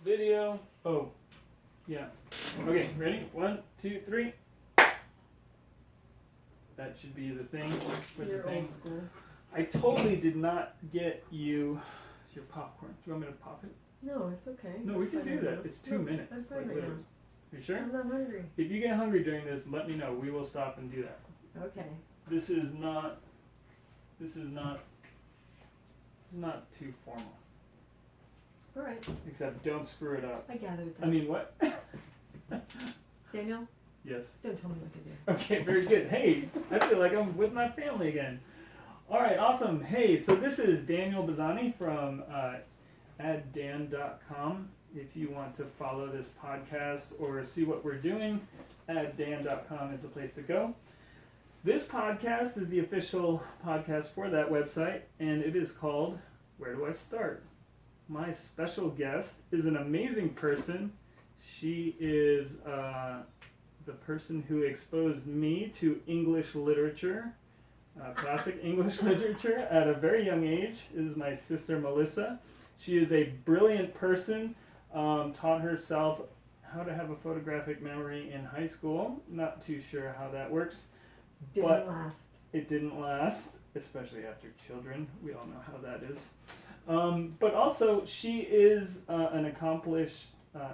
Video. Oh, yeah. Okay, ready? 1, 2, 3. That should be the thing. You're the thing. old school. I totally did not get you your popcorn. Do you want me to pop it? No, it's okay. No, we can do that. It's 2 minutes. I'm fine right now. You sure? I'm not hungry. If you get hungry during this, let me know. We will stop and do that. Okay. This is not too formal. All right. Except don't screw it up. I gathered that. I mean, what? Daniel, Yes. don't tell me what to do. Okay, very good. Hey, I feel like I'm with my family again. All right, awesome. Hey, so this is Daniel Bisagni from adddan.com. If you want to follow this podcast or see what we're doing, adddan.com is the place to go. This podcast is the official podcast for that website, and it is called Where Do I Start? My special guest is an amazing person. She is the person who exposed me to English literature, classic English literature, at a very young age. It is my sister Melissa. She is a brilliant person, taught herself how to have a photographic memory in high school. Not too sure how that works. Didn't last. It didn't last, especially after children. We all know how that is. But also, she is an accomplished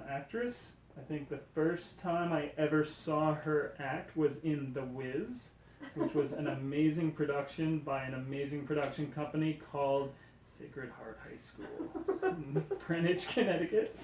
actress. I think the first time I ever saw her act was in The Wiz, which was an amazing production by an amazing production company called Sacred Heart High School in Greenwich, Connecticut.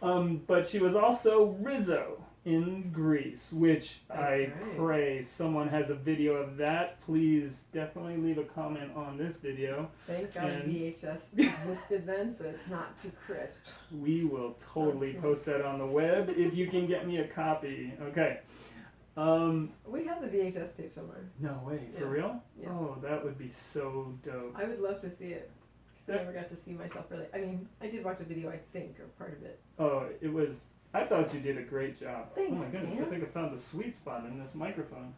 But she was also Rizzo in Grease, which I pray someone has a video of that. Please definitely leave a comment on this video. Thank God VHS existed then, so it's not too crisp. We will totally post that on the web if you can get me a copy. Okay. We have the VHS tape somewhere. No way, for real? Yes. Oh, that would be so dope. I would love to see it, because I never got to see myself really. I mean, I did watch a video, I think, or part of it. Oh, it was... I thought you did a great job. Thanks, oh my goodness, Dan. I think I found the sweet spot in this microphone.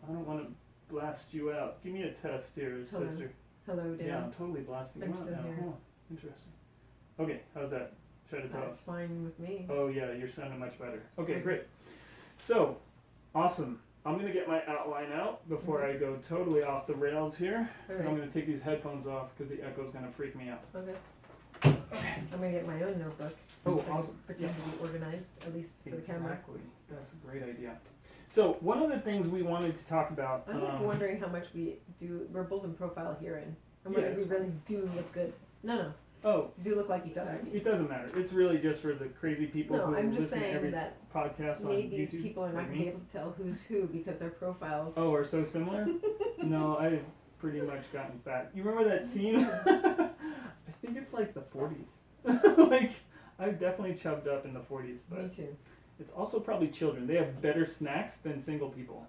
I don't want to blast you out. Give me a test here, Hello. sister. Hello, Dan. Yeah, I'm totally blasting you I'm out still now. here. Oh, interesting. Okay, how's that? Try to talk. That's fine with me. Oh yeah, you're sounding much better. Okay, great. So, awesome. I'm going to get my outline out before I go totally off the rails here. All And I'm right. going to take these headphones off because the echo's going to freak me out. Okay. I'm going to get my own notebook. Oh, so I can awesome. pretend to be organized, at least for the camera. Exactly. That's a great idea. So, one of the things we wanted to talk about... I'm like wondering how much we do. We're both in profile here, and I'm wondering if we really do look good. No. Oh, Do look like each other. it doesn't matter. It's really just for the crazy people No, who I'm just listen to every saying that podcast on maybe YouTube. people are not like going to me. be able to tell who's who because their profiles. Oh, are so similar? No, I've pretty much gotten fat. You remember that scene? I think it's like the 40s. Like, I've definitely chubbed up in the 40s, but Me too. it's also probably children. They have better snacks than single people.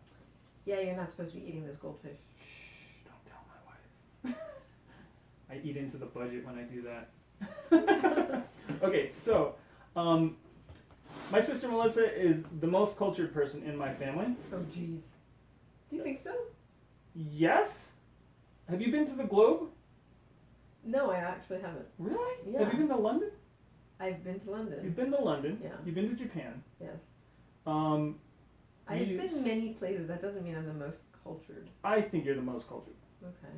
Yeah, you're not supposed to be eating those goldfish. Shh, don't tell my wife. I eat into the budget when I do that. Okay, so, my sister Melissa is the most cultured person in my family. Oh, jeez. Do you think so? Yes? Have you been to the Globe? No, I actually haven't. Really? Yeah. Have you been to London? I've been to London. You've been to London. Yeah. You've been to Japan. Yes. You- I've been many places. That doesn't mean I'm the most cultured. I think you're the most cultured. Okay.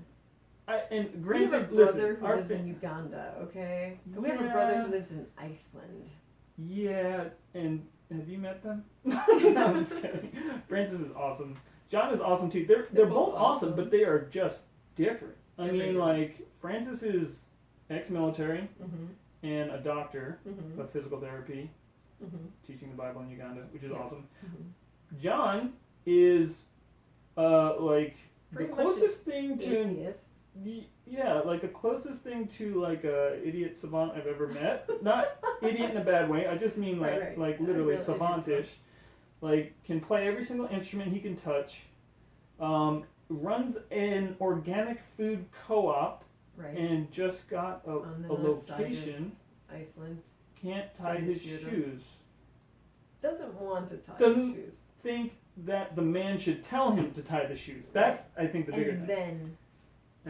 And We have a granted, brother listen, who our lives in Uganda, okay? And we have a brother who lives in Iceland. Yeah, and have you met them? No, I'm just kidding. Francis is awesome. John is awesome too. They're both awesome, but they are just different. I mean, like, Francis is ex-military Mm-hmm. and a doctor Mm-hmm. of physical therapy, Mm-hmm. teaching the Bible in Uganda, which is awesome. Mm-hmm. John is, like, Pretty the much closest thing to... Atheist. Yeah, like the closest thing to like a idiot savant I've ever met. Not idiot in a bad way. I just mean like Right. like literally Real savantish. Like can play every single instrument he can touch. Runs an organic food co-op Right. and just got On the a north side of location. Iceland. Can't tie his Sandstjorn. shoes. Doesn't want to tie Doesn't- his shoes. Think that the man should tell him to tie the shoes. That's I think the bigger And thing. then,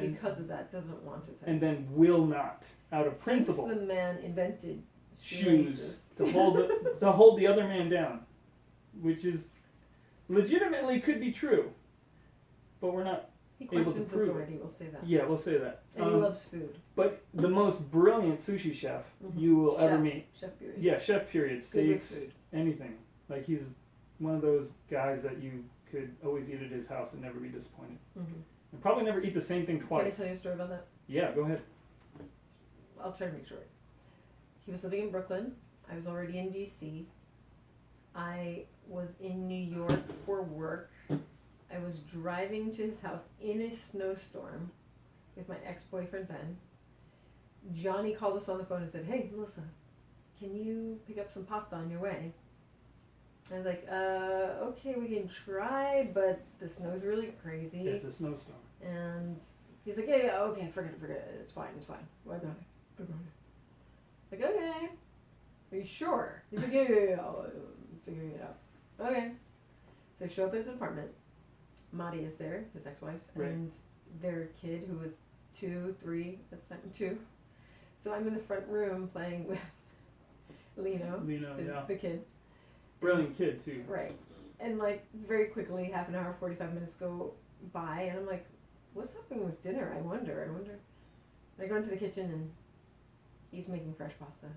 And, because of that, doesn't want to tie and his then will not out of shoes. principle. Thinks the man invented shoes to hold the other man down, which is legitimately could be true, but we're not able to prove authority, it. We'll say that. Yeah, we'll say that. And he loves food. But the most brilliant sushi chef you will ever meet. Chef period. Yeah, chef period. Steaks, food. anything. Like he's one of those guys that you could always eat at his house and never be disappointed. And probably never eat the same thing twice. Can I tell you a story about that? Yeah, go ahead. I'll try to make short. He was living in Brooklyn. I was already in DC. I was in New York for work. I was driving to his house in a snowstorm with my ex-boyfriend Ben. Johnny called us on the phone and said, "Hey, Melissa, can you pick up some pasta on your way?" I was like, okay, we can try, but the snow's really crazy. It's a snowstorm. And he's like, yeah, okay, forget it. It's fine. Well, I got it. Like, okay. Are you sure? He's like, yeah, I'll figure it out. Okay. So I show up at his apartment. Madi is there, his ex-wife, and their kid, who was 3 at the time, 2. So I'm in the front room playing with Lino, the kid. Brilliant kid, too. Right. And, like, very quickly, half an hour, 45 minutes go by, and I'm like, what's happening with dinner? I wonder. And I go into the kitchen, and he's making fresh pasta.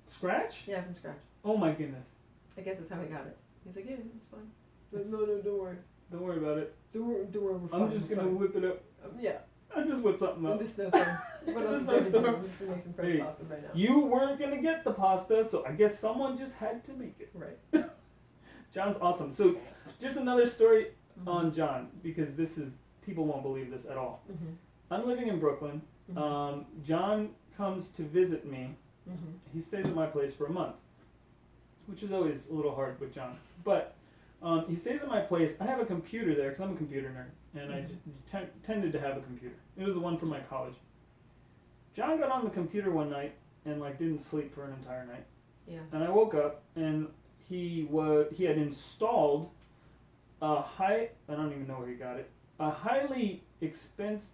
Scratch? Yeah, from scratch. Oh, my goodness. I guess that's how he got it. He's like, yeah, it's fine. Like, no, don't worry. Don't worry about it. Don't worry, we're fine. I'm just going to whip it up. Yeah. I just whip something up. In the snowstorm. What else is there to do? I'm just going to make some fresh pasta right now. You weren't going to get the pasta, so I guess someone just had to make it. Right. John's awesome. So, just another story on John, because people won't believe this at all. I'm living in Brooklyn. John comes to visit me. He stays at my place for a month, which is always a little hard with John. But he stays at my place. I have a computer there because I'm a computer nerd, and I tended to have a computer. It was the one from my college. John got on the computer one night and didn't sleep for an entire night. Yeah. And I woke up and he had installed I don't even know where he got it. A highly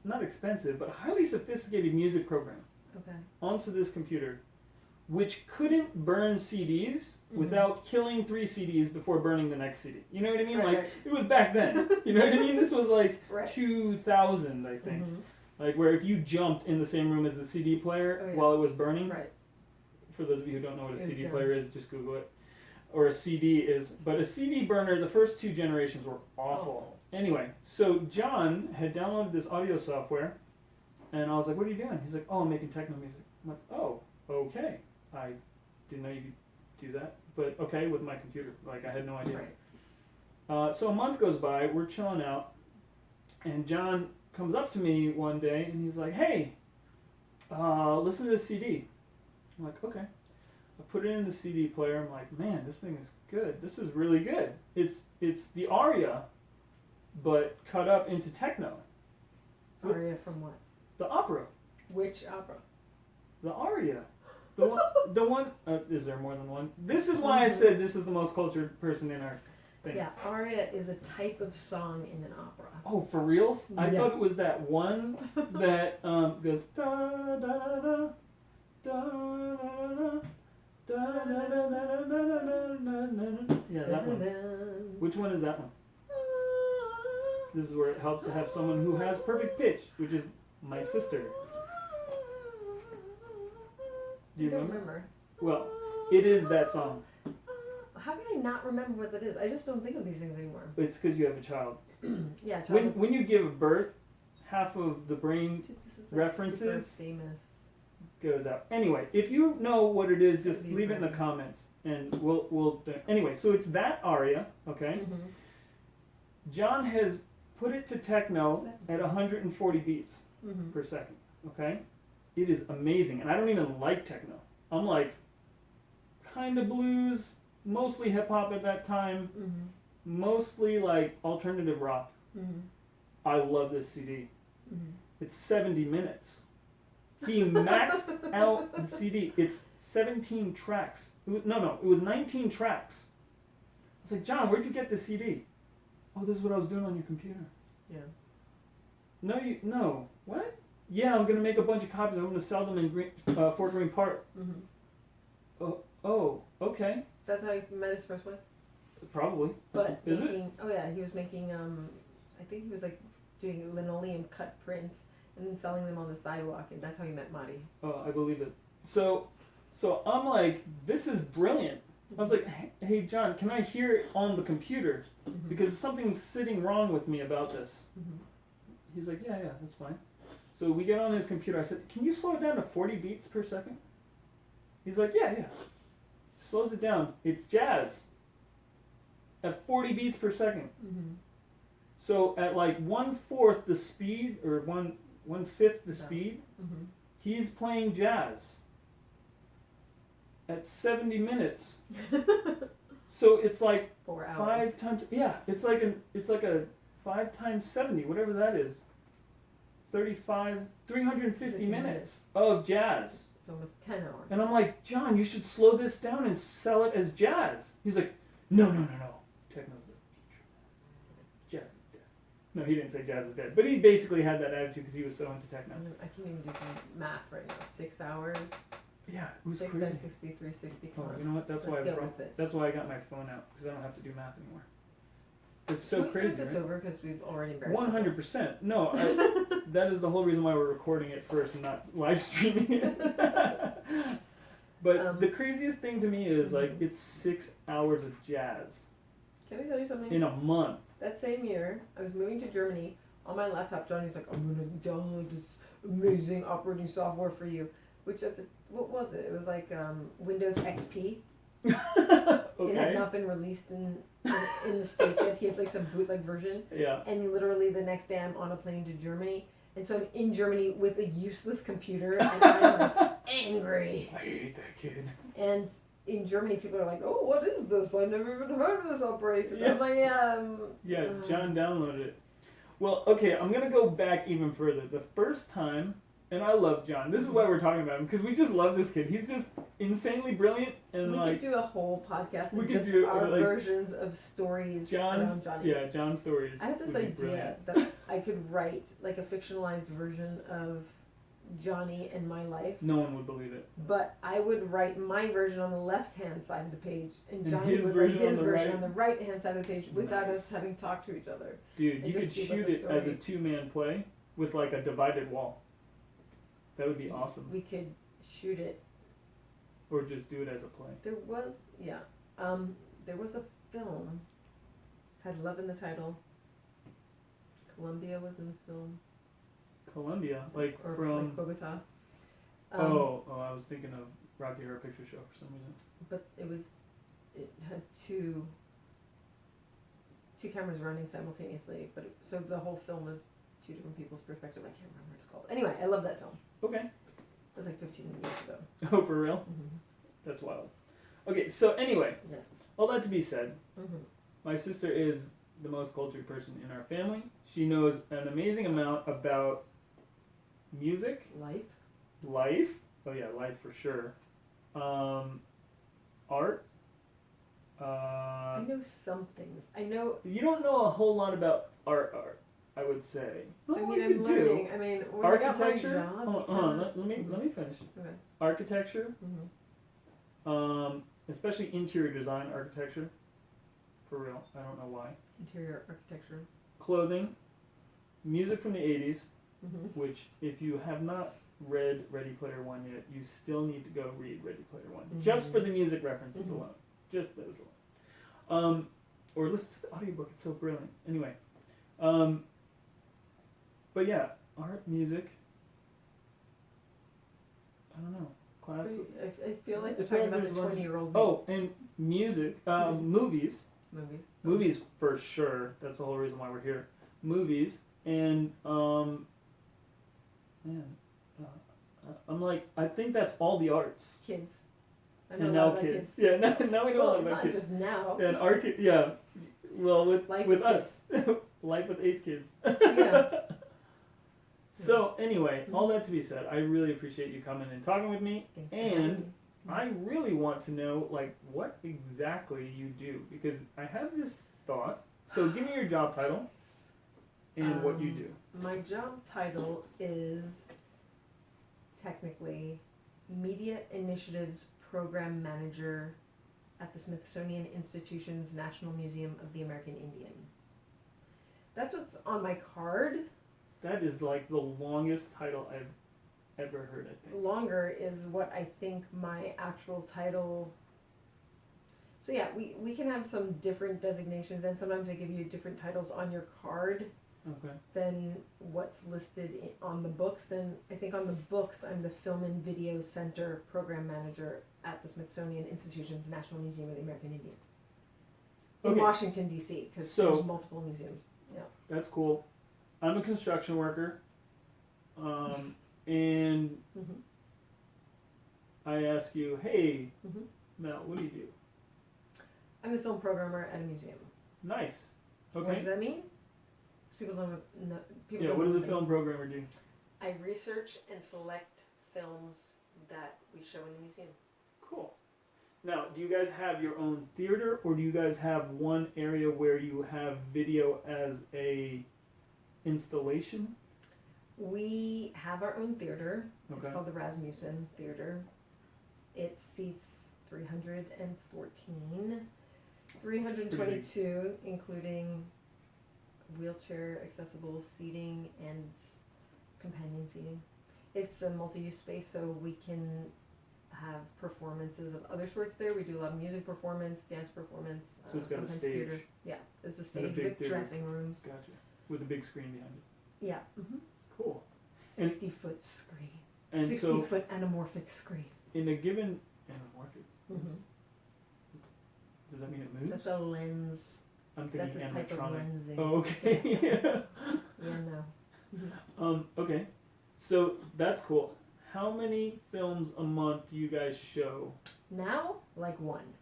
not expensive, but highly sophisticated music program onto this computer, which couldn't burn CDs without killing 3 CDs before burning the next CD. You know what I mean? It was back then. You know what I mean? This was 2000, I think. Where if you jumped in the same room as the CD player while it was burning. Right. For those of you who don't know what a CD player is, just Google it. Or a CD is. But a CD burner, the first 2 generations were awful. Anyway, so John had downloaded this audio software, and I was like, "What are you doing?" He's like, "Oh, I'm making techno music." I'm like, "Oh, okay. I didn't know you could do that, but okay, with my computer." I had no idea. Right. So a month goes by, we're chilling out, and John comes up to me one day, and he's like, "Hey, listen to this CD." I'm like, "Okay." I put it in the CD player. I'm like, "Man, this thing is good. This is really good. It's the aria, but cut up into techno." Aria from what? The opera. Which opera? The aria. The one, is there more than one? This is why I said this is the most cultured person in our thing. Yeah, aria is a type of song in an opera. Oh, for reals? I thought it was that one that goes da da da da da da da da. Yeah, that one. Which one is that one? This is where it helps to have someone who has perfect pitch, which is my sister. Do you remember? Well, it is that song. How can I not remember what that is? I just don't think of these things anymore. It's because you have a child. Yeah, child. When you give birth, half of the brain references super famous. Goes out. Anyway, if you know what it is, just leave it in the comments, and we'll. Anyway, so it's that aria, okay? John has put it to techno at 140 beats per second, okay? It is amazing, and I don't even like techno. I'm kind of blues, mostly hip hop at that time, mostly alternative rock. I love this CD. It's 70 minutes. He maxed out the CD. It's 17 tracks. It was 19 tracks. I was like, "John, where'd you get this CD?" "Oh, this is what I was doing on your computer." Yeah. No. What? "Yeah, I'm going to make a bunch of copies. I'm going to sell them in Fort Greene Park." Okay. That's how he met his first wife. Probably. But Is it? he was making I think he was like doing linoleum cut prints and then selling them on the sidewalk, and that's how he met Mari. Oh, I believe it. So I'm like, this is brilliant. I was like, hey John, can I hear it on the computer? Mm-hmm. Because something's sitting wrong with me about this. Mm-hmm. He's like, yeah, that's fine. So we get on his computer. I said, can you slow it down to 40 beats per second? He's like, yeah. Slows it down. It's jazz. At 40 beats per second. Mm-hmm. So at like 1/4 the speed, or 1/5 the speed, Mm-hmm. he's playing jazz. At 70 minutes. So it's like 4 hours. 5 times. Yeah, it's like a 5 times 70, whatever that is. 350 minutes of jazz. It's almost 10 hours. And I'm like, John, you should slow this down and sell it as jazz. He's like, no. Techno's the future. Jazz is dead. No, he didn't say jazz is dead. But he basically had that attitude because he was so into techno. I can't even do math right now. 6 hours. Yeah, it was 6 crazy. times 60, 360. Come Oh, on. you know what? That's Let's get with it. That's why I got my phone out, because I don't have to do math anymore. It's so Can we crazy, start this right? over because we've already embarrassed 100%. No, that is the whole reason why we're recording it first and not live streaming it. But the craziest thing to me is like it's 6 hours of jazz Can I tell you something? in a month. That same year, I was moving to Germany. On my laptop, Johnny's like, I'm going to download this amazing operating software for you. Which, what was it? It was like Windows XP. Okay. It had not been released in the States yet. He had like some bootleg version. Yeah. And literally the next day I'm on a plane to Germany. And so I'm in Germany with a useless computer and I'm like angry. I hate that kid. And in Germany people are like, oh, what is this? I've never even heard of this operating system. Yeah. I'm like, Yeah, John downloaded it. Well, okay, I'm going to go back even further. The first time, and I love John. This is why we're talking about him, because we just love this kid. He's just insanely brilliant. And we like, could do a whole podcast we and could just do, our like, versions of stories around Johnny. Yeah, John's stories. I had this would be idea brilliant. that I could write like a fictionalized version of Johnny and my life, No one would believe it. but I would write my version on the left-hand side of the page, and And Johnny his would write version his on the version right. on the right-hand side of the page without Nice. us having talked to each other. Dude, And you could just see what shoot the it as a story- 2-man play with like a divided wall. That would be awesome. We could shoot it. Or just do it as a play. There was a film, had love in the title. Colombia was in the film. Colombia, like Or from. like Bogota. I was thinking of Rocky Horror Picture Show for some reason. But it had two cameras running simultaneously, so the whole film was two different people's perspective. I can't remember what it's called. Anyway, I love that film. Okay. It was like 15 years ago. Oh, for real? Mm-hmm. That's wild. Okay, so anyway, Yes. all that to be said, Mm-hmm. my sister is the most cultured person in our family. She knows an amazing amount about music, life. Oh yeah, life for sure. Art. I know some things. I know. You don't know a whole lot about art, I would say. I mean, I'm learning. I mean, when Architecture. I got my job, Hold on, let me finish. Okay. Architecture. Mm-hmm. Especially interior design architecture. For real, I don't know why. Interior architecture. Clothing. Music from the 80s, Mm-hmm. which if you have not read Ready Player One yet, you still need to go read Ready Player One. Mm-hmm. Just for the music references Mm-hmm. alone. Just those alone. Or listen to the audiobook, it's so brilliant. Anyway. But yeah, art, music. I don't know. Class. I feel like I we're feel talking like about the there's 20-year-old. Oh, and music. Movies. Movies. Movies for sure. That's the whole reason why we're here. Movies. And, I'm like, I think that's all the arts. Kids. I know And a lot now about kids. Yeah, now we know all about not kids. just now. And yeah. Well, with Life with with us. Life with 8 kids. Yeah. So, anyway, all that to be said, I really appreciate you coming and talking with me. Thanks for having And me. I really want to know, like, what exactly you do. Because I have this thought. So, give me your job title and what you do. My job title is technically Media Initiatives Program Manager at the Smithsonian Institution's National Museum of the American Indian. That's what's on my card. That is like the longest title I've ever heard, I think. Longer is what I think my actual title. So yeah, we can have some different designations, and sometimes they give you different titles on your card Okay. than what's listed on the books. And I think on the books, I'm the Film and Video Center Program Manager at the Smithsonian Institution's National Museum of the American Indian in Okay. Washington, D.C., because So- there's multiple museums. Yeah. That's cool. I'm a construction worker. And Mhm. I ask you, hey, Mhm. Mel, what do you do? I'm the film programmer at a museum. Nice. What Okay. does that mean? 'Cause people don't know. People Yeah, don't what does know a film things. programmer do? I research and select films that we show in the museum. Cool. Now, do you guys have your own theater, or do you guys have one area where you have video as a installation? We have our own theater. It's Okay. called the Rasmussen Theater. It seats 314, 322, including wheelchair accessible seating and companion seating. It's a multi-use space, so we can have performances of other sorts there. We do a lot of music performance, dance performance, So it's got a sometimes stage. theater. Yeah, it's a stage big with theater. dressing rooms. Gotcha. With a big screen behind it. Yeah, Cool. And- 60-foot screen. And 60-foot anamorphic screen. so, in a given anamorphic, Mm-hmm. does that mean it moves? That's a lens. I'm That's thinking a type of animatronic. lensing. Oh, okay. Yeah. Yeah, no. Okay. So that's cool. How many films a month do you guys show? Now, like one.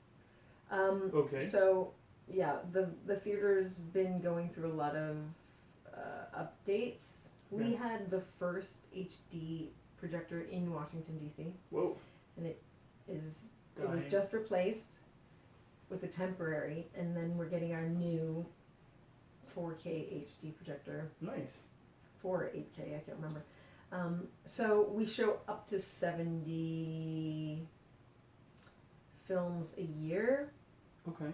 Okay. So, yeah, the theater's been going through a lot of updates. We Yeah. had the first HD projector in Washington, D.C. Whoa. It was Dying. just replaced with a temporary, and then we're getting our new 4K HD projector. Nice. 4 or 8K, I can't remember. So we show up to 70 films a year. Okay.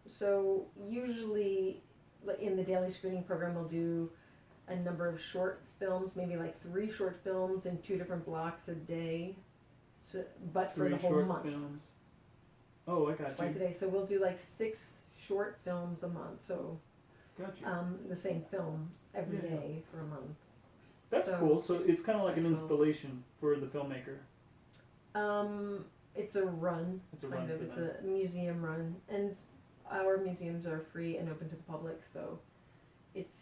So usually in the daily screening program, we'll do a number of short films, maybe like 3 short films in 2 different blocks a day. So, but for 3 the whole short month, films. Oh, I got twice a you. day. So we'll do like 6 short films a month. So Got you. the same film every Yeah. day for a month. That's so cool. So it's kind of like an cool. installation for the filmmaker. It's a run, It's a kind run of. for It's them. a museum run, and our museums are free and open to the public, so it's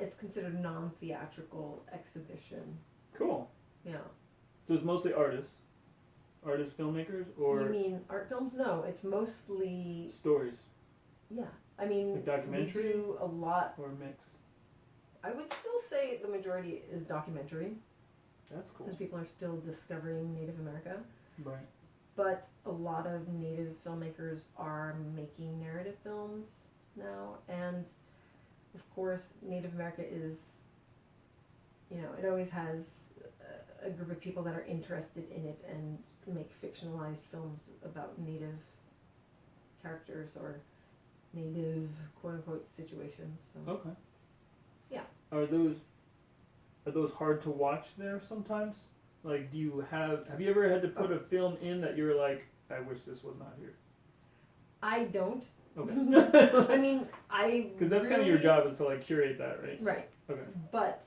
it's considered a non-theatrical exhibition. Cool. Yeah. So it's mostly artists, filmmakers, or You mean art films? No, it's mostly stories, I mean, Like documentary? we do a lot. or mix. I would still say the majority is documentary That's cool. because people are still discovering Native America. Right. But a lot of Native filmmakers are making narrative films now, and of course, Native America is, it always has a group of people that are interested in it and make fictionalized films about Native characters or Native quote-unquote situations. So. Okay. Yeah. Are those hard to watch there sometimes? Like, have you ever had to put a film in that you're like, I wish this was not here? I don't. Okay. I mean, Because that's kind of your job is to like curate that, right? Right. Okay. But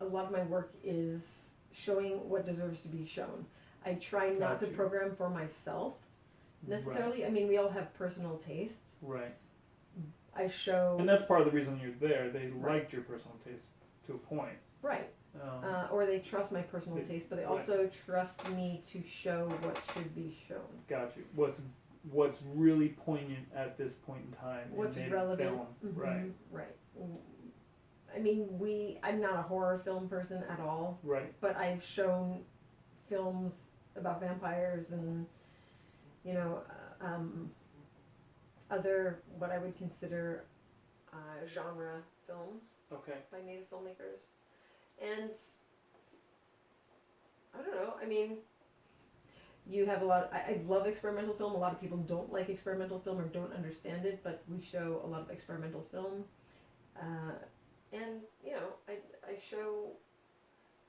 a lot of my work is showing what deserves to be shown. I try not to Gotcha. program for myself necessarily. I mean, we all have personal tastes. Right. I show And that's part of the reason you're there. They Right. liked your personal taste to a point. right, or they trust my personal They- taste, but they right. also trust me to show what should be shown. Got you. What's really poignant at this point in time What's in Native relevant? film. Mhm, Right. Right. I mean, I'm not a horror film person at all, Right. but I've shown films about vampires and other what I would consider genre films Okay. by Native filmmakers, and I don't know. I mean, You have a lot. I love experimental film. A lot of people don't like experimental film or don't understand it, but we show a lot of experimental film, and I show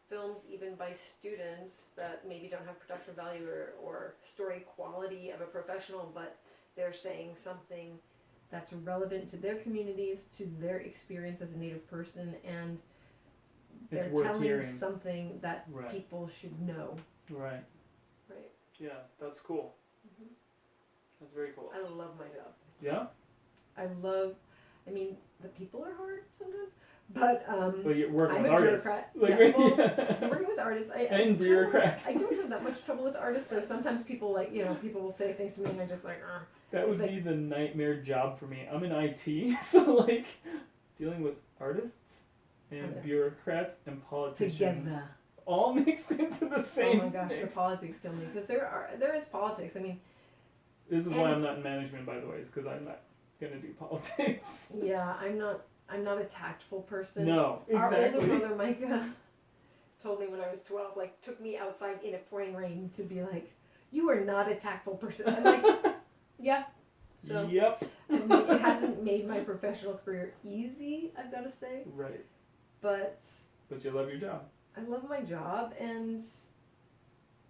films even by students that maybe don't have production value or story quality of a professional, but they're saying something that's relevant to their communities, to their experience as a Native person, and they're telling hearing. something that Right. people should know. Right. Right. Yeah, that's cool. Mm-hmm. That's very cool. I love my job. Yeah? I mean, the people are hard sometimes, but you're working I'm with a artists. bureaucrat. Like, Yeah, well, I'm working with artists. And bureaucrats. I don't have that much trouble with artists, though. Sometimes people people will say things to me and I'm just like, That would be the nightmare job for me. I'm in IT, so dealing with artists and bureaucrats and politicians together. All mixed into the same. Oh my gosh, mix. the politics kill me because there is politics. I mean, this is why I'm not in management, by the way, is because I'm not gonna do politics. Yeah, I'm not a tactful person. No, exactly. Our older brother Micah told me when I was 12, took me outside in a pouring rain to be like, "You are not a tactful person." I'm like, yeah. So yep. I mean, it hasn't made my professional career easy, I've got to say. Right. But you love your job. I love my job, and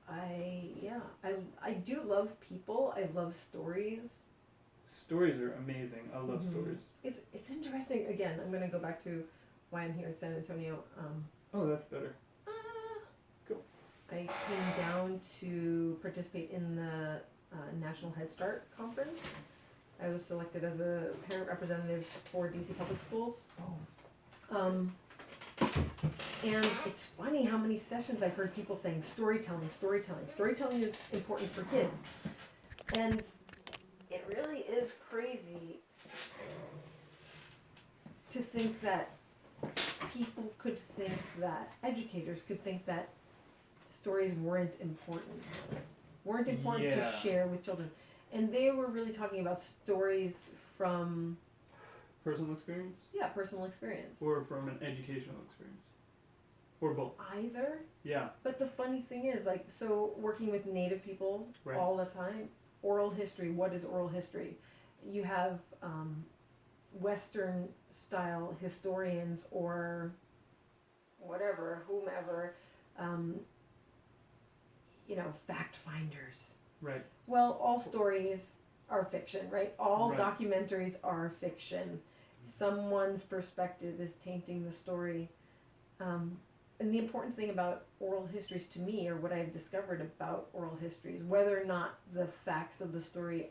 I do love people. I love stories. Stories are amazing. I love stories. It's interesting. Again, I'm going to go back to why I'm here in San Antonio. Oh, that's better. Cool. I came down to participate in the National Head Start Conference. I was selected as a parent representative for DC Public Schools. Oh. And it's funny how many sessions I heard people saying storytelling. Storytelling is important for kids. And it really is crazy to think that people could think that, educators could think that stories weren't important to share with children. And they were really talking about stories from personal experience? Yeah, personal experience. Or from an educational experience. Or both. Either. Yeah. But the funny thing is, so working with Native people all the time, oral history, what is oral history? You have Western style historians or whatever, whomever, fact finders. Right. Well, all stories are fiction, right? All documentaries are fiction. Someone's perspective is tainting the story. And the important thing about oral histories to me, or what I've discovered about oral histories, whether or not the facts of the story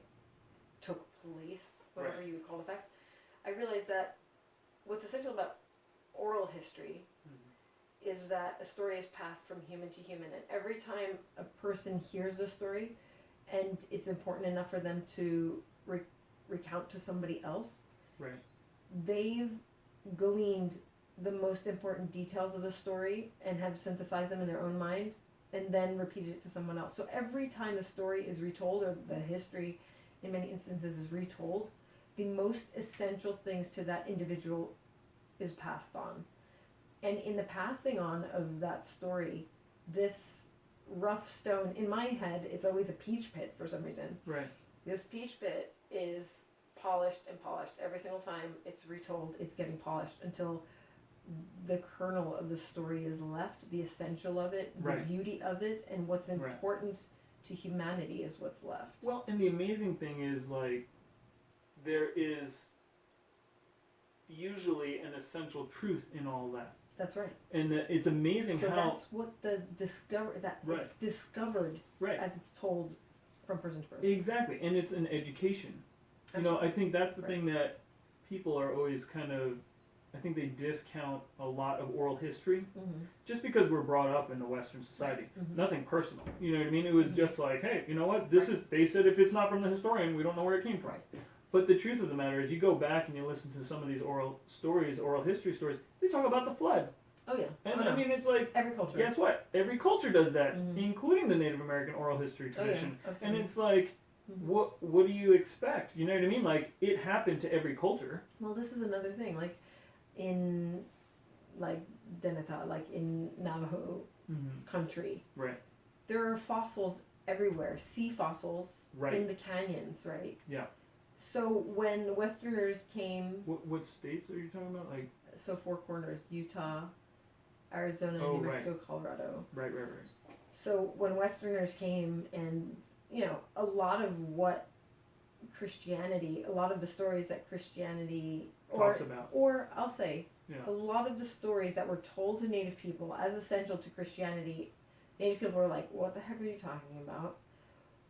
took place, whatever you would call the facts, I realized that what's essential about oral history is that a story is passed from human to human. And every time a person hears the story, and it's important enough for them to recount to somebody else, they've gleaned the most important details of the story and have synthesized them in their own mind and then repeated it to someone else. So every time a story is retold, or the history in many instances is retold, the most essential things to that individual is passed on. And in the passing on of that story, this rough stone, in my head, it's always a peach pit for some reason. Right. This peach pit is polished and polished. Every single time it's retold, it's getting polished until the kernel of the story is left, the essential of it, the beauty of it, and what's important to humanity is what's left. Well, and the amazing thing is, there is usually an essential truth in all that. That's right. And it's amazing so how... that's what it's discovered as it's told from person to person. Exactly, and it's an education. I think that's the thing that people are always I think they discount a lot of oral history just because we're brought up in the Western society. Nothing personal. You know what I mean? It was just like, hey, you know what? This is, they said if it's not from the historian, we don't know where it came from. But the truth of the matter is, you go back and you listen to some of these oral history stories, they talk about the flood. Oh, yeah. And I mean, it's like, every culture. Guess what? Every culture does that, including the Native American oral history tradition. Oh, yeah. And it's like, what do you expect? You know what I mean? It happened to every culture. Well, this is another thing. In Denata, in Navajo country, there are fossils everywhere. Sea fossils Right. in the canyons, right? Yeah. So when Westerners came, What states are you talking about? Like. so Four Corners, Utah, Arizona, Oh, New right. Mexico, Colorado. Right. So when Westerners came, and a lot of what Christianity, a lot of the stories that Christianity Talks about. or I'll say, Yeah. a lot of the stories that were told to Native people as essential to Christianity, Native people were like, "What the heck are you talking about?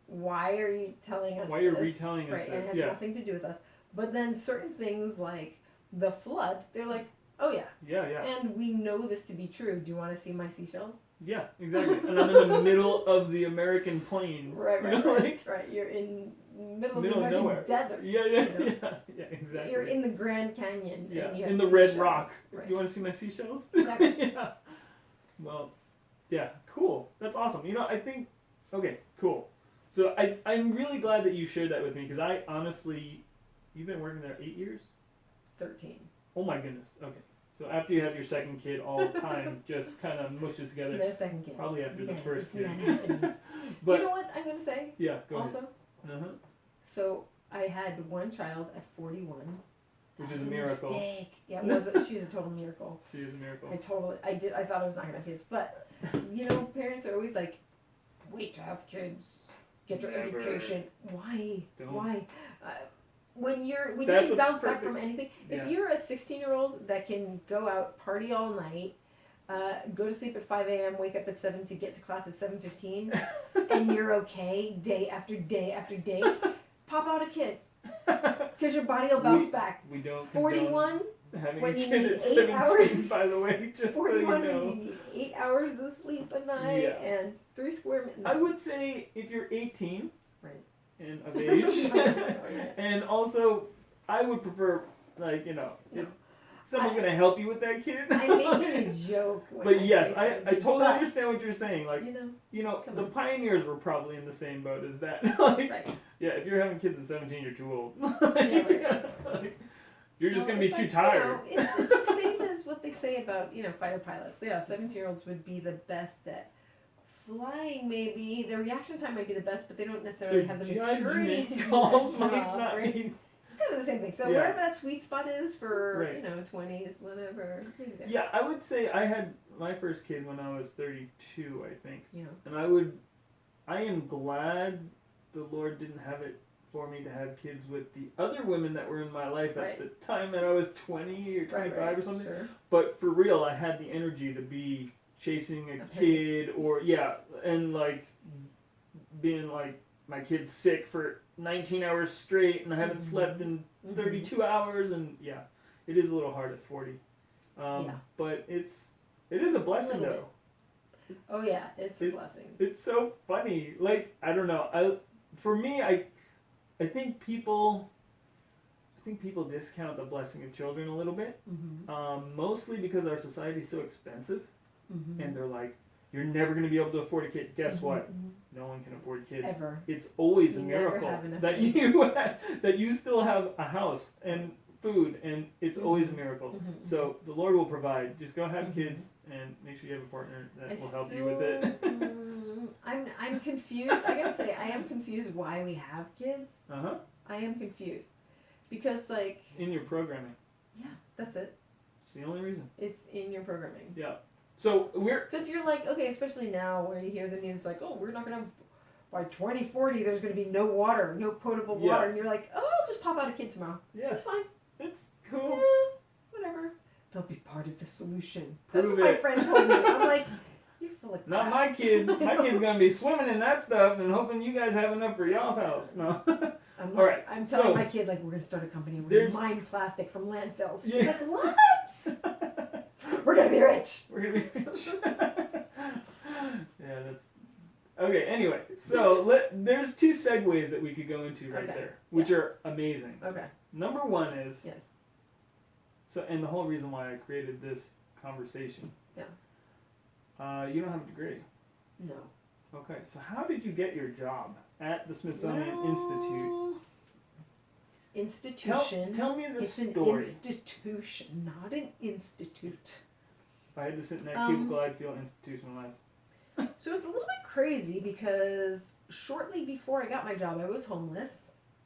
Why are you telling us? Why are you this?" retelling us Right, and it this? has Yeah. nothing to do with us. But then certain things like the flood, they're like, "Oh yeah, Yeah. and we know this to be true. Do you want to see my seashells?" Yeah, exactly. And I'm in the middle of the American plain. Right. Right. You're in middle of the American nowhere. desert. Yeah, exactly. You're in the Grand Canyon. Yeah, and you have in the Red seashells. Rock. Right. You want to see my seashells? Exactly. Yeah. Well, yeah, cool. That's awesome. I think, okay, cool. So I'm really glad that you shared that with me, because I honestly, you've been working there 8 years? 13. Oh my goodness. Okay. So after you have your second kid, all time just kind of mushes together. No second kid. Probably after the first it's kid. not happening. But Do you know what I'm going to say? yeah, go Also, ahead. Uh-huh. so I had one child at 41. Which That is a was miracle. Mistake. Yeah, she's a total miracle. She is a miracle. I thought I was not going to have kids. But, parents are always like, wait to have kids. Get your Never. education. Why? Don't. Why? When you That's can a bounce back perfect- from anything, Yeah. if you're a 16-year-old that can go out, party all night, go to sleep at 5 a.m., wake up at 7 to get to class at 7:15, and you're okay day after day after day, pop out a kid, because your body will bounce back. We don't 41, having when a you kid need at 8 17, hours. by the way, just so you 41 know. when you need 8 hours of sleep a night Yeah. and 3 square meters. I would say if you're 18 Right. and of age, Right. and also I would prefer, if someone's going to help you with that kid. I'm making a joke. When But I yes, say I 17, totally but, understand what you're saying. Like, come the on. pioneers were probably in the same boat as that. Right. Yeah, if you're having kids at 17, you're too old. Right. You're just going to be it's too like, tired. It's the same as what they say about, fighter pilots. Yeah, 17-year-olds would be the best at flying, maybe. Their reaction time might be the best, but they don't necessarily have the maturity to do calls that might job, not right? be. It's kind of the same thing. So Yeah. wherever that sweet spot is for, Right. 20s, whatever. Maybe there. Yeah, I would say I had my first kid when I was 32, I think. Yeah. And I am glad the Lord didn't have it for me to have kids with the other women that were in my life Right. at the time that I was 20 or 25 Right. or something. Sure. But for real, I had the energy to be chasing a kid or, and being my kid's sick for 19 hours straight and I haven't slept in 32 hours and it is a little hard at 40. But it is a blessing though. Oh yeah, it's a blessing. It's so funny. I don't know. For me, I think people discount the blessing of children a little bit. Mostly because our society is so expensive, and they're like, "You're never going to be able to afford a kid." Guess what? No one can afford kids. Ever. It's always You a never miracle have enough that you still have a house and food, and it's always a miracle. So the Lord will provide. Just go have kids and make sure you have a partner that will help you with it. I'm confused. I gotta say, I am confused why we have kids. I am confused because in your programming. Yeah, that's it. It's the only reason. It's in your programming. Yeah. So because you're like, okay, especially now where you hear the news like, oh, we're not gonna have, by 2040 there's gonna be no water, no potable water, and you're like, oh, I'll just pop out a kid tomorrow. Yeah, it's fine. It's cool. Yeah, whatever. They'll be part of the solution. That's Prove what it. my friend told me. I'm like, you're full of crap. Not my kid. My kid's gonna be swimming in that stuff and hoping you guys have enough for y'all's house. No. I'm All right. I'm telling my kid we're gonna start a company. We're gonna mine plastic from landfills. She's like, what? We're gonna be rich. We're gonna be rich. Yeah, that's okay. Anyway, so there's 2 segues that we could go into right there, which are amazing. Okay. Number 1 is yes. So, and the whole reason why I created this conversation. Yeah. You don't have a degree. No. Okay, so how did you get your job at the Smithsonian Institute? Institution. Tell me the it's story. It's an institution, not an institute. If I had to sit in that cubicle, I'd feel institutionalized. So it's a little bit crazy because shortly before I got my job, I was homeless.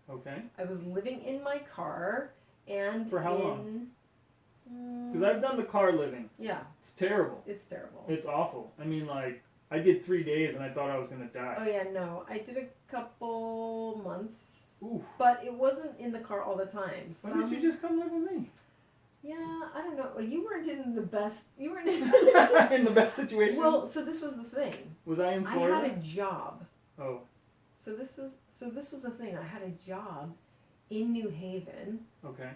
Okay. I was living in my car, and For how long? Because I've done the car living. Yeah. It's terrible. It's terrible. It's awful. I mean, like, I did 3 days and I thought I was gonna die. Oh yeah, no. I did a couple months. Oof. But it wasn't in the car all the time. Why didn't you just come live with me? Yeah, I don't know. You weren't in the best. You weren't in the best situation. Well, so this was the thing. Was I in Florida? I had a job. Oh. So this was the thing. I had a job in New Haven. Okay.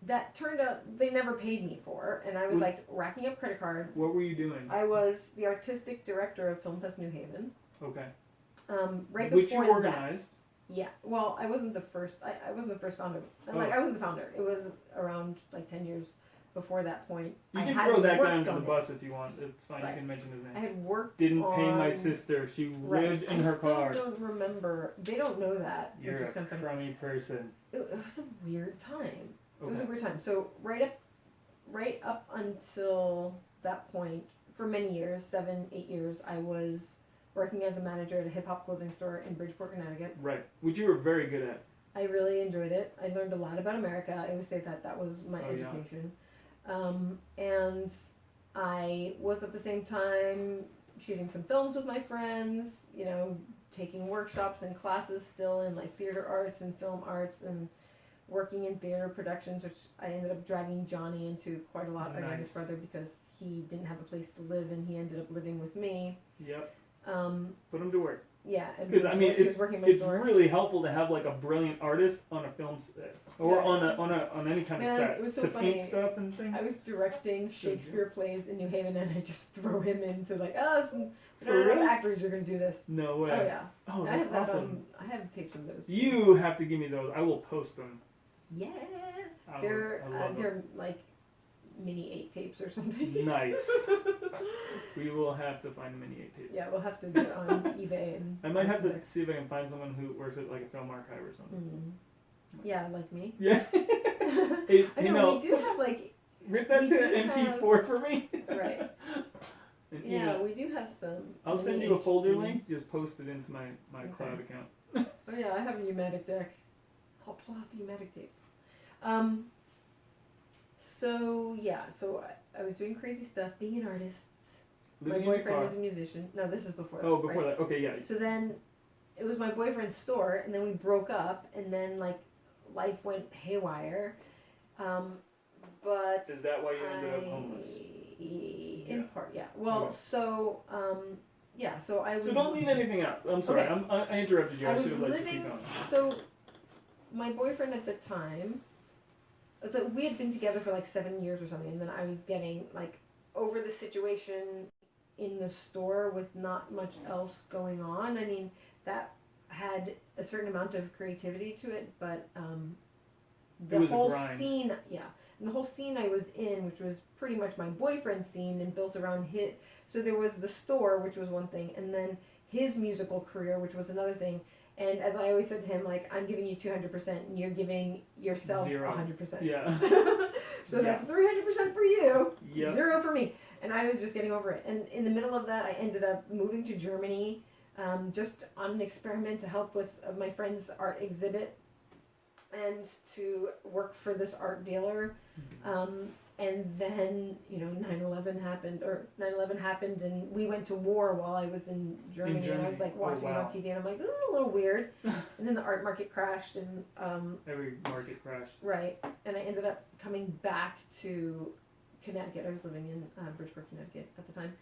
That turned out they never paid me for, and I was like racking up credit card. What were you doing? I was the artistic director of Film Fest New Haven. Okay. Right Which before you organized. Yeah. Well, I wasn't the first. I wasn't the first founder. Oh. Like I wasn't the founder. It was around like 10 years before that point. You I can had throw that guy worked under the on bus if you want. It's fine. Right. You can mention his name. I had worked. Didn't pay my on- sister. She Right. lived in her car. I still don't remember. They don't know that. You're which is a kind of funny. crummy person. It was a weird time. It was Okay. a weird time. So right up until that point, for many years, 7-8 years, I was working as a manager at a hip hop clothing store in Bridgeport, Connecticut. Right. Which you were very good at. I really enjoyed it. I learned a lot about America. I always say that was my Oh, yeah. education. And I was at the same time shooting some films with my friends, you know, taking workshops and classes still in like theater arts and film arts and working in theater productions, which I ended up dragging Johnny into quite a lot, my Nice. youngest brother, because he didn't have a place to live and he ended up living with me. Yep. Um, Put him to work. yeah, and Because I mean, he was working in my it's store. really helpful to have like a brilliant artist on a film set or Yeah. on any kind Man, of set it was so to funny. paint stuff and things. I was directing Shakespeare plays in New Haven, and I just throw him into like, we For don't have real? enough actors. You're gonna do this. No way. Oh yeah. Oh, I that's have that. awesome. I have tapes of those. You have to give me those. I will post them. Yeah. I They're love them. they're like mini 8 tapes or something. Nice. We will have to find a mini 8 tape. Yeah, we'll have to get on eBay and. I might have to select. see if I can find someone who works at like a film archive or something. Mm. Yeah, like me. Yeah. I You know, know, we do have like rip that we to do an MP4 for me. right. And, you Yeah, know, we do have some. I'll send mini you a folder HD. link. Just post it into my Okay. cloud account. Oh yeah, I have a pneumatic deck. I'll pull out the pneumatic tapes. So yeah, so I was doing crazy stuff, being an artist. Living My in your boyfriend car. was a musician. No, this is before. Oh, that, before right? that. Okay, yeah. So then, it was my boyfriend's store, and then we broke up, and then like life went haywire. But Is that why you ended up homeless? in Yeah. part, yeah. Well, Okay. so yeah, so I was. So don't leave anything out. I'm sorry. Okay. I interrupted you. I I was should have let you living. keep going. So, my boyfriend at the time. So we had been together for like 7 years or something, and then I was getting like over the situation in the store with not much else going on. I mean, that had a certain amount of creativity to it, but It the was a whole grind. scene, yeah, and the whole scene I was in, which was pretty much my boyfriend's scene and built around his. So there was the store, which was one thing, and then his musical career, which was another thing. And as I always said to him, like, I'm giving you 200%, and you're giving yourself 0. 100%. Yeah. So that's 300% for you, Yep. 0 for me. And I was just getting over it. And in the middle of that, I ended up moving to Germany, just on an experiment to help with my friend's art exhibit and to work for this art dealer. And then, 9/11 happened, and we went to war while I was in Germany. And I was like watching it on wow. TV, and I'm like, this is a little weird. And then the art market crashed, and Every market crashed. right, and I ended up coming back to Connecticut. I was living in Bridgeport, Connecticut at the time.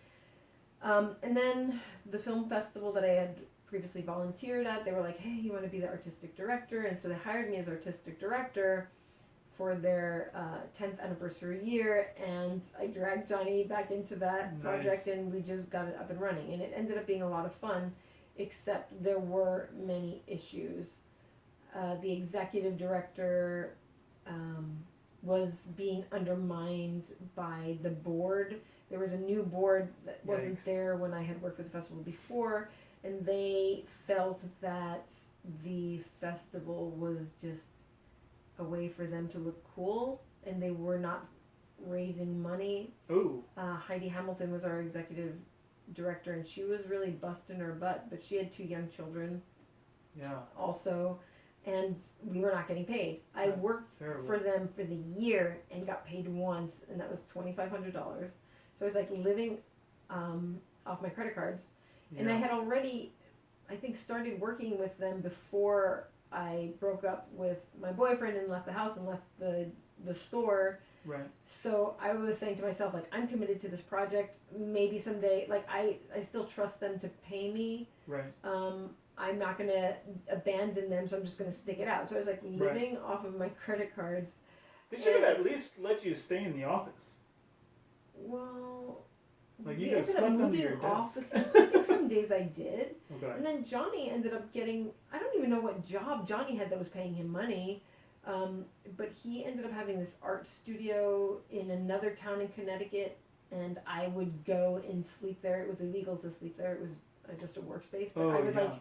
And then the film festival that I had previously volunteered at, they were like, hey, you want to be the artistic director? And so they hired me as artistic director for their 10th anniversary year, and I dragged Johnny back into that Nice. project, and we just got it up and running. And it ended up being a lot of fun, except there were many issues. The executive director was being undermined by the board. There was a new board that wasn't Yikes. there when I had worked with the festival before, and they felt that the festival was just a way for them to look cool, and they were not raising money. Oh. Heidi Hamilton was our executive director, and she was really busting her butt, but she had 2 young children Yeah. also, and we were not getting paid. I That's worked terrible. for them for the year and got paid once, and that was $2,500. So I was like living off my credit cards, and I Yeah. had already, I think, started working with them before I broke up with my boyfriend and left the house and left the store. Right. So I was saying to myself, like, I'm committed to this project. Maybe someday, like, I still trust them to pay me. Right. I'm not going to abandon them, so I'm just going to stick it out. So I was like living off of my credit cards. They should have at least let you stay in the office. Well, Like, you we could have ended up slept under moving your desk. offices. I think some days I did. Okay. And then Johnny ended up getting, I don't even know what job Johnny had that was paying him money, but he ended up having this art studio in another town in Connecticut, and I would go and sleep there. It was illegal to sleep there. It was just a workspace, but I would like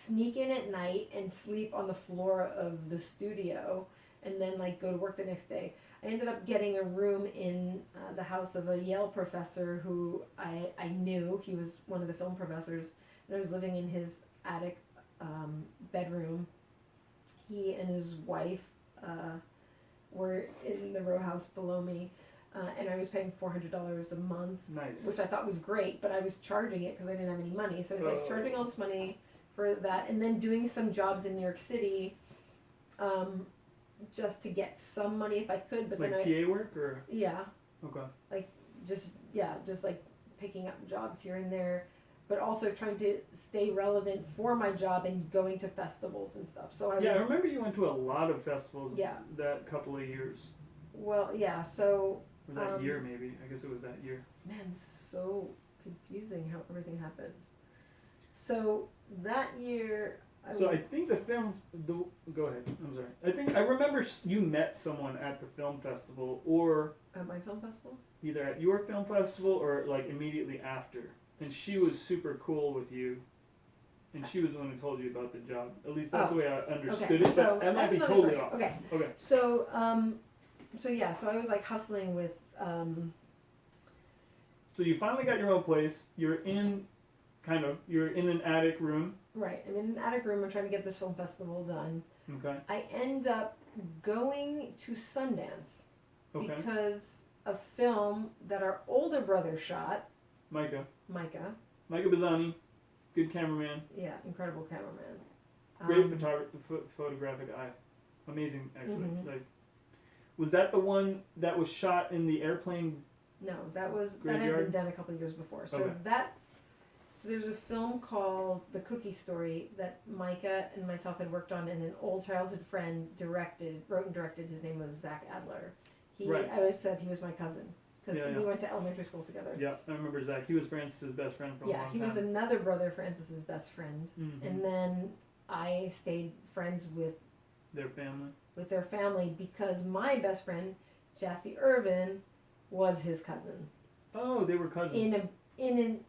sneak in at night and sleep on the floor of the studio, and then like go to work the next day. I ended up getting a room in the house of a Yale professor who I knew. He was one of the film professors, and I was living in his attic bedroom. He and his wife were in the row house below me, and I was paying $400 a month, Nice. which I thought was great, but I was charging it because I didn't have any money. So I was like charging all this money for that, and then doing some jobs in New York City, just to get some money if I could. But like then PA work or? yeah, Okay. just like picking up jobs here and there, but also trying to stay relevant for my job and going to festivals and stuff. So I remember you went to a lot of festivals. Yeah. That couple of years. Well, yeah. So Or that year, maybe. I guess it was that year. man, it's so confusing how everything happened. So that year. So I think go ahead. I'm sorry. I remember you met someone at the film festival, or At my film festival? either at your film festival or like immediately after. And she was super cool with you. And she was the one who told you about the job. At least that's the way I understood it. So But that might that's be another totally story. off. Okay. Okay. So so I was like hustling with So you finally got your own place. You're in an attic room. right. I'm in an attic room. I'm trying to get this film festival done. Okay. I end up going to Sundance Okay. because a film that our older brother shot, Micah, Micah Bisagni, good cameraman. yeah, incredible cameraman. Great photographic eye. Amazing, actually. Mhm. Like, was that the one that was shot in the airplane? No, that had Graveyard? been done a couple of years before. So Okay. So there's a film called The Cookie Story that Micah and myself had worked on, and an old childhood friend wrote and directed. His name was Zach Adler. Right. I always said he was my cousin because Yeah, we yeah. went to elementary school together. Yeah, I remember Zach. He was Francis's best friend for a long Yeah, time. he was another brother, Francis's best friend, Mhm. and then I stayed friends with Their family. their family because my best friend, Jassy Irvin, was his cousin Oh, they were cousins. in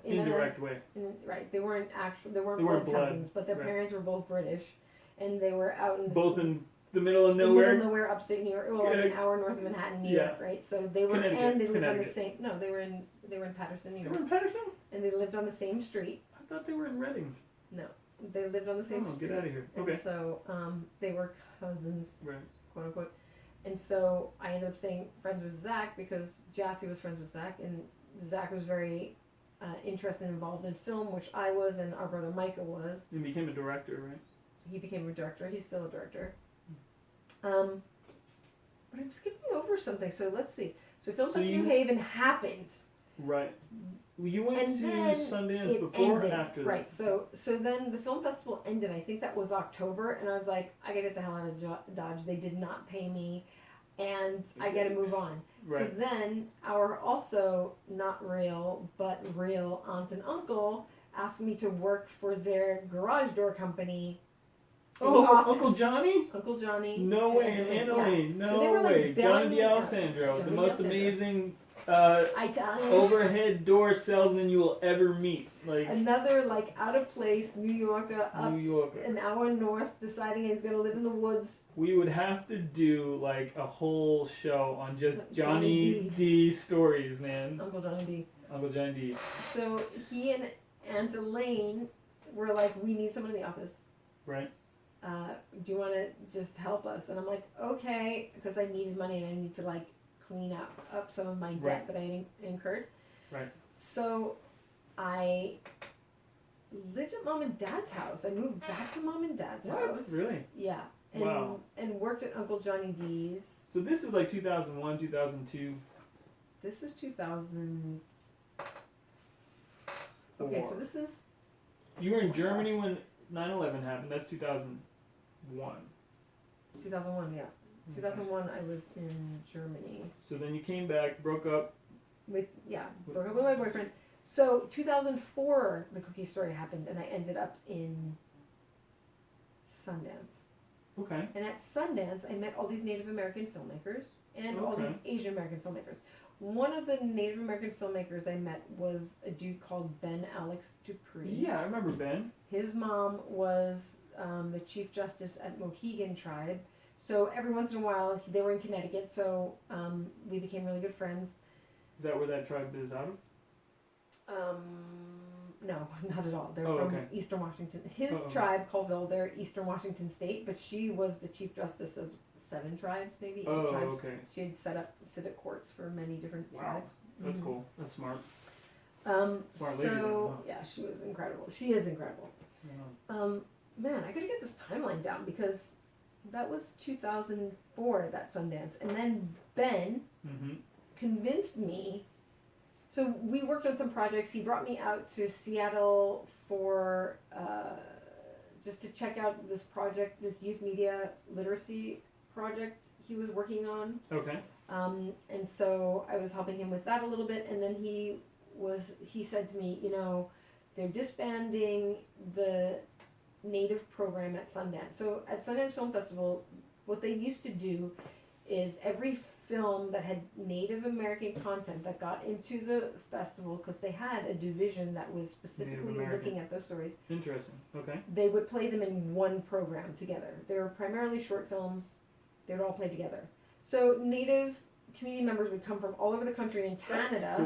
Indirect way. right. They weren't They weren't blood blood, cousins, but their right. parents were both British, and they were out in Both in the middle of in the nowhere. middle of nowhere, upstate New York, well, like an hour north of Manhattan, New Yeah. York, right? So they were, Connecticut, and they lived on the Connecticut. same. No, they were in Paterson, New They York, were in Patterson? and they lived on the same street. I thought they were in Reading. They lived on the same Oh, street. get out of here. And Okay. so they were cousins, Right. quote unquote. And so I ended up staying friends with Zach because Jassy was friends with Zach, and Zach was very interested and involved in film, which I was, and our brother Micah was. And became a director, right? He became a director. He's still a director. But I'm skipping over something, so let's see. So Film Fest New Haven happened. Right. You went And to then Sundance it before ended. or after that? Right, so then the film festival ended. I think that was October, and I was like, I gotta get the hell out of Dodge. They did not pay me, and I gotta move on. Right. So then our also not real, but real aunt and uncle asked me to work for their garage door company. in the Oh, office. Uncle Johnny? Uncle Johnny. No way, and yeah. Elaine. So No they were, like, way. bailing Johnny me out. D'Alessandro, the Johnny most D'Alessandro. amazing Italian. overhead door salesman you will ever meet. Like, Another like out of place New Yorker up New Yorker. an hour north, deciding he's gonna live in the woods. We would have to do like a whole show on just Johnny Johnny D stories, man. Uncle Johnny D. Uncle Johnny D. So he and Aunt Elaine were like, we need someone in the office. Right. Do you want to just help us? And I'm like, okay, because I needed money and I need to like clean up some of my debt that I incurred. Right. So I lived at Mom and Dad's house. I moved back to Mom and Dad's house. Really? Yeah. And, Wow. And worked at Uncle Johnny D's. So this is like 2001, 2002. This is 2000. Okay, so this is. You were in Germany when 9/11 happened. That's 2001. 2001, yeah. 2001, I was in Germany. So then you came back, broke up. Broke up with my boyfriend. So 2004, the cookie story happened, and I ended up in Sundance. Okay. And at Sundance, I met all these Native American filmmakers and all these Asian American filmmakers. One of the Native American filmmakers I met was a dude called Ben Alex Dupree. Yeah, I remember Ben. His mom was the Chief Justice at Mohegan Tribe. So every once in a while, they were in Connecticut, so we became really good friends. Is that where that tribe is out of? No, not at all. They're from Eastern Washington. His tribe, Colville, they're Eastern Washington State, but she was the Chief Justice of 7 tribes, maybe 8 tribes. Okay. She had set up civic courts for many different tribes. That's cool. That's smart. Smart lady. Yeah, she was incredible. She is incredible. Yeah. Man, I gotta get this timeline down because that was 2004, that Sundance, and then Ben convinced me. So we worked on some projects. He brought me out to Seattle for just to check out this project, this youth media literacy project he was working on. Okay. And so I was helping him with that a little bit, and then he said to me, you know, they're disbanding the Native program at Sundance. So at Sundance Film Festival, what they used to do is every film that had Native American content that got into the festival, because they had a division that was specifically looking at those stories. Interesting. Okay. They would play them in one program together. They were primarily short films. They would all play together. So Native community members would come from all over the country in Canada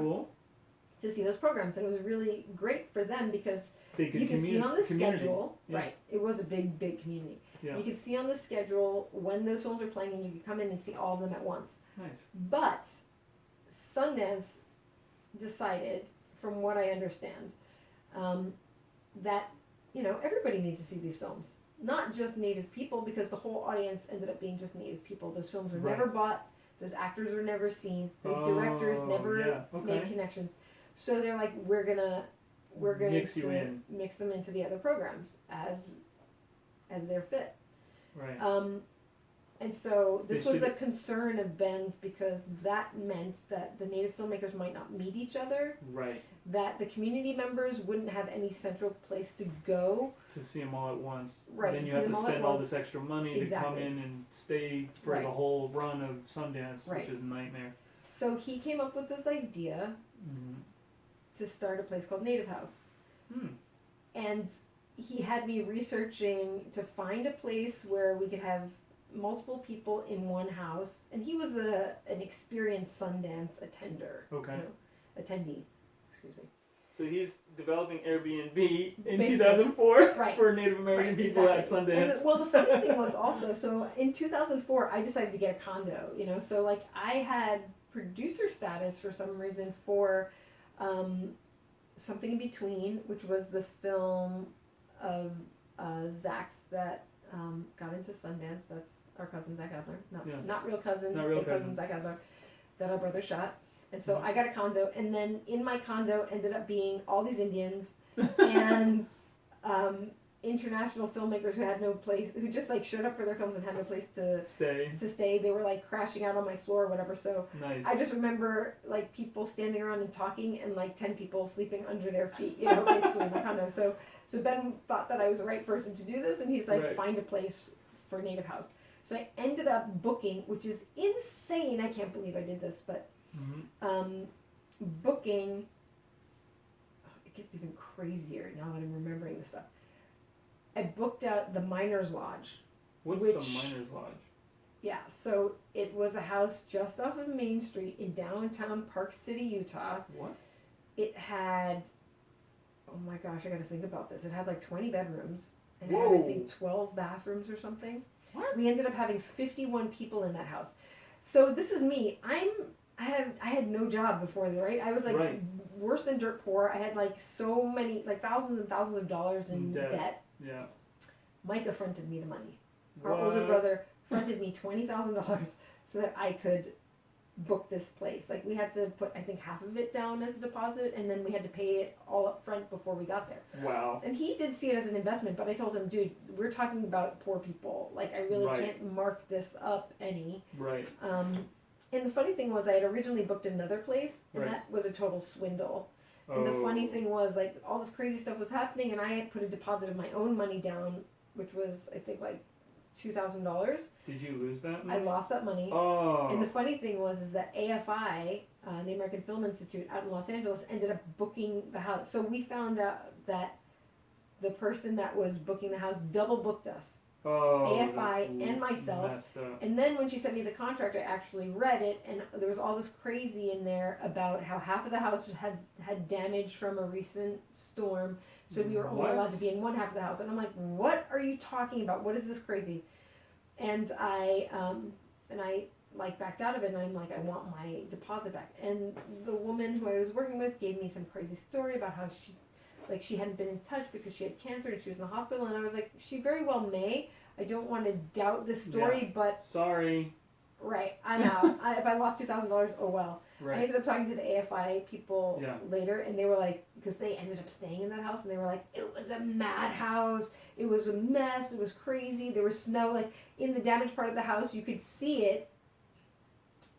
to see those programs, and it was really great for them because you could see on the schedule. Yeah. Right. It was a big community. Yeah. You could see on the schedule when those films were playing, and you could come in and see all of them at once. Nice. But Sundance decided, from what I understand, that, you know, everybody needs to see these films. Not just Native people, because the whole audience ended up being just Native people. Those films were never bought. Those actors were never seen. Those directors never made connections. So they're like, we're gonna mix them into the other programs as they're fit. Right. And so this was a concern of Ben's because that meant that the Native filmmakers might not meet each other. Right. That the community members wouldn't have any central place to go. To see them all at once. Right. Then you have to spend all this extra money to come in and stay for the whole run of Sundance, which is a nightmare. So he came up with this idea to start a place called Native House. And he had me researching to find a place where we could have multiple people in one house, and he was an experienced Sundance attendee. Excuse me. So he's developing Airbnb in 2004 for Native American people at Sundance. And, well, the funny thing was also, so in 2004, I decided to get a condo. You know, so like I had producer status for some reason for Something in Between, which was the film of Zach's that got into Sundance. That's our cousin Zach Adler, not real cousin, cousin Zach Adler, that our brother shot. And so I got a condo, and then in my condo ended up being all these Indians and international filmmakers who had no place, who just like showed up for their films and had no place to stay. They were like crashing out on my floor or whatever. So I just remember like people standing around and talking, and like 10 people sleeping under their feet, you know, basically in my condo. So Ben thought that I was the right person to do this, and he's like, find a place for Native House. So I ended up booking, which is insane. I can't believe I did this, but booking. It gets even crazier now that I'm remembering this stuff. I booked out the Miners Lodge. What's the Miners Lodge? Yeah, so it was a house just off of Main Street in downtown Park City, Utah. What? it had, oh my gosh, I gotta think about this. It had like 20 bedrooms and it Whoa. had, I think, 12 bathrooms or something. What? We ended up having 51 people in that house. So this is me. I had no job before, right? I was like Right. worse than dirt poor. I had like so many, like thousands and thousands of dollars in debt. Yeah. Micah fronted me the money. Our What? older brother fronted me $20,000 so that I could book this place. Like we had to put, I think, half of it down as a deposit, and then we had to pay it all up front before we got there. Wow. And he did see it as an investment, but I told him, dude, we're talking about poor people. Like I really Right. can't mark this up any. Right. And the funny thing was, I had originally booked another place, and Right. that was a total swindle. And the funny thing was, like, all this crazy stuff was happening, and I had put a deposit of my own money down, which was, I think, like $2,000. Did you lose that I money? lost that money. Oh. And the funny thing was, is that AFI, the American Film Institute out in Los Angeles, ended up booking the house. So we found out that the person that was booking the house double booked us. AFI that's and myself. messed up. And then when she sent me the contract, I actually read it, and there was all this crazy in there about how half of the house had damage from a recent storm, so we were only What? allowed to be in one half of the house. And I'm like, what are you talking about? What is this crazy? And I like backed out of it, and I'm like, I want my deposit back. And the woman who I was working with gave me some crazy story about how she hadn't been in touch because she had cancer and she was in the hospital. And I was like, she very well may. I don't want to doubt this story, Yeah. but Sorry. right, I'm out. If I lost $2,000, oh well. I Right. ended up talking to the AFI people Yeah. later, and they were like, because they ended up staying in that house, and they were like, it was a madhouse, it was a mess, it was crazy, there was snow, like, in the damaged part of the house, you could see it.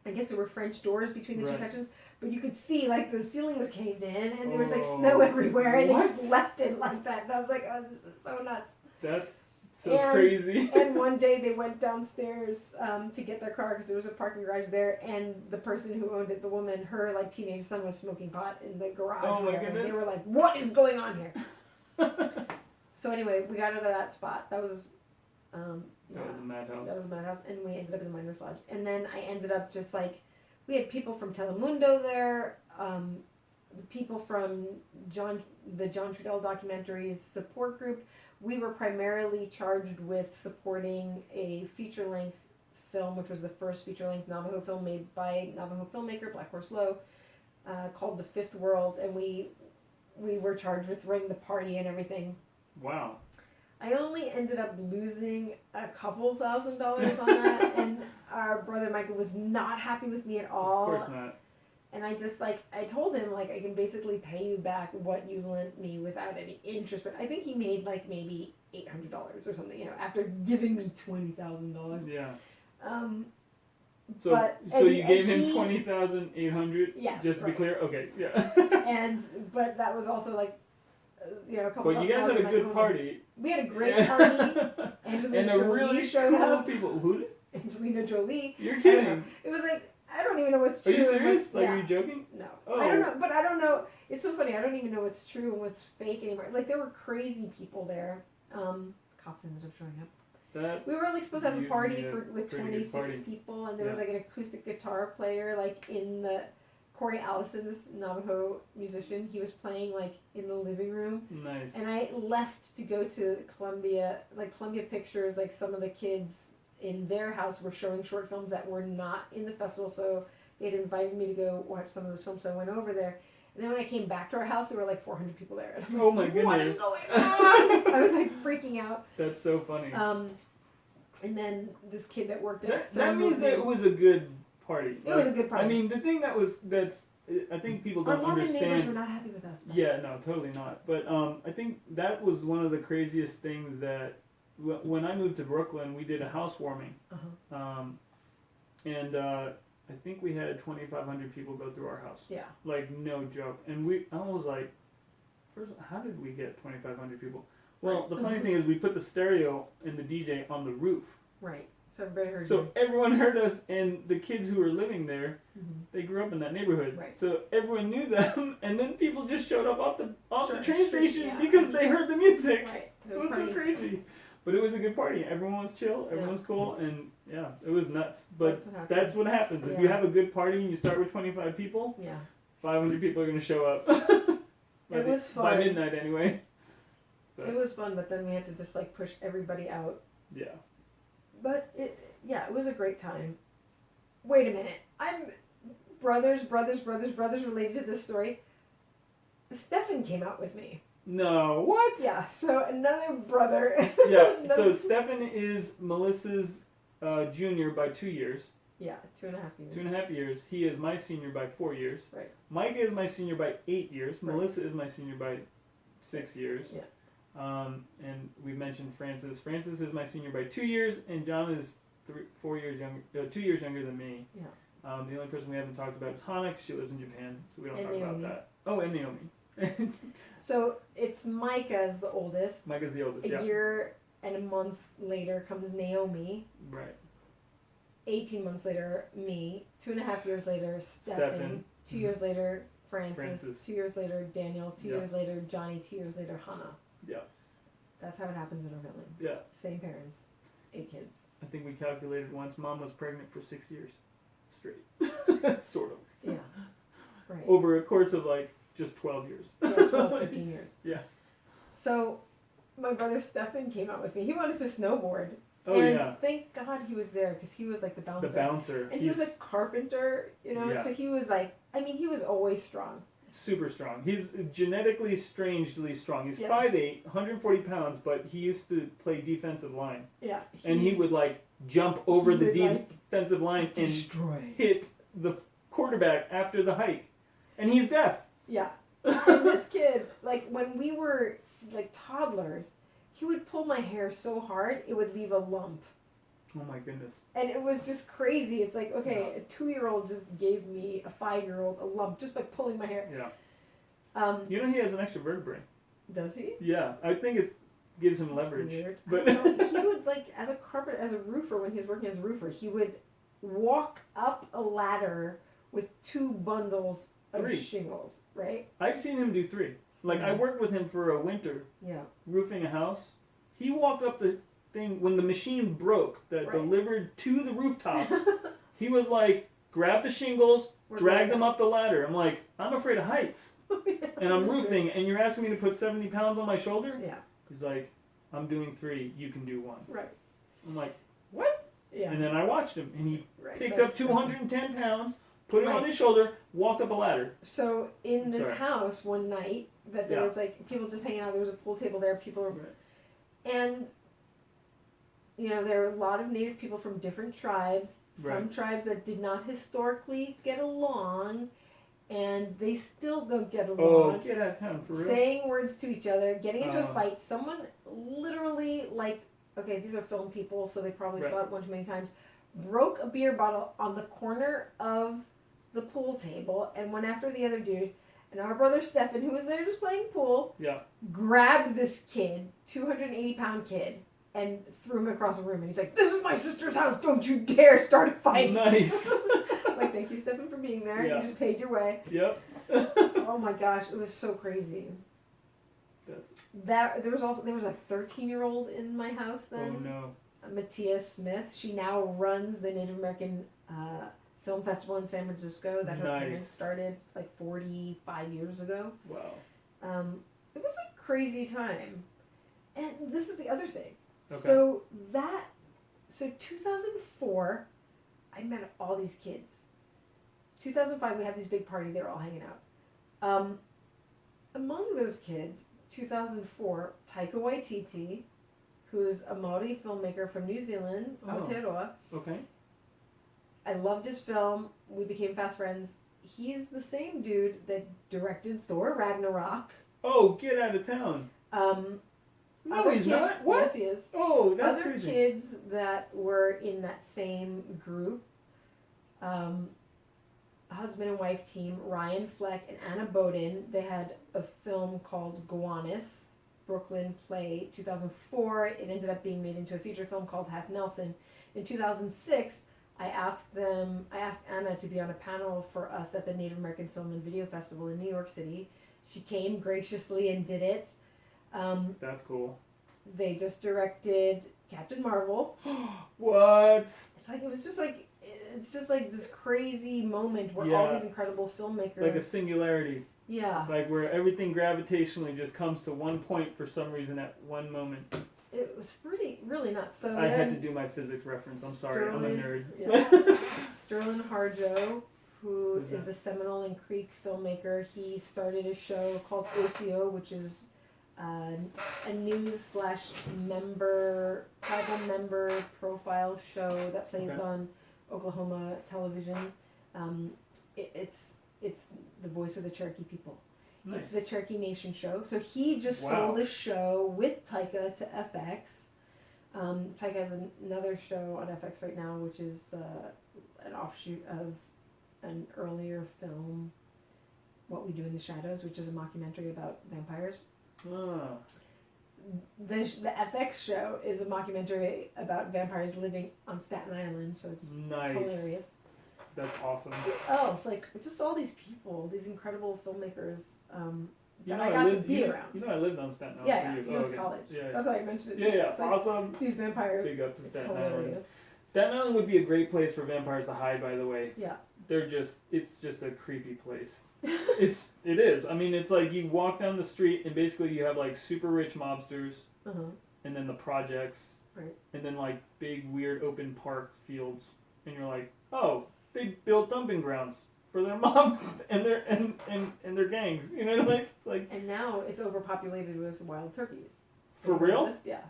I guess there were French doors between the two Right. sections, but you could see, like, the ceiling was caved in, and there was, like, Oh, snow everywhere, and they what? just left it like that, and I was like, oh, this is so nuts. That's so And- crazy. And one day they went downstairs to get their car because there was a parking garage there, and the person who owned it, the woman, her like teenage son was smoking pot in the garage. Oh my there, and they goodness. were like, "What is going on here?" So anyway, we got out of that spot. That was, That was a madhouse. that was a madhouse, and we ended up in the miners' lodge. And then I ended up just like, we had people from Telemundo there, people from the John Trudell documentaries support group. We were primarily charged with supporting a feature-length film, which was the first feature-length Navajo film made by Navajo filmmaker Black Horse Lowe, called The Fifth World, and we were charged with running the party and everything. Wow. I only ended up losing a couple $1,000s on that, and our brother Michael was not happy with me at all. Of course not. And I just I told him I can basically pay you back what you lent me without any interest. But I think he made maybe $800 or something, after giving me $20,000. Yeah. But You gave him 20,800. Yes, Just to be right. clear. Okay. Yeah. But that was also a couple. But you guys had a good party. We had a great party. Angelina And a Jolie really showed cool up. people. Who did? Angelina Jolie. You're I don't kidding. know. It was I don't even know what's Are true. you serious? Yeah. Are you joking? No. Oh. I don't know, but I don't know. It's so funny. I don't even know what's true and what's fake anymore. There were crazy people there. Cops ended up showing up. We were only supposed to have a party usually a with pretty good 26 party. people, and there was Yeah. an acoustic guitar player in the Corey Allison, this Navajo musician. He was playing in the living room. Nice. And I left to go to Columbia Pictures. Some of the kids in their house were showing short films that were not in the festival, so they'd invited me to go watch some of those films, so I went over there. And then when I came back to our house, there were 400 people there. And I'm like, Oh my goodness. what is going on? I was freaking out. That's so funny. And then this kid that worked at that means that it was a good party. It was a good party. I mean, the thing that's I think people Our don't Mormon neighbors were understand. not happy with us. But Yeah, no, totally not. But I think that was one of the craziest things that when I moved to Brooklyn, we did a housewarming. Uh-huh. And I think we had 2,500 people go through our house. Yeah. No joke. And I was like, first, how did we get 2,500 people? Well, the funny thing is we put the stereo and the DJ on the roof. Right. So everybody heard So you. everyone heard us, and the kids who were living there, Mm-hmm. they grew up in that neighborhood. Right. So everyone knew them, and then people just showed up off the Sure, train street, station yeah. because they heard the music. Right. It was so crazy. But it was a good party. Everyone was chill. Everyone was cool, and it was nuts. But that's what happens. If you Yeah. have a good party and you start with 25 people, Yeah. 500 people are going to show up. It was fun. By midnight, anyway. But, it was fun, but then we had to just like push everybody out. yeah. But it was a great time. Wait a minute. I'm brothers related to this story. Stefan came out with me. No, what? Yeah, so another brother. Yeah, so Stefan is Melissa's junior by 2 years. Yeah, 2.5 years. 2.5 years. He is my senior by 4 years. Right. Micah is my senior by 8 years. Right. Melissa is my senior by 6 years. Yeah. And we mentioned Francis. Francis is my senior by 2 years, and John is 2 years younger than me. Yeah. The only person we haven't talked about is Hana, 'cause she lives in Japan, so we don't And talk Naomi. about that. Oh, and Naomi. So it's Micah's the oldest. Micah's the oldest, A year and a month later comes Naomi. Right. 18 months later, me. 2.5 years later, Stefan. 2 years later, Francis. 2 years later, Daniel. 2 years later, Johnny. 2 years later, Hannah. Yeah. That's how it happens in our family. Yeah. Same parents, 8 kids. I think we calculated once Mom was pregnant for 6 years straight. Sort of. Yeah. Right. Over a course of like just 12 years. Yeah, 12, 15 years. Yeah. So my brother Stefan came out with me. He wanted to snowboard. Oh, and yeah. Thank God he was there because he was like the bouncer. The bouncer. And he was a carpenter, you know, Yeah. so he was like, I mean, he was always strong. Super strong. He's genetically strangely strong. He's 5'8", 140 pounds, but he used to play defensive line. Yeah. And he would like jump over the defensive line and destroy. Hit the quarterback after the hike. And he's deaf. Yeah. And this kid, like when we were like toddlers, he would pull my hair so hard it would leave a lump. Oh my goodness. And it was just crazy. It's like, okay, a 2-year-old just gave me a 5-year-old a lump just by pulling my hair. Yeah. You know he has an extra vertebrae. Does he? Yeah, I think it gives him leverage. Weird. But he would like as a roofer when he was working as a roofer, he would walk up a ladder with 2 bundles of 3 shingles, right? I've seen him do 3. Like I worked with him for a winter. Yeah. Roofing a house. He walked up the thing when the machine broke that delivered to the rooftop. He was like, grab the shingles, drag them up the ladder. I'm like, I'm afraid of heights. And I'm roofing, and you're asking me to put 70 pounds on my shoulder? Yeah. He's like, I'm doing 3, you can do 1. Right. I'm like, what? Yeah. And then I watched him, and he picked up 210 pounds, put it on his shoulder, walked up a ladder. So in this house one night, that there was like people just hanging out, there was a pool table there, people were, and you know, there were a lot of native people from different tribes, some tribes that did not historically get along, and they still don't get along. Oh, get out of town, for real. Saying words to each other, getting into a fight. Someone literally, like, okay, these are film people, so they probably saw it one too many times, broke a beer bottle on the corner of the pool table and went after the other dude. And our brother Stefan, who was there just playing pool, grabbed this kid, 280-pound kid, and threw him across the room. And he's like, "This is my sister's house. Don't you dare start a fight." Nice. Like, thank you, Stefan, for being there. Yeah. You just paid your way. Yep. Oh my gosh, it was so crazy. There was a 13-year-old in my house then. Oh no. Mattia Smith. She now runs the Native American Film Festival in San Francisco that her parents started like 45 years ago. Wow. It was a crazy time. And this is the other thing. Okay. So 2004, I met all these kids. 2005, we had this big party. They were all hanging out. Among those kids, 2004, Taika Waititi, who's a Maori filmmaker from New Zealand, Aotearoa. Okay. I loved his film. We became fast friends. He's the same dude that directed Thor Ragnarok. Oh, get out of town. No, he's not. What? Yes, he is. Oh, that's other crazy. Kids that were in that same group, husband and wife team, Ryan Fleck and Anna Bowden, they had a film called Gowanus, Brooklyn play, 2004. It ended up being made into a feature film called Half Nelson. In 2006, I asked Anna to be on a panel for us at the Native American Film and Video Festival in New York City. She came graciously and did it. That's cool. They just directed Captain Marvel. What? It's like, it was just like it's just like this crazy moment where all these incredible filmmakers. Like a singularity. Yeah. Like where everything gravitationally just comes to one point for some reason at one moment. It was really nuts. So I had to do my physics reference. I'm sorry, I'm a nerd. Yeah. Sterling Harjo, who Who's is a Seminole and Creek filmmaker, he started a show called OCO, which is a news/member, tribal member profile show that plays on Oklahoma television. It's the voice of the Cherokee people. Nice. It's the Cherokee Nation show. So he just sold a show with Taika to FX. Taika has another show on FX right now, which is an offshoot of an earlier film, What We Do in the Shadows, which is a mockumentary about vampires. Ah. The FX show is a mockumentary about vampires living on Staten Island, so it's hilarious. That's awesome. Oh, it's like just all these people, these incredible filmmakers that I lived, to be around. You know, I lived on Staten Island Yeah, for years. you went to college. Yeah. That's why I mentioned it. Yeah, it's like awesome. These vampires. Big up to Staten hilarious. Island. Staten Island would be a great place for vampires to hide, by the way. Yeah. It's just a creepy place. It is. I mean, it's like you walk down the street and basically you have like super rich mobsters, and then the projects, right, and then like big weird open park fields, and you're like, oh, they built dumping grounds for their mob and their gangs. You know, like it's like. And now it's overpopulated with wild turkeys. For real? Yeah.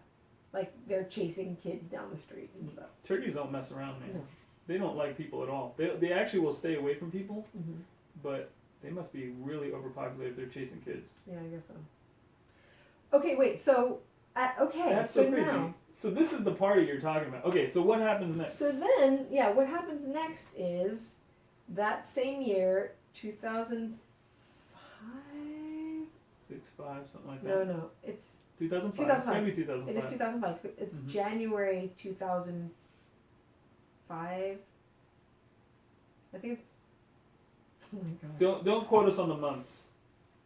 Like they're chasing kids down the street and stuff. Turkeys don't mess around, man. No. They don't like people at all. They actually will stay away from people, but they must be really overpopulated if they're chasing kids. Yeah, I guess so. Okay, wait. So, That's so crazy. Now, so this is the party you're talking about. Okay, so what happens next? So then, what happens next is that same year, 2005. 6'5", something like that. No, it's 2005. 2005. It's gotta be 2005. It is 2005. It's January 2005. I think it's. Oh my gosh. Don't quote us on the months.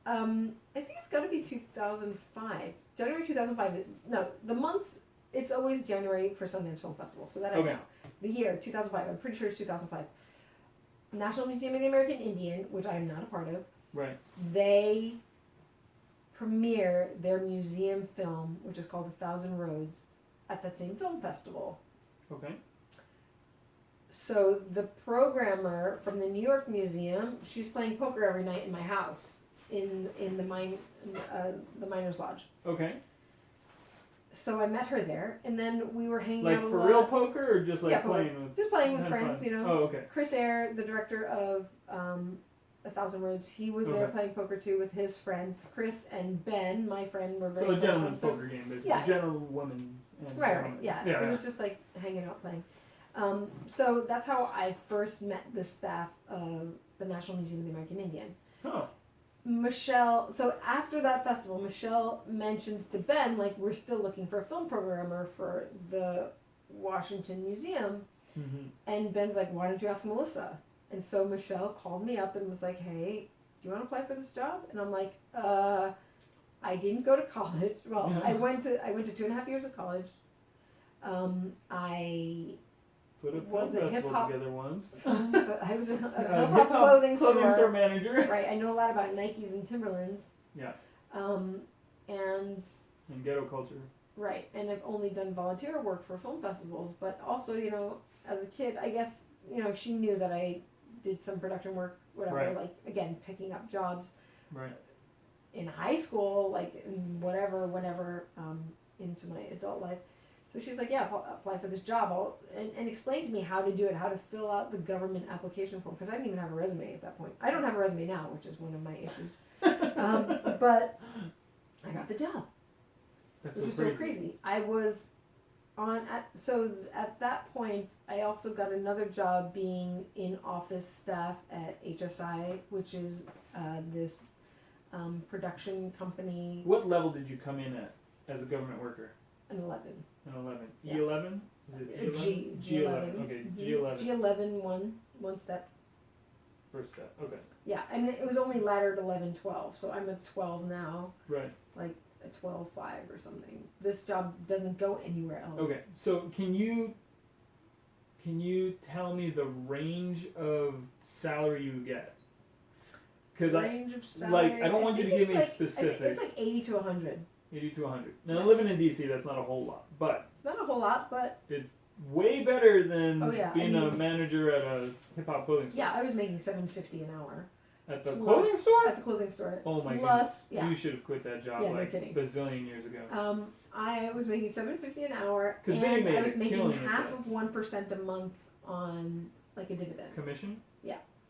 I think it's got to be 2005. January 2005. No, the months. It's always January for Sundance Film Festival, so that I know. The year 2005. I'm pretty sure it's 2005. National Museum of the American Indian, which I am not a part of. Right. They premiere their museum film, which is called 1,000 Roads, at that same film festival. Okay. So the programmer from the New York Museum, she's playing poker every night in my house, in the Miners' Lodge. Okay. So I met her there, and then we were hanging like out a for lot. real poker, or just like playing with? Just playing with friends, fun. you know. Oh, okay. Chris Eyre, the director of 1,000 Roads, he was there playing poker too with his friends. Chris and Ben, my friend, were very close. So a gentleman's friends. poker game, basically. Yeah. Gentlewoman. Right. Yeah. It was just like hanging out playing. So that's how I first met the staff of the National Museum of the American Indian. Oh. Michelle, so after that festival, Michelle mentions to Ben, like, we're still looking for a film programmer for the Washington Museum. Mm-hmm. And Ben's like, why don't you ask Melissa? And so Michelle called me up and was like, hey, do you want to apply for this job? And I'm like, I didn't go to college. Well, I went to 2.5 years of college. I put a was film a festival hip-hop together once. I was a hip-hop clothing store manager. Right, I know a lot about Nikes and Timberlands. Yeah. And ghetto culture. Right, and I've only done volunteer work for film festivals, but also, you know, as a kid, I guess, you know, she knew that I did some production work, whatever, like, again, picking up jobs. Right. In high school, like, whenever, into my adult life. So she's like, yeah, apply for this job, and explain to me how to do it, how to fill out the government application form, because I didn't even have a resume at that point. I don't have a resume now, which is one of my issues. But I got the job. That's which was crazy. so crazy. I was at that point, I also got another job being in office staff at HSI, which is this production company. What level did you come in at as a government worker? An 11. An 11. Yeah. E11? Is it E11? G11. Okay, G11. G11, one step. First step. Okay. Yeah, I mean, it was only laddered 11, 12, so I'm a 12 now. Right. Like a 12, 5 or something. This job doesn't go anywhere else. Okay, so can you can you tell me the range of salary you get? Because Range of salary. I don't want you to give me specifics. It's like 80 to 100. 80 to 100. Now, Yeah. living in DC, that's not a whole lot, but It's not a whole lot, but it's way better than Oh, yeah, being a manager at a hip hop clothing store. yeah, I was making $7.50 an hour. At the Plus- clothing store? At the clothing store. Oh my Plus, goodness. yeah. You should have quit that job Yeah, no like kidding. bazillion years ago. I was making $7.50 an hour, 'Cause and they made I was a making killing at half that. of 1% a month on like a dividend. Commission?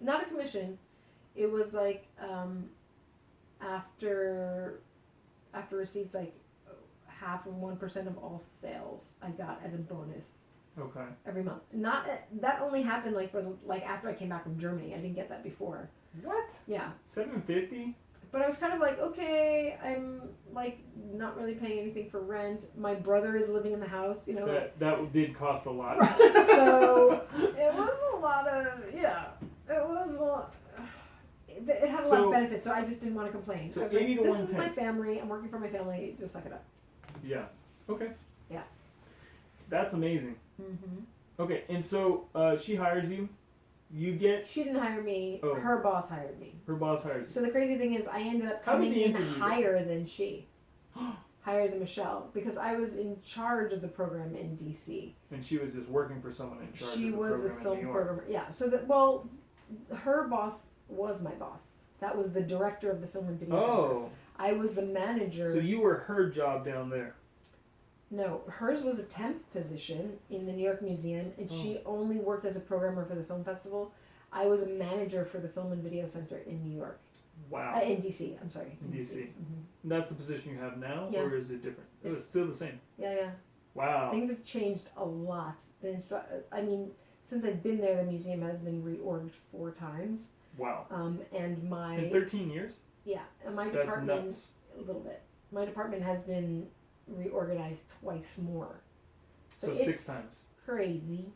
Not a commission. It was like after receipts, like half of 1% of all sales I got as a bonus Okay. every month. Not that only happened like after I came back from Germany. I didn't get that before. What? Yeah. $7.50? But I was kind of like, okay, I'm like not really paying anything for rent. My brother is living in the house, you know. That did cost a lot. So it was a lot of it was a lot. It had a lot of benefits, so I just didn't want to complain. So I was 80 like, to this is 110. my family. I'm working for my family. Just suck it up. Yeah. Okay. Yeah. That's amazing. Mm-hmm. Okay, and so she hires you. You get She didn't hire me. Oh. Her boss hired me. her boss hires you. So the crazy thing is, I ended up How did coming the in interview go? higher than she. Higher than Michelle, because I was in charge of the program in DC. And she was just working for someone in charge She of the was a program film in New York. programmer. Yeah. So her boss was my boss. That was the director of the film and video center. Oh, I was the manager. so you were her job down there. No, hers was a temp position in the New York Museum, and she only worked as a programmer for the film festival. I was a manager for the film and video center in New York. Wow. In DC, I'm sorry. In DC. Mm-hmm. That's the position you have now, Yeah. or is it different? It's- It's still the same. Yeah. Wow. Things have changed a lot. Since I've been there, the museum has been reorged 4 times. Wow. And my In 13 years? and my That's department nuts. a little bit. My department has been reorganized twice more. So it's 6 times. crazy.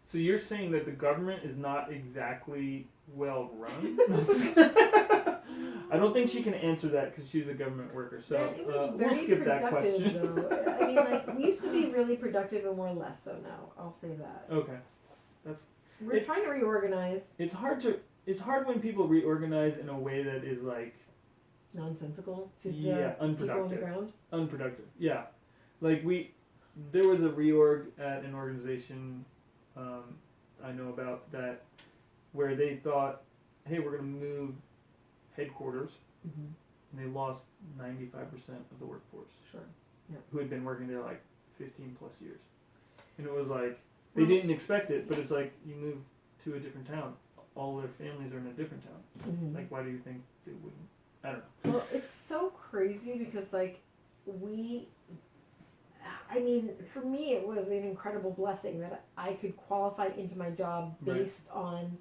So you're saying that the government is not exactly well run? I don't think she can answer that because she's a government worker. So Man, it was we'll very skip that productive, question. though. I mean, like, we used to be really productive, and we're less so now. I'll say that. Okay. We're trying to reorganize. It's hard when people reorganize in a way that is like Nonsensical to the Yeah, people on the unproductive. ground. unproductive. Yeah. Like there was a reorg at an organization I know about that where they thought, hey, we're going to move headquarters, Mm-hmm. and they lost 95% of the workforce Sure. who had been working there like 15 plus years. And it was like, they Well- didn't expect it, but it's like you move to a different town. All their families are in a different town. Mm-hmm. Like, why do you think they wouldn't? I don't know. Well, it's so crazy because, like, for me, it was an incredible blessing that I could qualify into my job Right. based on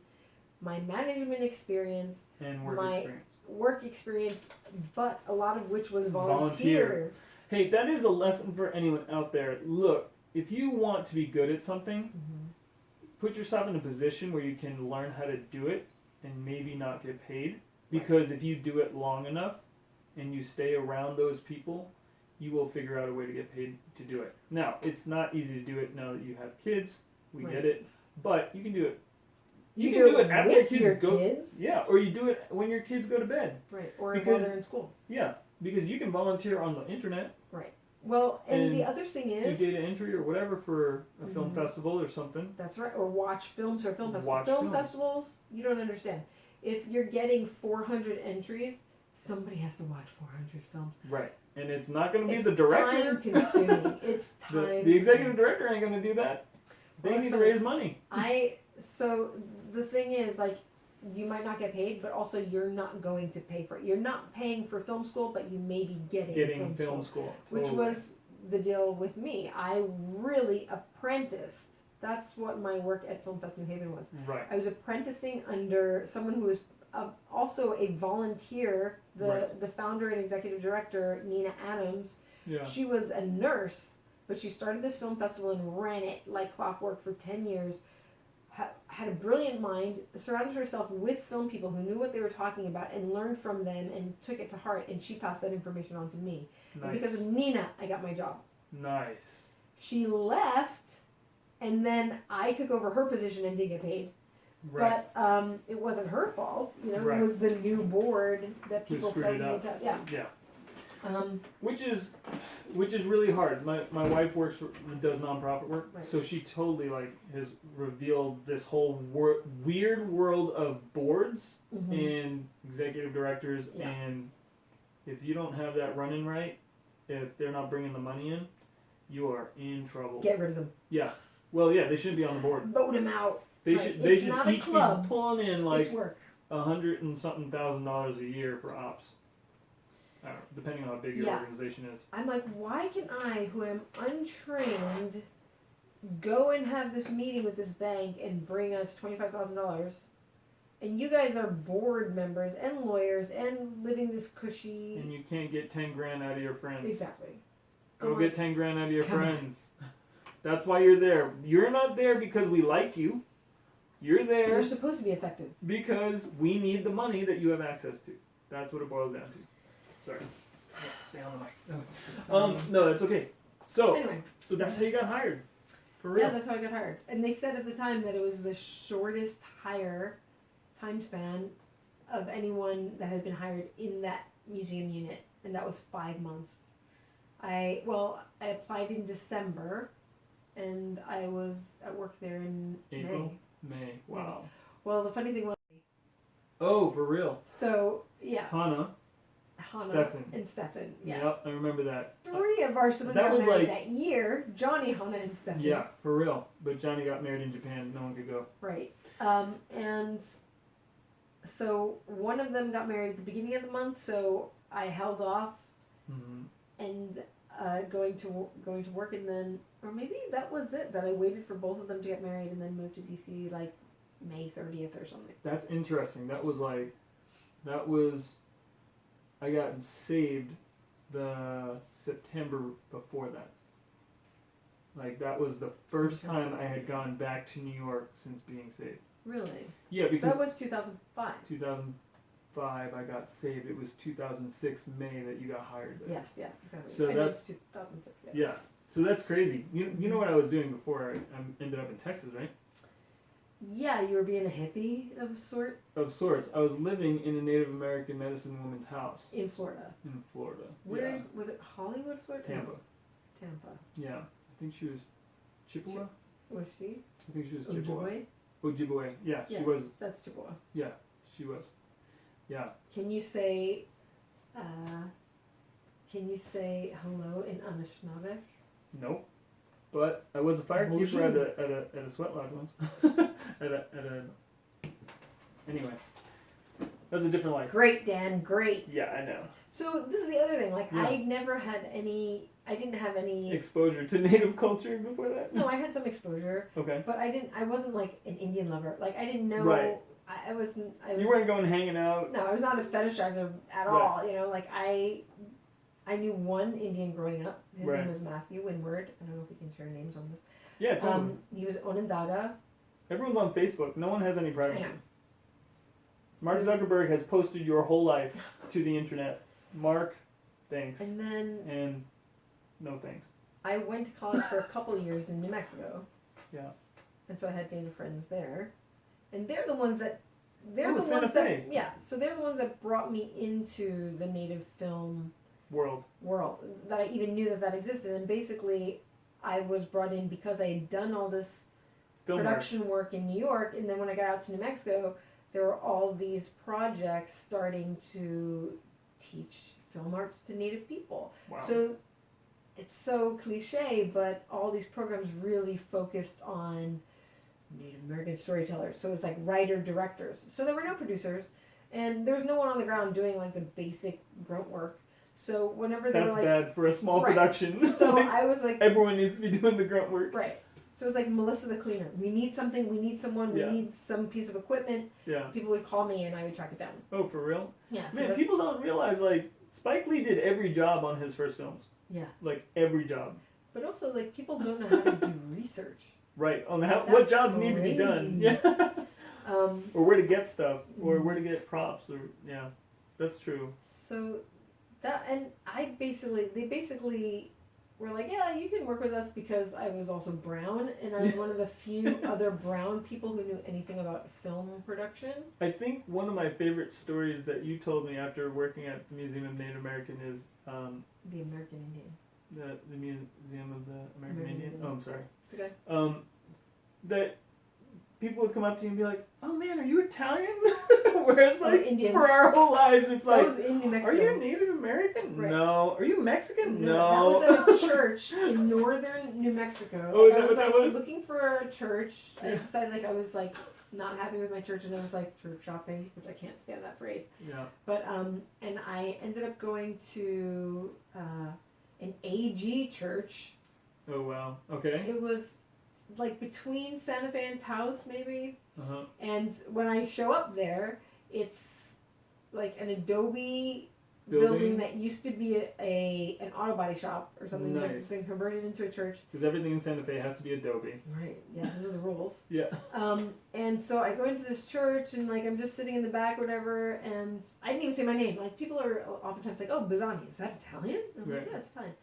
my management experience, And work My- experience. work experience, but a lot of which was Volunteer. volunteer. Hey, that is a lesson for anyone out there. Look, if you want to be good at something, Mm-hmm. put yourself in a position where you can learn how to do it and maybe not get paid. Because if you do it long enough and you stay around those people, you will figure out a way to get paid to do it. Now, it's not easy to do it now that you have kids. We Right. get it. But you can do it. You do can do it it after with your your kids go. kids, Yeah, or you do it when your kids go to bed. right? Or Because- while they're in school, Yeah, because you can volunteer on the internet, right? Well, and the And other thing do is, data entry or whatever for a film Mhm. festival or something. that's right. Or watch films or film festivals. Watch Film films. festivals, you don't understand. If you're getting 400 entries, somebody has to watch 400 films. Right, and it's not going to be It's the director. time consuming. It's The, time. the executive director ain't going to do that. They Well, need that's to funny. raise money. So the thing is, like, you might not get paid, but also you're not going to pay for it. You're not paying for film school, but you may be getting Film school. school. Which Totally. was the deal with me. I really apprenticed. That's what my work at Film Fest New Haven was. Right. I was apprenticing under someone who was also a volunteer, the founder and executive director, Nina Adams. Yeah. She was a nurse, but she started this film festival and ran it like clockwork for 10 years. Had a brilliant mind, surrounded herself with film people who knew what they were talking about and learned from them and took it to heart, and she passed that information on to me. And Nice. because of Nina, I got my job. Nice. She left and then I took over her position and didn't get paid. Right. But it wasn't her fault, Right. It was the new board that Who people screwed felt it the up. need to, yeah. Yeah. Um, Which is really hard. My wife does nonprofit work, Right. so she totally has revealed this whole weird world of boards mhm. and executive directors, Yeah. and if you don't have that running right, if they're not bringing the money in, you are in trouble. Get rid of them. Yeah. Well, yeah, they shouldn't be on the board. Vote them out. They Right. should It's each not a club. be pulling in It's work. $100 and something thousand a year for ops. I don't know, depending on how big your Yeah. organization is. I'm like, why can I, who am untrained, go and have this meeting with this bank and bring us $25,000, and you guys are board members and lawyers and living this cushy. And you can't get 10 grand out of your friends. Exactly. Go I'm get like, 10 grand out of your come on. friends. That's why you're there. You're not there because we like you. You're there You're supposed to be effective. because we need the money that you have access to. That's what it boils down to. Sorry. Stay on the mic. No, that's okay. So Anyway, that's how you got hired. For real. yeah, that's how I got hired. And they said at the time that it was the shortest hire time span of anyone that had been hired in that museum unit, and that was 5 months. I applied in December, and I was at work there in April? May. May. Wow. Well, the funny thing was, Oh, for real. so yeah, Hannah. Hannah Stefan. and Stefan. Yeah. Yep, I remember that. 3 of our siblings That got was married like- that year. Johnny, Hannah, and Stefan. Yeah, for real. But Johnny got married in Japan. No one could go. Right. And so one of them got married at the beginning of the month, so I held off Mm-hmm. and going to work, and then, or maybe that was it, that I waited for both of them to get married and then moved to DC like May 30th or something. That's interesting. I got saved the September before that. Like, that was the first time I had gone back to New York since being saved. Really? Yeah, So because that was 2005. 2005 I got saved. It was 2006 May that you got hired there. Yes, yeah, exactly. So I know that's- it's 2006, yeah. Yeah. So that's crazy. You know what I was doing before I ended up in Texas, right? Yeah, you were being a hippie of a sort Of sorts. I was living in a Native American medicine woman's house in Florida. in Florida. Where Yeah. was it? Hollywood, Florida? Tampa. No, Tampa. Yeah. I think she was Chippewa. Was she? I think she was Chippewa. Ojibwe? Ojibwe. Yeah, Yes, she was. that's Chippewa. Yeah, she was. Yeah. Can you say hello in Anishinaabe? Nope. But I was a firekeeper at a sweat lodge once. Anyway, that was a different life. Great, Dan, great. Yeah, I know. So this is the other thing, like Yeah. I didn't have any, Exposure to Native culture before that. no, I had some exposure, Okay. but I wasn't like an Indian lover. Like I didn't know, Right. I was, You weren't going hanging out. no, I was not a fetishizer at all, like I knew one Indian growing up. His Right. name was Matthew Windward. I don't know if we can share names on this. Yeah, totally. He was Onondaga. Everyone's on Facebook. No one has any privacy. I know. Mark Zuckerberg has posted your whole life to the internet. Mark, thanks. And then And no thanks. I went to college for a couple years in New Mexico. Yeah. And so I had Native friends there. And they're the ones that Santa Fe. so they're the ones that brought me into the Native film World. that I even knew that existed. And basically I was brought in because I had done all this Film production work in New York, and then when I got out to New Mexico, there were all these projects starting to teach film arts to Native people. Wow. So it's so cliche, but all these programs really focused on Native American storytellers. So it's like writer directors. So there were no producers, and there was no one on the ground doing like the basic grunt work. So whenever they That's were like, bad for a small Right. production. so Like, I was like, everyone needs to be doing the grunt work. right. So it was like Melissa the cleaner. We need something. We need someone. We Yeah. need some piece of equipment. Yeah. People would call me, and I would track it down. Oh, for real? Yeah. So Man, that's- people don't realize, like, Spike Lee did every job on his first films. Yeah. Like, every job. But also, like, people don't know how to do research. Right. On what That's jobs need to be done. crazy. Yeah. Um, Or where to get stuff. Or Mhm. where to get props. Or yeah. That's true. so that, and they basically were like, yeah, you can work with us because I was also brown, and I was one of the few other brown people who knew anything about film production. I think one of my favorite stories that you told me after working at the Museum of Native American is The American Indian. the Museum of the American Indian. Oh, I'm sorry. It's okay. That people would come up to you and be like, "Oh man, are you Italian?" Whereas like Indian. for our whole lives, it's That like, was in New Mexico. "Are you Native American?" Right. No. Are you Mexican? No. That was at a church in northern New Mexico. Oh, is I that was what like that was? looking for a church. I decided like I was like not happy with my church, and I was like church shopping, which I can't stand that phrase. Yeah. But and I ended up going to an AG church. Oh wow. Okay. It was like between Santa Fe and Taos, maybe. Uh-huh. And when I show up there, it's like an adobe building that used to be an auto body shop or something that's been converted into a church. Because everything in Santa Fe has to be adobe. Right. Yeah, those are the rules. Yeah. And so I go into this church and like I'm just sitting in the back or whatever, and I didn't even say my name. Like people are oftentimes like, "Oh, Bisagni, is that Italian?" And I'm like, "Yeah, it's Italian."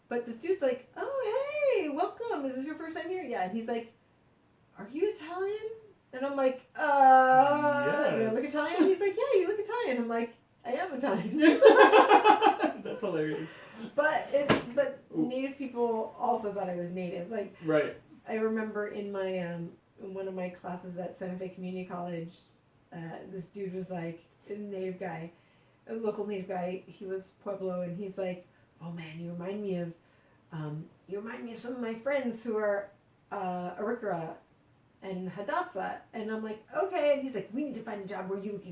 But this dude's like, "Oh, hey, welcome. Is this your first time here?" Yeah. And he's like, "Are you Italian?" And I'm like, Yes. Do I look Italian? He's like, "Yeah, you look Italian." I'm like, "I am Italian." That's hilarious. But Native people also thought I was Native. Like, right. I remember in my in one of my classes at Santa Fe Community College, this dude was like a Native guy, a local Native guy. He was Pueblo, and he's like, "Oh man, you remind me of some of my friends who are Arikara and Hadassah." And I'm like, "Okay." And he's like, "We need to find a job where you look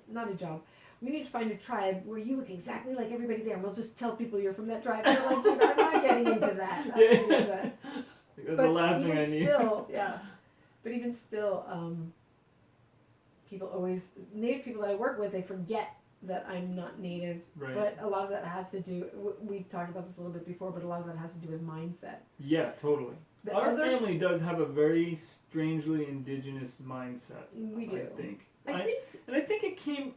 not a job. We need to find a tribe where you look exactly like everybody there, and we'll just tell people you're from that tribe." And I'm like, "Dude, I'm not getting into that." That's the last thing I need. Still, yeah. But even still, Native people that I work with, they forget that I'm not Native. Right. But a lot of that has to do, we talked about this a little bit before, but a lot of that has to do with mindset. Yeah, totally. Our family does have a very strangely indigenous mindset. We do. I think. I think it came.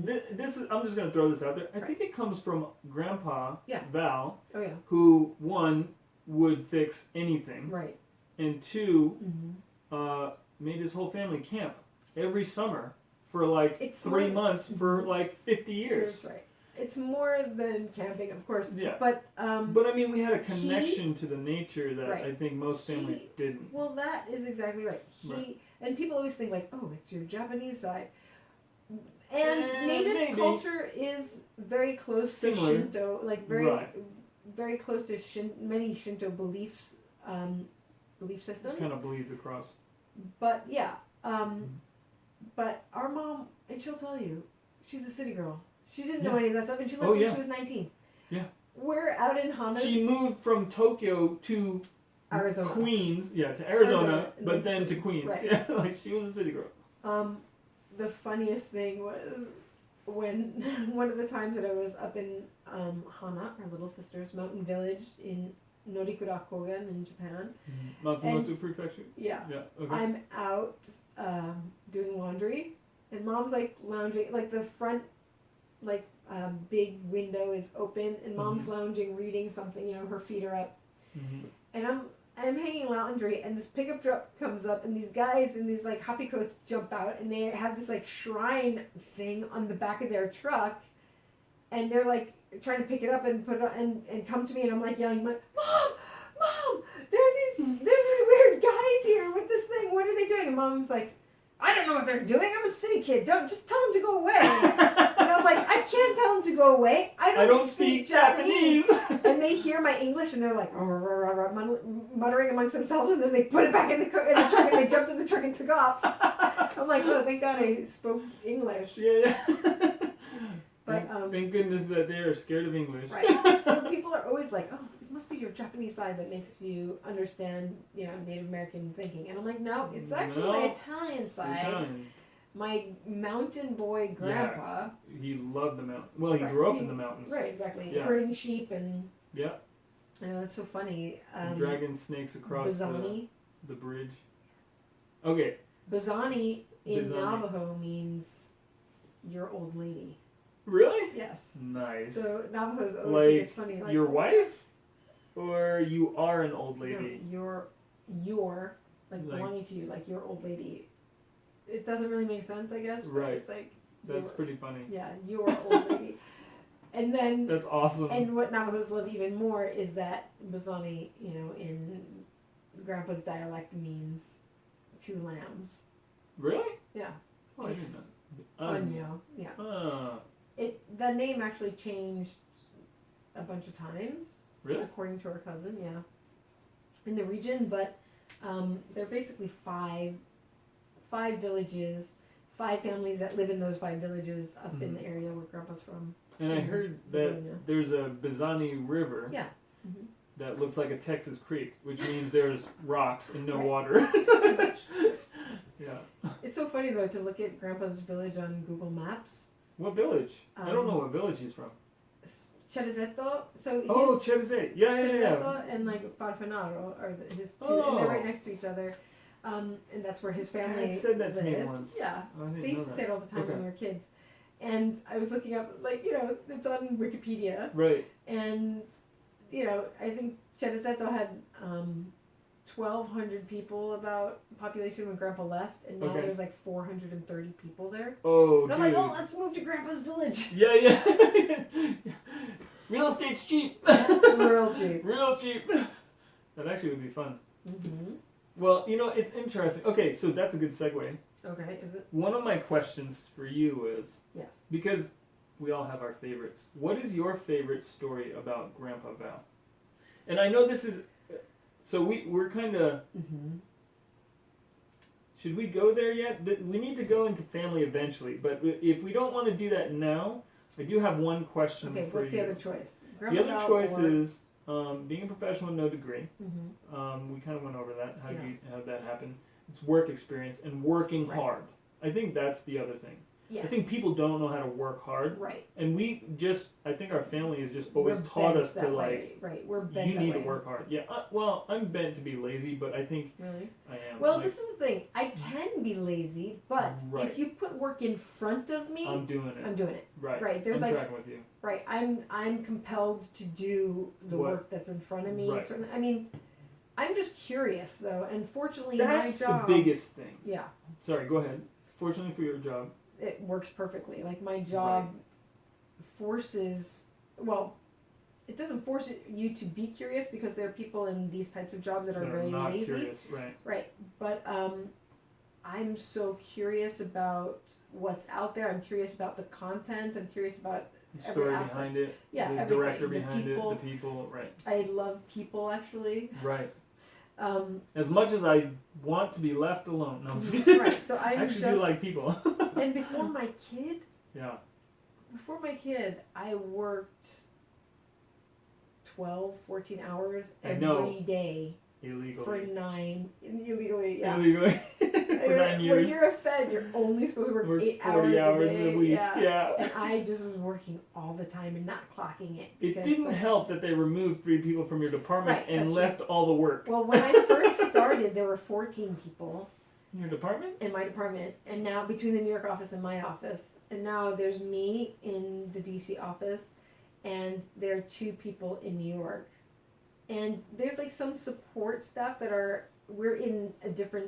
This is. I'm just gonna throw this out there. I think it comes from Grandpa Val. Oh yeah. Who one would fix anything. Right. And two, made his whole family camp every summer for like 3 months for like 50 years. That's right. It's more than camping, of course. Yeah. But I mean, we had a connection to the nature that I think most families didn't. Well, that is exactly right. And people always think like, "Oh, it's your Japanese side." And Native culture is very close to Shinto, like very close to many Shinto belief systems. Kind of bleeds across. But yeah, but our mom, and she'll tell you, she's a city girl. She didn't know any of that stuff, and she left when she was 19. Yeah. We're out in Honda. She moved from Tokyo to Arizona. Queens, to Arizona, but then to Queens. Right. Yeah, like she was a city girl. The funniest thing was when one of the times that I was up in Hana, our little sister's mountain village in Norikurakogen in Japan. Matsumoto Prefecture? Yeah. Okay. I'm out doing laundry, and Mom's like lounging, like the front big window is open, and Mom's lounging reading something, her feet are up. And I'm hanging laundry, and this pickup truck comes up, and these guys in these like hoppy coats jump out, and they have this like shrine thing on the back of their truck, and they're like trying to pick it up and put it and come to me, and I'm like yelling, like, Mom, there are these weird guys here with this thing. What are they doing? And Mom's like, I don't know what they're doing. I'm a city kid. Just tell them to go away. And I'm like, I can't tell them to go away. I don't speak Japanese. And they hear my English, and they're like, muttering amongst themselves, and then they put it back in the truck, and they jumped in the truck and took off. I'm like, oh, thank God I spoke English. Yeah. But thank goodness that they are scared of English. Right. So people are always like, oh, it must be your Japanese side that makes you understand, Native American thinking. And I'm like, no, it's actually my Italian side. Italian. My mountain boy grandpa. Yeah, he loved the mountain. Well, he grew up in the mountains. Right, exactly. Yeah. Herding sheep and. Yeah. I know, it's so funny. Dragging snakes across the bridge. Okay. Bisagni in Navajo means your old lady. Really? Yes. Nice. So Navajos always think it's funny. Like your wife? or you are an old lady? No, you're like belonging to you, like your old lady. It doesn't really make sense, I guess. But Right. It's like That's pretty funny. yeah, your old lady. And then That's awesome. and what Navajos love even more is that Bisagni, in Grandpa's dialect means 2 lambs. Really? Yeah. Oh, I didn't know. Anyo. Yeah. The name actually changed a bunch of times. Really? According to our cousin, yeah. In the region, but there are basically five villages, 5 families that live in those 5 villages up in the area where Grandpa's from. And I heard that there's a Bisagni River. Yeah. That looks like a Texas creek, which means there's rocks and no water. Yeah. It's so funny though to look at Grandpa's village on Google Maps. What village? I don't know what village he's from. Cherizeto. So Cherizeto. Yeah. Cherizeto and like Parfenaro are his 2, and they're right next to each other. And that's where his family Dad said that to me lived. once. Yeah. I They used to say it all the time when we were kids. And I was looking up, it's on Wikipedia. Right. And, I think Cherizeto had 1,200 people about population when Grandpa left, and now there's like 430 people there. Oh, and I'm like, let's move to Grandpa's village. Yeah. Real estate's cheap. Real cheap. Real cheap. That actually would be fun. Mm-hmm. Well, it's interesting. Okay, so that's a good segue. Okay, is it? One of my questions for you is, yes, because we all have our favorites, what is your favorite story about Grandpa Val? And I know this is, so we're kind of, should we go there yet? We need to go into family eventually, but if we don't want to do that now, I do have one question for you. Okay, what's the other choice? The other choice is being a professional with no degree. Mm-hmm. We kind of went over that. How that happened? It's work experience and working hard. I think that's the other thing. Yes. I think people don't know how to work hard. Right. And I think our family has just always taught us to we're bent you need to work hard. Yeah. Well, I'm bent to be lazy, but I think really I am. Well, this is the thing. I can be lazy, but Right. if you put work in front of me, I'm doing it. I'm doing it. Right. Right. There's I'm tracking with you. Right. I'm compelled to do the work that's in front of me. Right. I mean, I'm just curious though, and fortunately That's my job. the biggest thing. Yeah. Sorry. Go ahead. Fortunately for your job. It works perfectly. Like my job forces, well, it doesn't force you to be curious because there are people in these types of jobs that are very not lazy. Curious. Right. Right. But I'm so curious about what's out there. I'm curious about the content. I'm curious about the story behind it. Yeah, the everything. director The behind people. it. The people. Right. I love people actually. Right. As much as I want to be left alone. No, I'm just right. So I actually do like people. And before my kid. Yeah. Before my kid, I worked 12, 14 hours every day. Illegally. For 9. Illegally, yeah. Illegally. For 9 years. When you're a Fed, you're only supposed to work 8 hours a day. a week. Yeah. And I just was working all the time and not clocking it. It didn't help that they removed 3 people from your department and left all the work. Well, when I first started, there were 14 people. In your department? In my department. And now, between the New York office and my office. And now there's me in the DC office. And there are 2 people in New York. And there's like some support staff that we're in a different,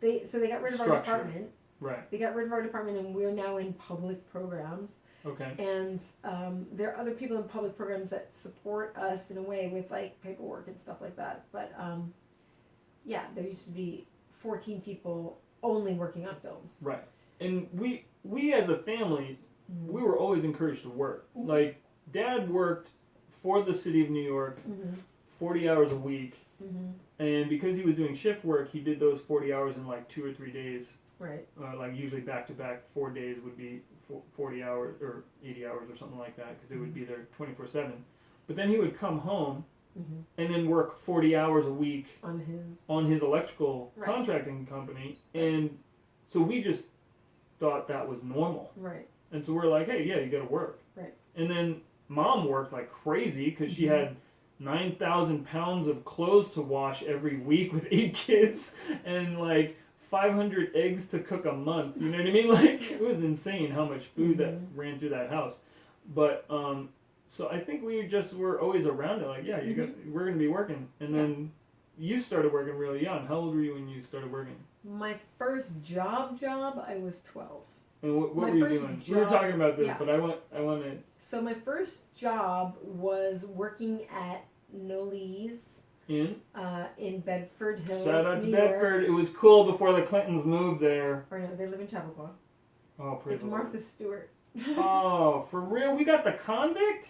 they got rid of our department. Right. They got rid of our department and we're now in public programs. Okay. And there are other people in public programs that support us in a way with like paperwork and stuff like that. But yeah, there used to be 14 people only working on films. Right. And we as a family, we were always encouraged to work. Like, Dad worked for the city of New York 40 hours a week. And because he was doing shift work, he did those 40 hours in like 2 or 3 days. Right. Like usually back to back, 4 days would be 40 hours or 80 hours or something like that because they would be there 24/7. But then he would come home and then work 40 hours a week on his electrical contracting company. And so we just thought that was normal. Right. And so we're like, hey, yeah, you got to work. Right. And then Mom worked like crazy because she had 9,000 pounds of clothes to wash every week with 8 kids and like 500 eggs to cook a month. You know what I mean? Like, it was insane how much food that ran through that house. But So I think we just were always around it. Like, yeah, we're going to be working. And then you started working really young. How old were you when you started working? My first job, I was 12. And what were you doing? We were talking about this, but I want to... So my first job was working at Noli's. In Bedford Hills, Shout out to New Bedford. York. It was cool before the Clintons moved there. Or no, they live in Chappaqua. Oh, praise It's the Lord. Martha Stewart. Oh, for real? We got the convict?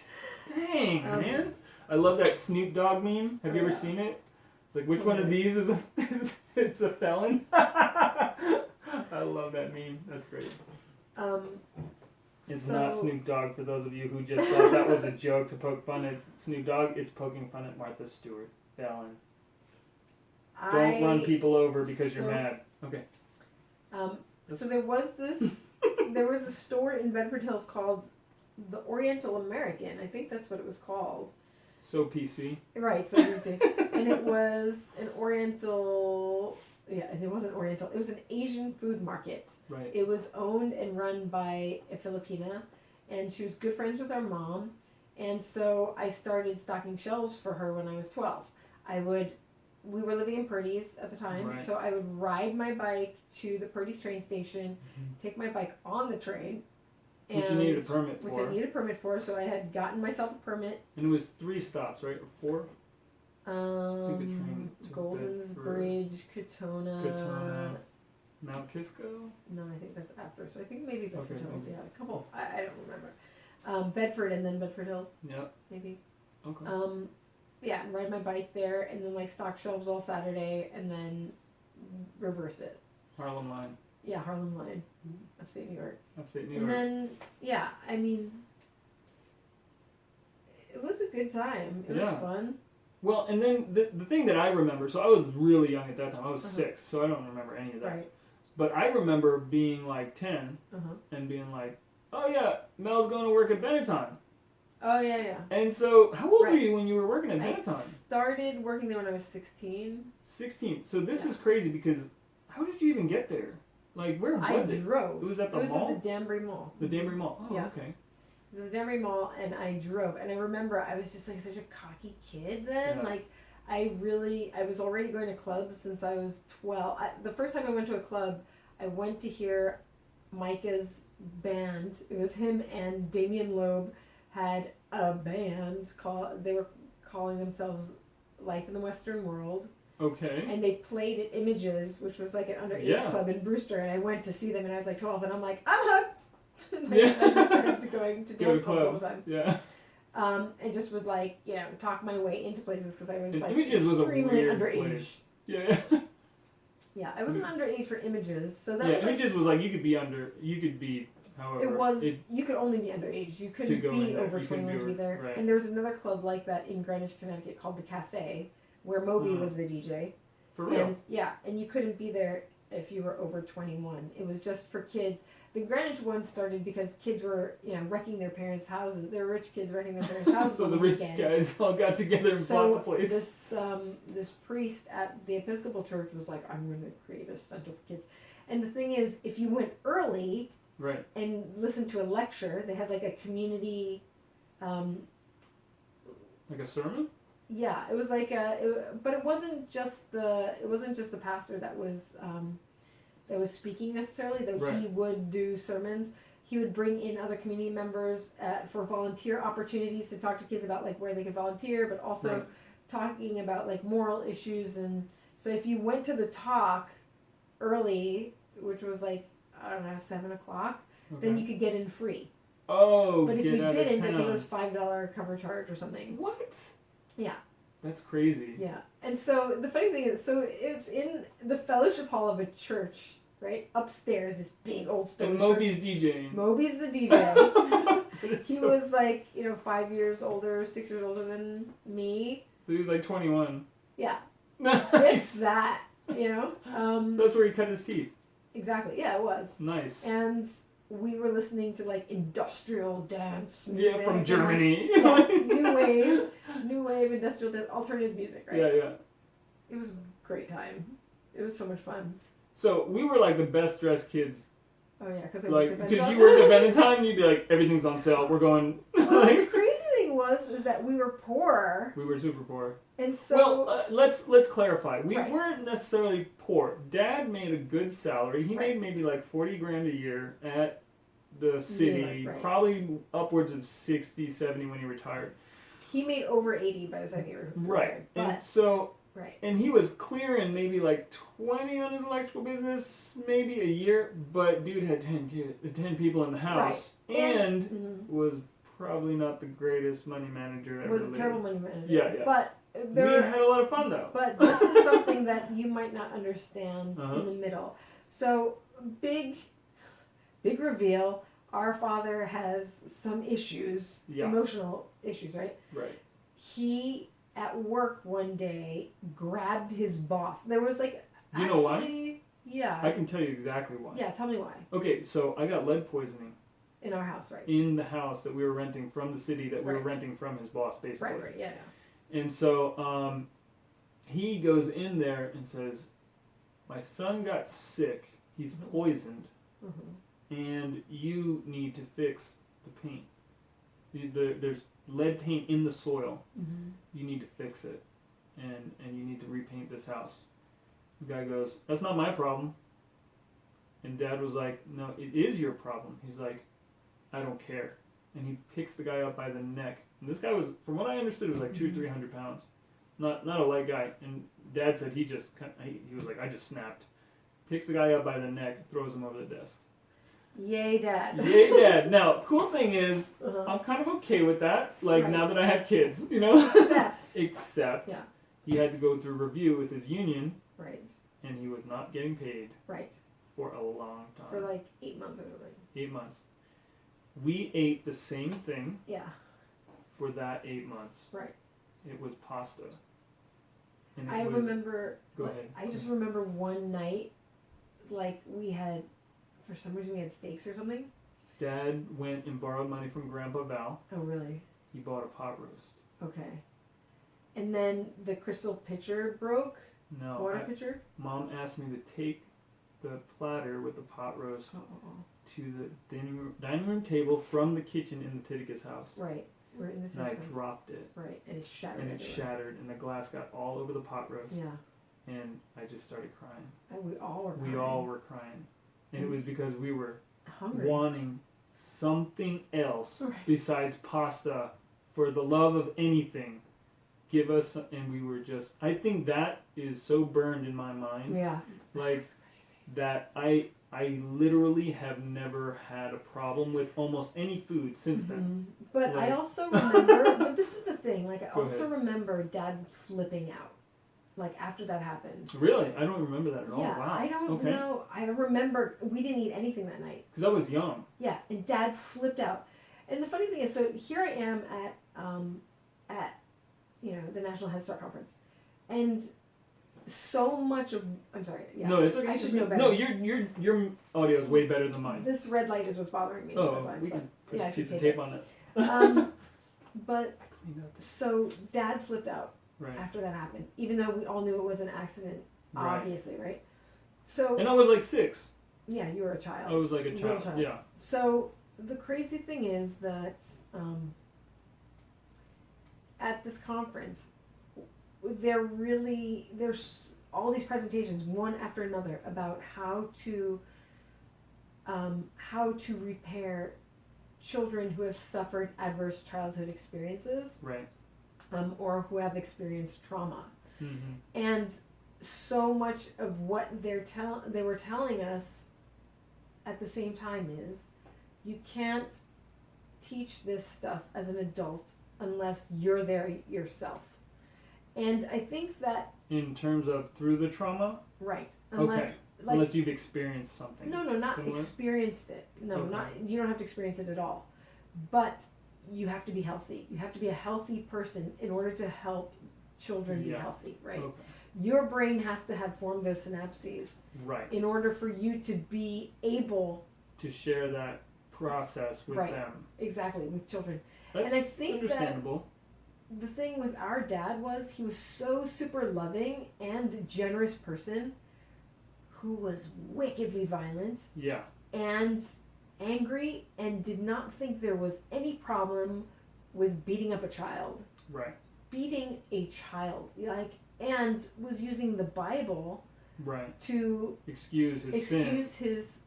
Dang, man. I love that Snoop Dogg meme. Have you ever seen it? It's like, which one of these is it's a felon? I love that meme. That's great. It's not Snoop Dogg, for those of you who just thought that was a joke to poke fun at Snoop Dogg. It's poking fun at Martha Stewart. Felon. Don't run people over because you're mad. Okay. So there was a store in Bedford Hills called the Oriental American. I think that's what it was called. So PC. Right, so PC. And it was an Oriental... Yeah, it wasn't Oriental. It was an Asian food market. Right. It was owned and run by a Filipina, and she was good friends with our mom. And so I started stocking shelves for her when I was 12. We were living in Purdy's at the time, so I would ride my bike to the Purdy's train station, take my bike on the train. Which you needed a permit for. Which I needed a permit for, so I had gotten myself a permit. And it was 3 stops, right? Or 4? Golden's Bedford, Bridge, Katona, Mount Kisco? No, I think that's after. So I think maybe Bedford Hills. Maybe. Yeah, a couple. I don't remember. Bedford and then Bedford Hills. Yep. Maybe. Okay. Yeah, ride my bike there and then like stock shelves all Saturday and then reverse it. Harlem Line. Yeah, Harlem Line. Upstate New York. Upstate New York. And then, yeah, I mean, it was a good time. It was fun. Well, and then the thing that I remember, so I was really young at that time. I was 6, so I don't remember any of that. Right. But I remember being like 10 and being like, oh yeah, Mel's going to work at Benetton. Oh, yeah. And so, how old were you when you were working at Benetton? I started working there when I was 16. 16. So this is crazy because how did you even get there? Like, where was it? I drove. It was at the mall? It was at the Danbury Mall. The Danbury Mall. Oh, okay. It was at the Danbury Mall, and I drove. And I remember I was just like such a cocky kid then. Yeah. Like, I was already going to clubs since I was 12. The first time I went to a club, I went to hear Micah's band. It was him and Damien Loeb had a band they were calling themselves Life in the Western World. Okay. And they played at Images, which was like an underage club in Brewster, and I went to see them and I was like 12 and I'm like, I'm hooked. I just started going to dance clubs all the time. Yeah. And just would like, talk my way into places because I was like Images extremely was a underage. Place. Yeah. Yeah, I wasn't underage for Images, so that was Images was like you could be however. It was you could only be underage. You couldn't be over 21 to be there. Right. And there was another club like that in Greenwich, Connecticut called the Cafe, where Moby was the DJ. For real? And you couldn't be there if you were over 21. It was just for kids. The Greenwich one started because kids were, wrecking their parents' houses. They were rich kids wrecking their parents' houses. So the rich guys all got together and bought the place. This priest at the Episcopal Church was like, I'm going to create a center for kids. And the thing is, if you went early and listened to a lecture, they had like a community... like a sermon? Yeah, it was like but it wasn't just the pastor that was speaking necessarily. Though he would do sermons, he would bring in other community members for volunteer opportunities to talk to kids about like where they could volunteer, but also talking about like moral issues. And so if you went to the talk early, which was like 7:00, then you could get in free. Oh, but if you didn't, I think it was $5 cover charge or something. What? Yeah. That's crazy. Yeah. And so the funny thing is, so it's in the fellowship hall of a church, right? Upstairs, this big old stone and church. Moby's DJing. Moby's the DJ. He was like, 5 years older, 6 years older than me. So he was like 21. Yeah. Nice. It's that, That's where he cut his teeth. Exactly. Yeah, it was. Nice. And we were listening to like industrial dance music. Yeah, from Germany. New wave industrial dance, alternative music, right? Yeah. It was a great time. It was so much fun. So we were like the best dressed kids. Oh yeah, because you worked at Benetton, you'd be like, everything's on sale. We're going. The crazy thing is that we were poor. We were super poor. And so... Well, let's clarify. We weren't necessarily poor. Dad made a good salary. He made maybe like 40 grand a year at the city, probably upwards of 60, 70 when he retired. He made over 80 by the time he retired. Right. And so... Right. And he was clearing maybe like 20 on his electrical business, maybe a year, but dude had 10 people in the house and was probably not the greatest money manager ever. Was a terrible money manager. Yeah. But we had a lot of fun though. But this is something that you might not understand in the middle. So big reveal. Our father has some issues, emotional issues, right? Right. He at work one day grabbed his boss. There was like, do you know why? Yeah. I can tell you exactly why. Yeah, tell me why. Okay, so I got lead poisoning. In our house, right? In the house that we were renting from the city that we were renting from his boss, basically. Right, yeah. And so he goes in there and says, my son got sick. He's poisoned. And you need to fix the paint. There's lead paint in the soil. You need to fix it, and you need to repaint this house. The guy goes, that's not my problem. And Dad was like, no, it is your problem. He's like, I don't care. And he picks the guy up by the neck. And this guy was, from what I understood, was like 200-300 pounds. Not a light guy. And Dad said he was like, I just snapped. Picks the guy up by the neck, throws him over the desk. Yay, Dad. Yay, Dad. Now, cool thing is, I'm kind of okay with that. Like, now that I have kids, you know? Except he had to go through review with his union. Right. And he was not getting paid. Right. For a long time. For like 8 months or something. 8 months. We ate the same thing. Yeah. For that 8 months. Right. It was pasta. And I remember. Go ahead. I just remember one night, like we had, for some reason we had steaks or something. Dad went and borrowed money from Grandpa Val. Oh really? He bought a pot roast. Okay. And then the crystal pitcher broke. No. Water pitcher. Mom asked me to take the platter with the pot roast to the dining room table from the kitchen in the Titica's house. Right. We're in this and house. I dropped it. Right. And it shattered. And it shattered, and the glass got all over the pot roast. Yeah. And I just started crying. And we all were crying. We all were crying. And it was because we were hungry, wanting something else besides pasta. For the love of anything, give us, and we were just, I think that is so burned in my mind. Yeah. Like, that I literally have never had a problem with almost any food since then. But like, I also remember, but this is the thing, like I also remember Dad flipping out. Like after that happened. Really? I don't remember that at all. Yeah, Wow. I don't know. I remember we didn't eat anything that night. Because I was young. Yeah, and Dad flipped out. And the funny thing is, so here I am at the National Head Start Conference, and so much of I'm sorry. Yeah, no, it's okay. I should know better. No, your audio is way better than mine. This red light is what's bothering me. Oh, we can put a piece of tape on it. But so Dad flipped out after that happened, even though we all knew it was an accident, obviously, right? So. And I was like 6. Yeah, you were a child. I was like a child. Yeah. So the crazy thing is that at this conference, there's all these presentations, one after another, about how to repair children who have suffered adverse childhood experiences, or who have experienced trauma, and so much of what they were telling us at the same time is, you can't teach this stuff as an adult unless you're there yourself. And I think that... In terms of through the trauma? Right. Unless you've experienced something. No, not similar? Experienced it. No, you don't have to experience it at all. But you have to be healthy. You have to be a healthy person in order to help children be healthy, right? Okay. Your brain has to have formed those synapses. Right. In order for you to be able... to share that process with them. Exactly, with children. That's and I think understandable. That the thing with our dad he was so super loving and generous person who was wickedly violent. Yeah. And angry and did not think there was any problem with beating up a child. Right. Beating a child, like, and was using the Bible Right. to excuse sin his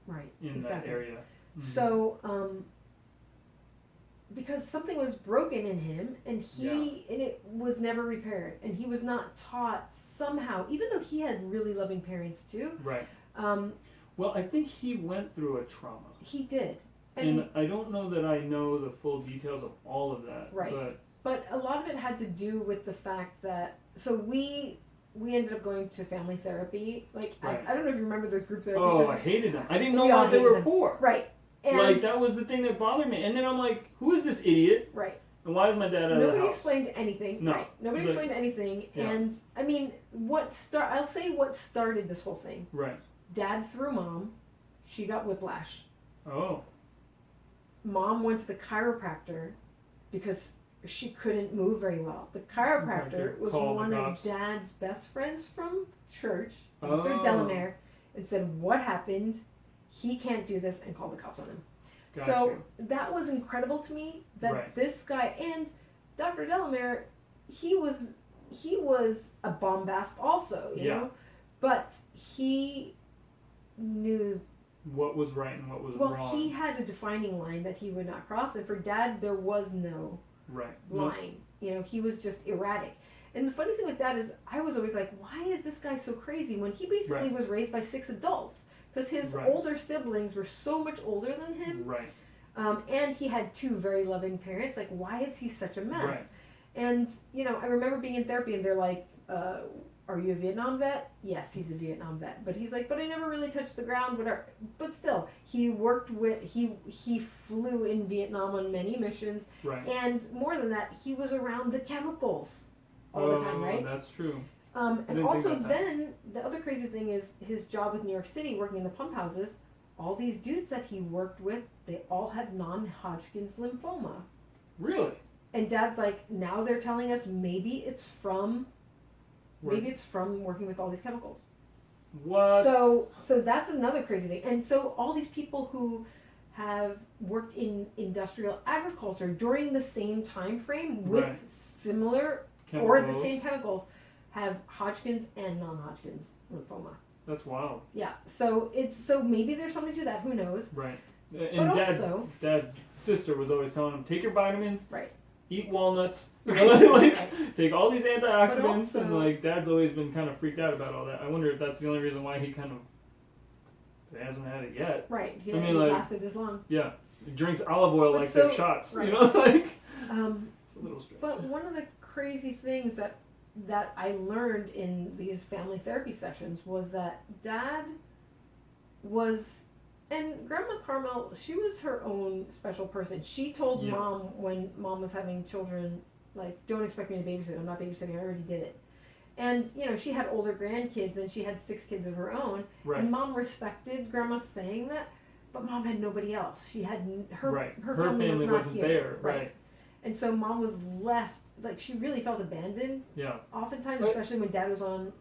right in exactly. that area. Mm-hmm. So, because something was broken in him, and and it was never repaired, and he was not taught somehow, even though he had really loving parents too. Right. Well, I think he went through a trauma. He did. And I don't know that I know the full details of all of that. Right. But a lot of it had to do with the fact that, so we ended up going to family therapy. Like, right. I don't know if you remember those group therapies. Oh, I hated them. I didn't know what they were for. Right. And like, that was the thing that bothered me. And then I'm like, who is this idiot? Right. And why is my dad out of the house? Nobody explained anything. No. Right. Nobody explained anything. Yeah. And, I mean, I'll say what started this whole thing. Right. Dad threw Mom. She got whiplash. Oh. Mom went to the chiropractor because she couldn't move very well. The chiropractor was one of Dad's best friends from church, Dr. Delamere, and said, what happened? He can't do this, and called the cops on him. Gotcha. So that was incredible to me, that this guy, and Dr. Delamere, he was a bombast also, you know? But he knew what was right and what was wrong. Well, he had a defining line that he would not cross, and for Dad, there was no line. You know, he was just erratic. And the funny thing with Dad is, I was always like, why is this guy so crazy? When he basically was raised by 6 adults, because his older siblings were so much older than him. Right. And he had 2 very loving parents. Like, why is he such a mess? Right. And, you know, I remember being in therapy, and they're like, are you a Vietnam vet? Yes, he's a Vietnam vet. But he's like, but I never really touched the ground, whatever. But still, he flew in Vietnam on many missions. Right. And more than that, he was around the chemicals all the time, right? That's true. And also then, the other crazy thing is his job with New York City, working in the pump houses, all these dudes that he worked with, they all had non-Hodgkin's lymphoma. Really? And Dad's like, now they're telling us maybe it's from working with all these chemicals. What? So that's another crazy thing. And so all these people who have worked in industrial agriculture during the same time frame with similar chemicals, or the same chemicals have Hodgkin's and non-Hodgkin's lymphoma. That's wild. Yeah. So maybe there's something to that. Who knows? Right. And Dad's sister was always telling him, take your vitamins. Right. Eat walnuts, take all these antioxidants, and like Dad's always been kind of freaked out about all that. I wonder if that's the only reason why he hasn't had it yet. Right, he hasn't lasted this long. Yeah, he drinks olive oil like they're shots, you know, like. It's a little strange. But one of the crazy things that I learned in these family therapy sessions was that Dad was. And Grandma Carmel, she was her own special person. She told Mom when Mom was having children, like, don't expect me to babysit. I'm not babysitting. I already did it. And, you know, she had older grandkids, and she had 6 kids of her own. Right. And Mom respected Grandma saying that, but Mom had nobody else. She had her family was not wasn't here. There. Right. And so Mom was left, like, she really felt abandoned. Yeah. Oftentimes, especially when Dad was on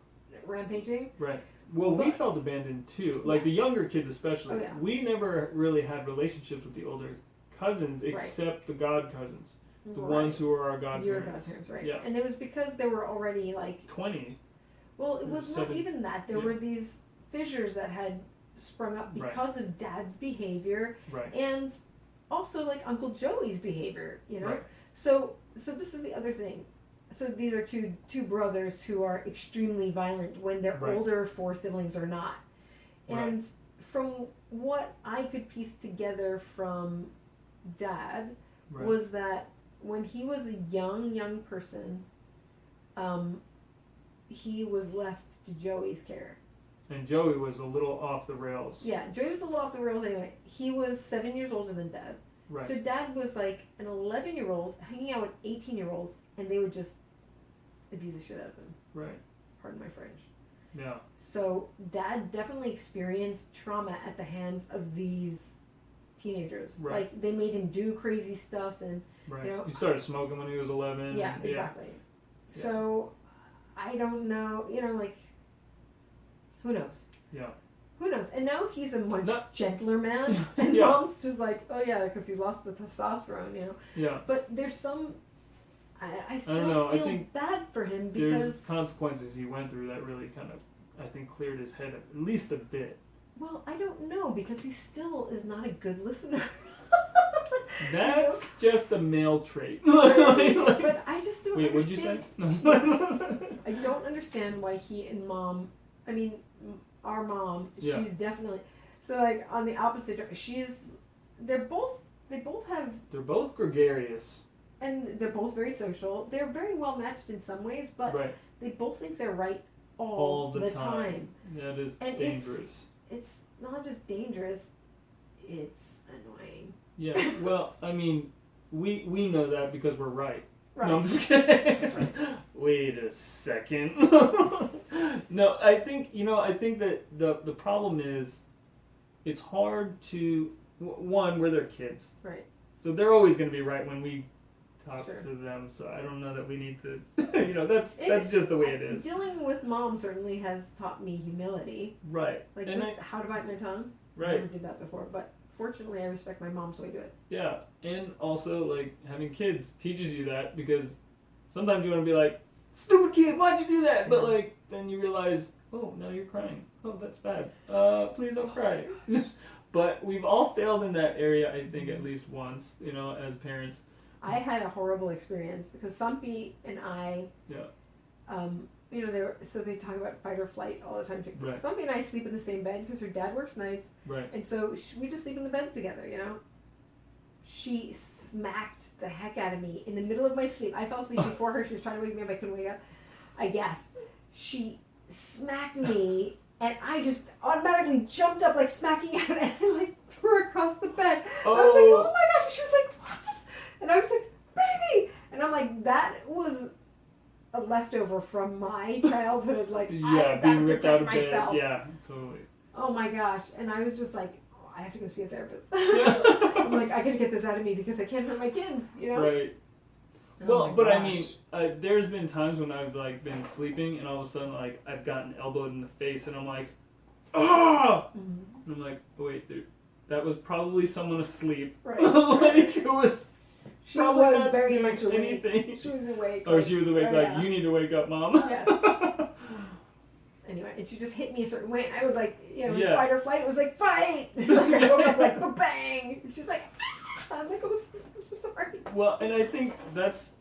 rampaging. Right. Well, we felt abandoned too. Like the younger kids especially. Oh, yeah. We never really had relationships with the older cousins except the god cousins. The ones who are our godparents. Your godparents, right. Yeah. And it was because they were already like 20. Well, it was not even that. There were these fissures that had sprung up because of Dad's behavior. Right. And also like Uncle Joey's behavior, you know? Right. So this is the other thing. So these are two brothers who are extremely violent when their older 4 siblings are not. And from what I could piece together from Dad was that when he was a young person, he was left to Joey's care. And Joey was a little off the rails. Yeah, Joey was a little off the rails anyway. He was 7 years older than Dad. Right. So Dad was like an 11-year-old hanging out with 18-year-olds, and they would just abuse the shit out of him. Right. Pardon my French. Yeah. So Dad definitely experienced trauma at the hands of these teenagers. Right. Like they made him do crazy stuff, and you know. He started smoking when he was 11. Yeah, exactly. Yeah. So I don't know. You know, like who knows? Yeah. Who knows? And now he's a much gentler man. And Yeah. mom's just like, oh yeah, because he lost the testosterone, you know. Yeah. But there's some, I still don't know. I feel think bad for him There's because, consequences he went through that really kind of, I think, cleared his head at least a bit. well, I don't know because he still is not a good listener. That's just a male trait. But I just don't Wait, what'd understand. you say? I don't understand why he and mom, I mean, our mom, Yeah. she's definitely, so like on the opposite, they both have, They're both gregarious. and they're both very social. They're very well matched in some ways, but Right. they both think they're right All the time. time. That is And dangerous. It's not just dangerous, it's annoying. Yeah. Well, I mean, we know that because we're right. Right. No, I'm just kidding. Wait a second. No, I think that the problem is it's hard to one, we're their kids. Right. So they're always going to be right when we talk Sure. to them. So I don't know that we need to that's just the way it is. Dealing with mom certainly has taught me humility. Right. Like And just how to bite my tongue. I right. never did that before, but fortunately I respect my mom's way to do it. Yeah, and also like having kids teaches you that because sometimes you want to be like, stupid kid, why'd you do that? But like then you realize, oh, now you're crying. Oh, that's bad. Please don't cry. But we've all failed in that area, I think, at least once, as parents. I had a horrible experience because Sumpy and I, Yeah. they talk about fight or flight all the time. Right. Sumpy and I sleep in the same bed because her dad works nights, Right. and so we just sleep in the bed together. She smacked the heck out of me in the middle of my sleep. I fell asleep before her. She was trying to wake me up. I couldn't wake up. I guess she smacked me, and I just automatically jumped up like smacking out, and I like threw her across the bed. Oh. I was like, oh my gosh! And she was like, what? And I was like, baby! And I'm like, that was a leftover from my childhood. Like, I being ripped out of myself. bed. Yeah, totally. Oh my gosh. And I was just like, oh, I have to go see a therapist. Yeah. I'm like, I gotta get this out of me because I can't hurt my kid, Right. Oh Well, my but I gosh. mean, there's been times when I've like been sleeping and all of a sudden like I've gotten elbowed in the face and I'm like, ah! Mhm. And I'm like, oh, wait, dude, that was probably someone asleep. Right. Like it was. She probably was not very doing much awake. anything. She was awake. Oh, she was awake. oh, Like yeah. you need to wake up, mom. Yes. Anyway, and she just hit me a certain way, and I was like, it was Yeah. fight or flight. It was like, fight! And like, I woke up like, ba-bang! And she's like, ah! I'm like, I'm so sorry. Well, and I think that's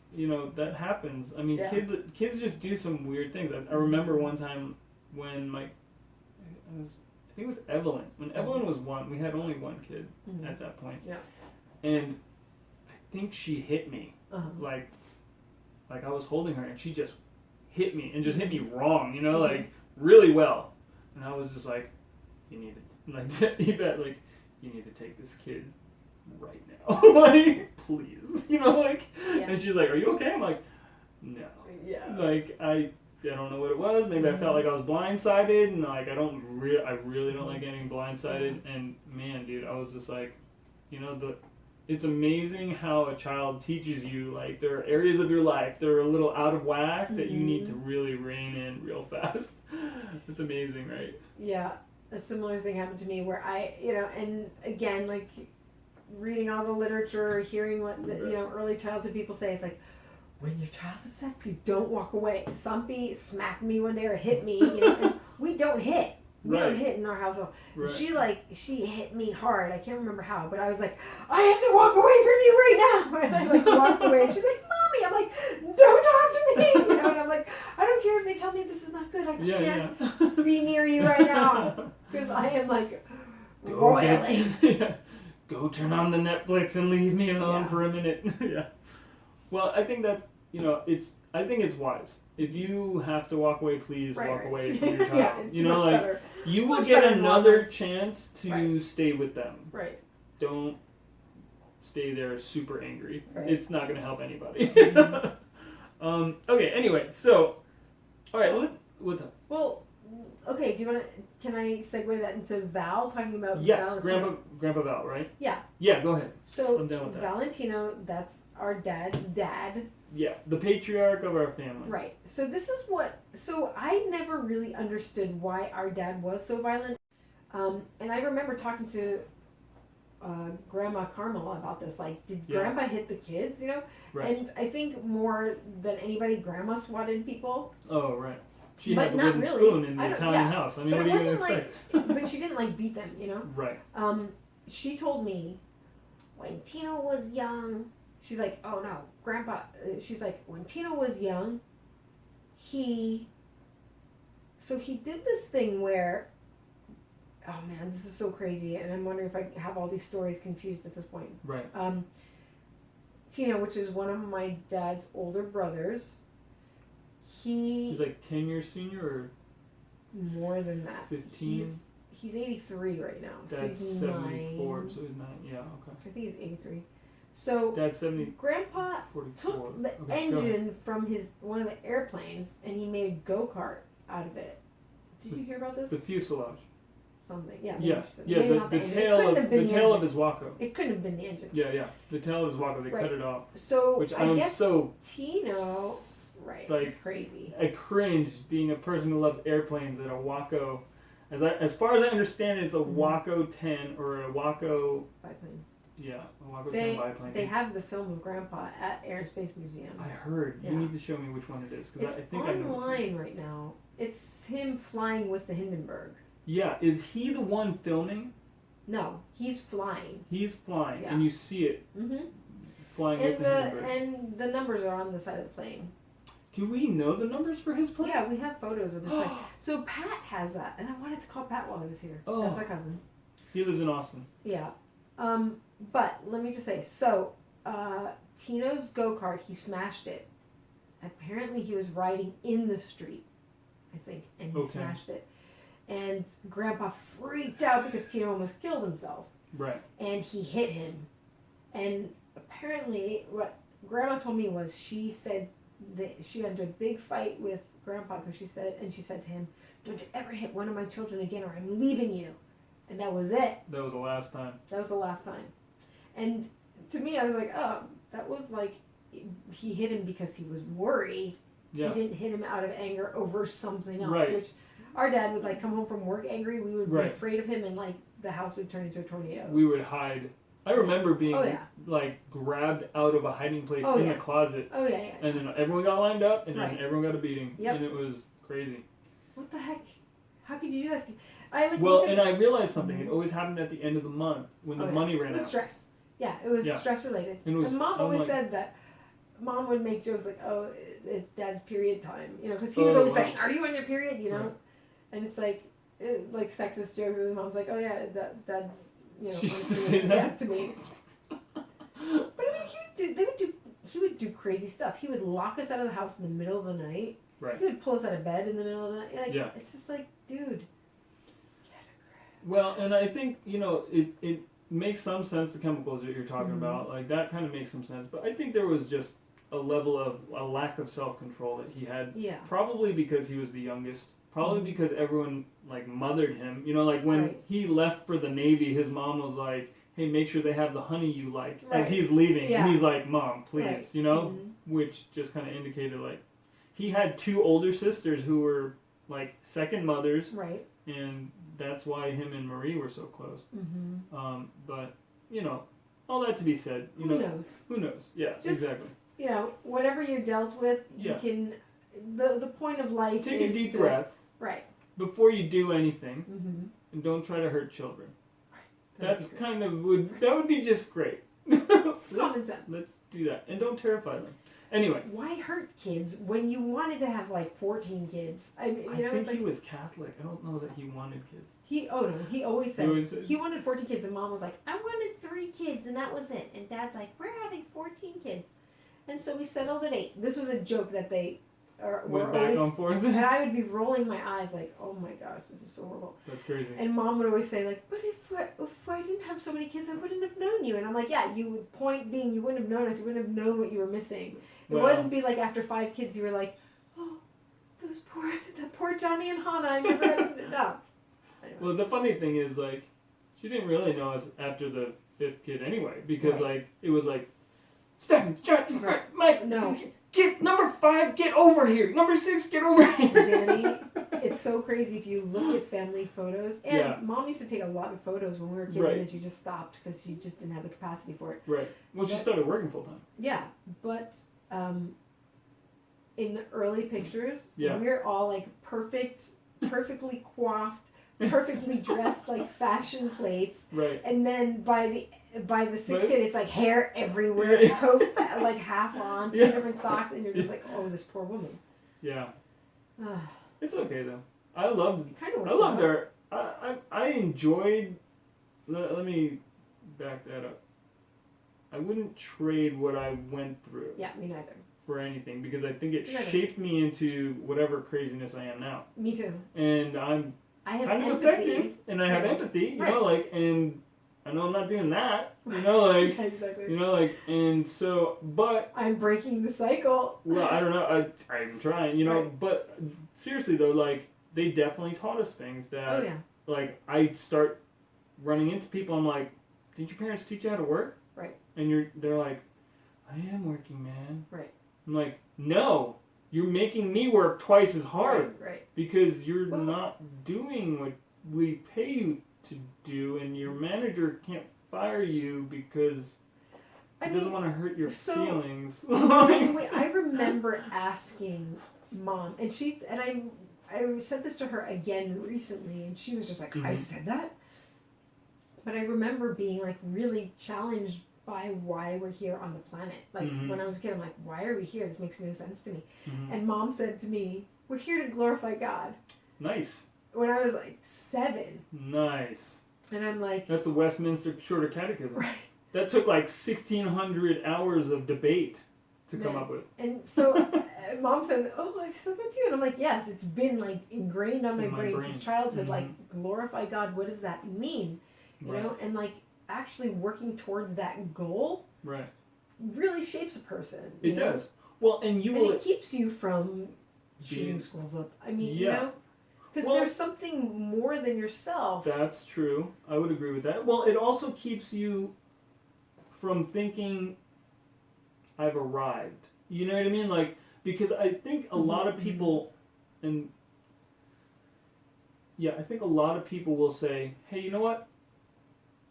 that happens. I mean, Yeah. kids just do some weird things. I remember one time when I think it was Evelyn. When Evelyn was one, we had only one kid Mhm. at that point. Yeah. And I think she hit me. Uh-huh. Like I was holding her and she just hit me and just hit me wrong, Mhm. like really well. And I was just like, you need to like you need to take this kid right now. Like, please. Yeah. And she's like, are you okay? I'm like, no. Yeah. Like I don't know what it was. Maybe I felt like I was blindsided and like I really don't like getting blindsided. And man, dude, I was just like, it's amazing how a child teaches you, like, there are areas of your life that are a little out of whack that you need to really rein in real fast. It's amazing, right? Yeah, a similar thing happened to me where I, and again, like, reading all the literature, hearing what, early childhood people say, it's like, when your child's upset, you don't walk away. Somebody smacked me one day or hit me, and we don't hit. We don't hit in our household. Right. She hit me hard. I can't remember how, but I was like, I have to walk away from you right now. And I like walked away, and she's like, Mommy. I'm like, don't talk to me. And I'm like, I don't care if they tell me this is not good. I can't be near you right now because I am like roiling. Go turn on the Netflix and leave me alone for a minute. Yeah. Well, I think that I think it's wise. If you have to walk away, please walk away from your child. Better. You will Much get better than another longer. chance to stay with them. Right. Don't stay there super angry. Right. It's not going to help anybody. Okay. Anyway, so all right. What's up? Well, okay. Do you want to? Can I segue that into Val talking about? Yes, Grandpa Val, right? Yeah. Yeah. Go ahead. So I'm down with that. Valentino, that's our dad's dad. Yeah, the patriarch of our family. Right. So this is so I never really understood why our dad was so violent. And I remember talking to Grandma Carmela about this. Like, did Grandpa hit the kids? You know, Right. and I think more than anybody, Grandma swatted people. Oh, right. She But had the not wooden really. spoon in I the don't- Italian yeah. house. I mean, But what it are you going to wasn't expect? but she didn't like beat them. You know. Right. She told me when Tino was young. She's like, oh no, Grandpa. She's like, when Tino was young, he did this thing where. Oh man, this is so crazy, and I'm wondering if I have all these stories confused at this point. Right. Tino, which is one of my dad's older brothers, He's like 10 years senior or more than that. 15? He's 83 right now. Dad's so he's 74, 9. so he's 9. Yeah, okay. I think he's 83. So Dad's 70, Grandpa 44. took the Okay, go ahead. engine from one of the airplanes and he made a go-kart out of it. Did you hear about this? The fuselage. Something, yeah. Yeah, maybe the not the engine. It tail couldn't of have been the the tail engine. of his Waco. It couldn't have been the engine. Yeah, the tail of his Waco. They Right. cut it off, So which I I'm guess so Tino, right? like, it's crazy. I cringe being a person who loves airplanes at a Waco. As far as I understand it, it's a Waco 10 or a Waco. Biplane. Yeah, a Waco 10 biplane. They have the film of Grandpa at Air and Space Museum. I heard. Yeah. You need to show me which one it is because It's I think I know. online right now. It's him flying with the Hindenburg. Yeah, is he the one filming? No, he's flying. He's flying, Yeah. and you see it Mm-hmm. flying with And the Hindenburg. and the numbers are on the side of the plane. Do we know the numbers for his plane? Yeah, we have photos of his plane. So Pat has that, and I wanted to call Pat while he was here. Oh. That's our cousin. He lives in Austin. Yeah. But let me just say, so Tino's go-kart, he smashed it. Apparently he was riding in the street, I think, and he smashed it. And Grandpa freaked out because Tino almost killed himself. Right. And he hit him. And apparently what Grandma told me was she said that she had a big fight with Grandpa because she said to him, "Don't you ever hit one of my children again or I'm leaving you." And that was it. That was the last time. That was the last time. And to me, I was like, oh, that was like, he hit him because he was worried. Yeah. He didn't hit him out of anger over something else. Right. Which our dad would like come home from work angry. We would Right. be afraid of him and like the house would turn into a tornado. We would hide. I remember being Oh, yeah. like grabbed out of a hiding place Oh, in yeah. the closet. Oh, yeah. And then everyone got lined up, and then Right. everyone got a beating. Yep. And it was crazy. What the heck? How could you do that? I like. Well, look and at- I realized something. It always happened at the end of the month when the Oh, yeah. money ran It was out. stress. Yeah, it was Yeah. stress related. And it was- and Mom I'm always like- said that. Mom would make jokes like, "Oh, it's Dad's period time," you know, because he was Oh, always wow. saying, "Are you on your period?" You know, Right. and it's like sexist jokes, and Mom's like, "Oh yeah, Dad's, you know." She used on to his say period." that? Yeah, to me. But I mean, he would do crazy stuff. He would lock us out of the house in the middle of the night. Right. He would pull us out of bed in the middle of the night. Like, Yeah. it's just like, dude. Well, and I think, it makes some sense, the chemicals that you're talking Mhm. about. Like, that kind of makes some sense. But I think there was just a lack of self-control that he had. Yeah. Probably because he was the youngest. Probably because everyone, like, mothered him. You know, like, when Right. he left for the Navy, his mom was like, hey, make sure they have the honey you like, as Right. he's leaving. Yeah. And he's like, Mom, please, Right. you know? Mhm. Which just kind of indicated, like, he had two older sisters who were, like, second mothers. Right. And that's why him and Marie were so close. Mm-hmm. But, all that to be said, Who knows? Who knows? Yeah, Just, exactly. Whatever you're dealt with, Yeah. you can. The point of life Take is a deep to- breath Right. before you do anything, Mm-hmm. and don't try to hurt children. That'd That's be kind of that would be just great. Common sense. Let's do that, and don't terrify them. Anyway, Why hurt kids when you wanted to have like 14 kids? I mean, I it's think like he was Catholic. I don't know that he wanted kids. he always said He always said- he wanted 14 kids, and Mom was like, I wanted 3 kids, and that was it. And Dad's like, we're having 14 kids, and so we settled at 8. This was a joke that they were Went back always, and forth. and I would be rolling my eyes like, oh my gosh, this is so horrible. That's crazy. And Mom would always say like, but if I didn't have so many kids, I wouldn't have known you. And I'm like, yeah, you would. Point being, you wouldn't have known us. You wouldn't have known what you were missing. It Well- wouldn't be like after 5 kids, you were like, oh, the poor Johnny and Hannah. I never had to. No. Anyway. Well, the funny thing is, like, she didn't really know us after the 5th kid anyway, because Right. like it was like, Stephen, John, Right. Mike, No. get number 5, get over here. Number 6, get over here. Danny, it's it's so crazy if you look at family photos. And Yeah. Mom used to take a lot of photos when we were kids, Right. and then she just stopped because she just didn't have the capacity for it. Right. Well, she started working full time. Yeah, but in the early pictures, Yeah. we're all like perfectly coiffed, perfectly dressed, like fashion plates. Right. And then by the sixth Right. kid, it's like hair everywhere, Yeah. coat like half on, two Yeah. different socks, and you're just like, oh, this poor woman. Yeah. Ah, It's okay though. I loved it kind of I loved her. I enjoyed. Let me back that up. I wouldn't trade what I went through Yeah, me neither. for anything because I think it Me neither. shaped me into whatever craziness I am now. Me too. And I'm I have kind of empathy. effective, and I have Right. empathy. You Right. know, like, and I know I'm not doing that. You know, like, Exactly. you know, like, and so, but. I'm breaking the cycle. Well, I don't know. I'm trying, you know. Right. But seriously though, like they definitely taught us things that, Oh yeah. like, I start running into people. I'm like, did your parents teach you how to work? Right. And they're like, I am working, man. Right. I'm like, no, you're making me work twice as hard Right. because you're Well- not doing what we pay you to do, and your manager can't fire you because he doesn't want to hurt your feelings. I remember asking Mom, and I said this to her again recently, and she was just like, I said that? But I remember being like really challenged by why we're here on the planet. Like when I was a kid, I'm like, why are we here? This makes no sense to me. And Mom said to me, we're here to glorify God. Nice. When I was like 7. Nice. And I'm like, that's the Westminster Shorter Catechism. Right. That took like 1,600 hours of debate to come up with. And so Mom said, oh, I said that too. And I'm like, yes, it's been like ingrained on my brain since childhood. Like, glorify God, what does that mean? You know? And like actually working towards that goal really shapes a person. It does. Well, and it keeps you from shooting schools up. I mean, you know? Because there's something more than yourself. That's true. I would agree with that. Well, it also keeps you from thinking I've arrived. You know what I mean? Like, because I think a lot of people, I think a lot of people will say, hey, you know what?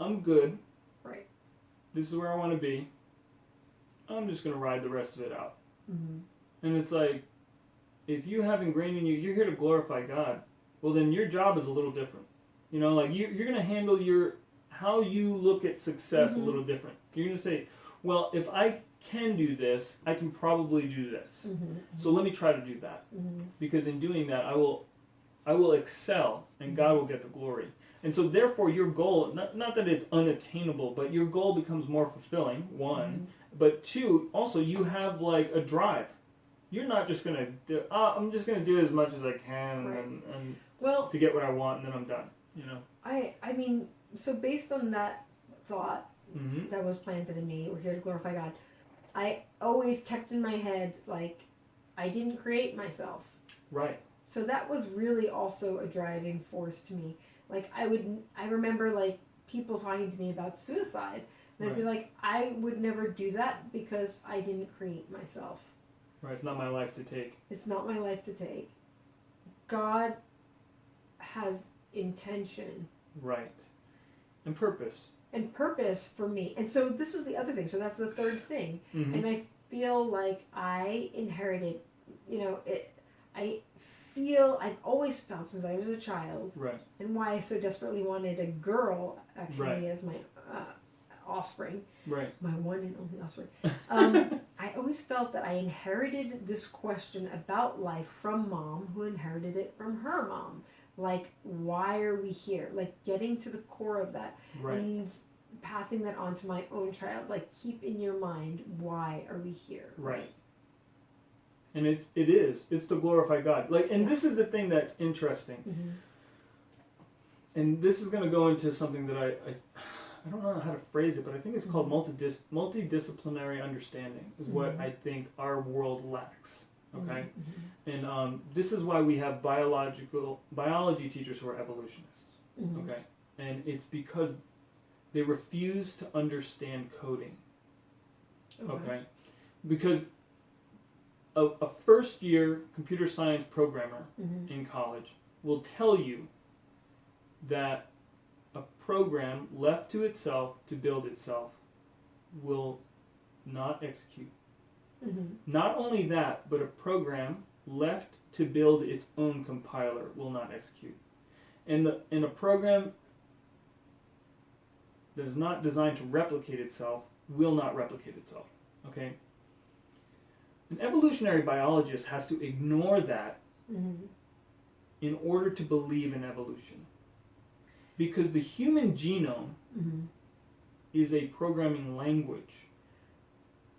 I'm good. Right. This is where I want to be. I'm just going to ride the rest of it out. Mm-hmm. And it's like, if you have ingrained in you, you're here to glorify God, well, then your job is a little different. You know, like you're going to handle how you look at success a little different. You're going to say, well, if I can do this, I can probably do this. So let me try to do that. Because in doing that, I will excel, and God will get the glory. And so therefore your goal, not that it's unattainable, but your goal becomes more fulfilling, one. But two, also you have like a drive. You're not just going to do, I'm just going to do as much as I can and to get what I want, and then I'm done. You know? I mean, so based on that thought that was planted in me, we're here to glorify God, I always kept in my head, like, I didn't create myself. Right. So that was really also a driving force to me. Like, I remember, like, people talking to me about suicide, and I'd be like, I would never do that because I didn't create myself. Right, it's not my life to take. It's not my life to take. God has intention. Right. And purpose. And purpose for me. And so this was the other thing. So that's the third thing. And I feel like I inherited, you know, I've always felt since I was a child, and why I so desperately wanted a girl, actually, as my offspring, my one and only offspring. I always felt that I inherited this question about life from Mom, who inherited it from her mom. Like, why are we here? Like, getting to the core of that and passing that on to my own child. Like, keep in your mind, why are we here? Right. And it's to glorify God. Like, and this is the thing that's interesting. And this is going to go into something that I don't know how to phrase it, but I think it's called multidisciplinary understanding is what I think our world lacks. Okay? And this is why we have biology teachers who are evolutionists. Okay? And it's because they refuse to understand coding. Okay? Because a first-year computer science programmer in college will tell you that a program left to itself to build itself will not execute. Mm-hmm. Not only that, but a program left to build its own compiler will not execute. And a program that is not designed to replicate itself will not replicate itself. Okay? An evolutionary biologist has to ignore that in order to believe in evolution. Because the human genome is a programming language.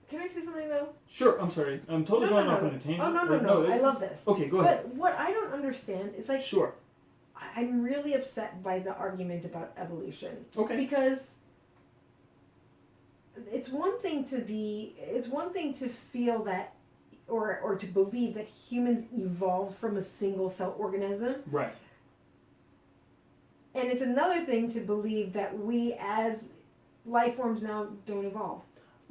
Can I say something though? Sure, I'm sorry. I'm totally going off on a tangent. Oh, no. I love this. Okay, go ahead. But what I don't understand is like... Sure. I'm really upset by the argument about evolution. Okay. Because it's one thing to feel that or to believe that humans evolved from a single cell organism. Right. And it's another thing to believe that we as life forms now don't evolve.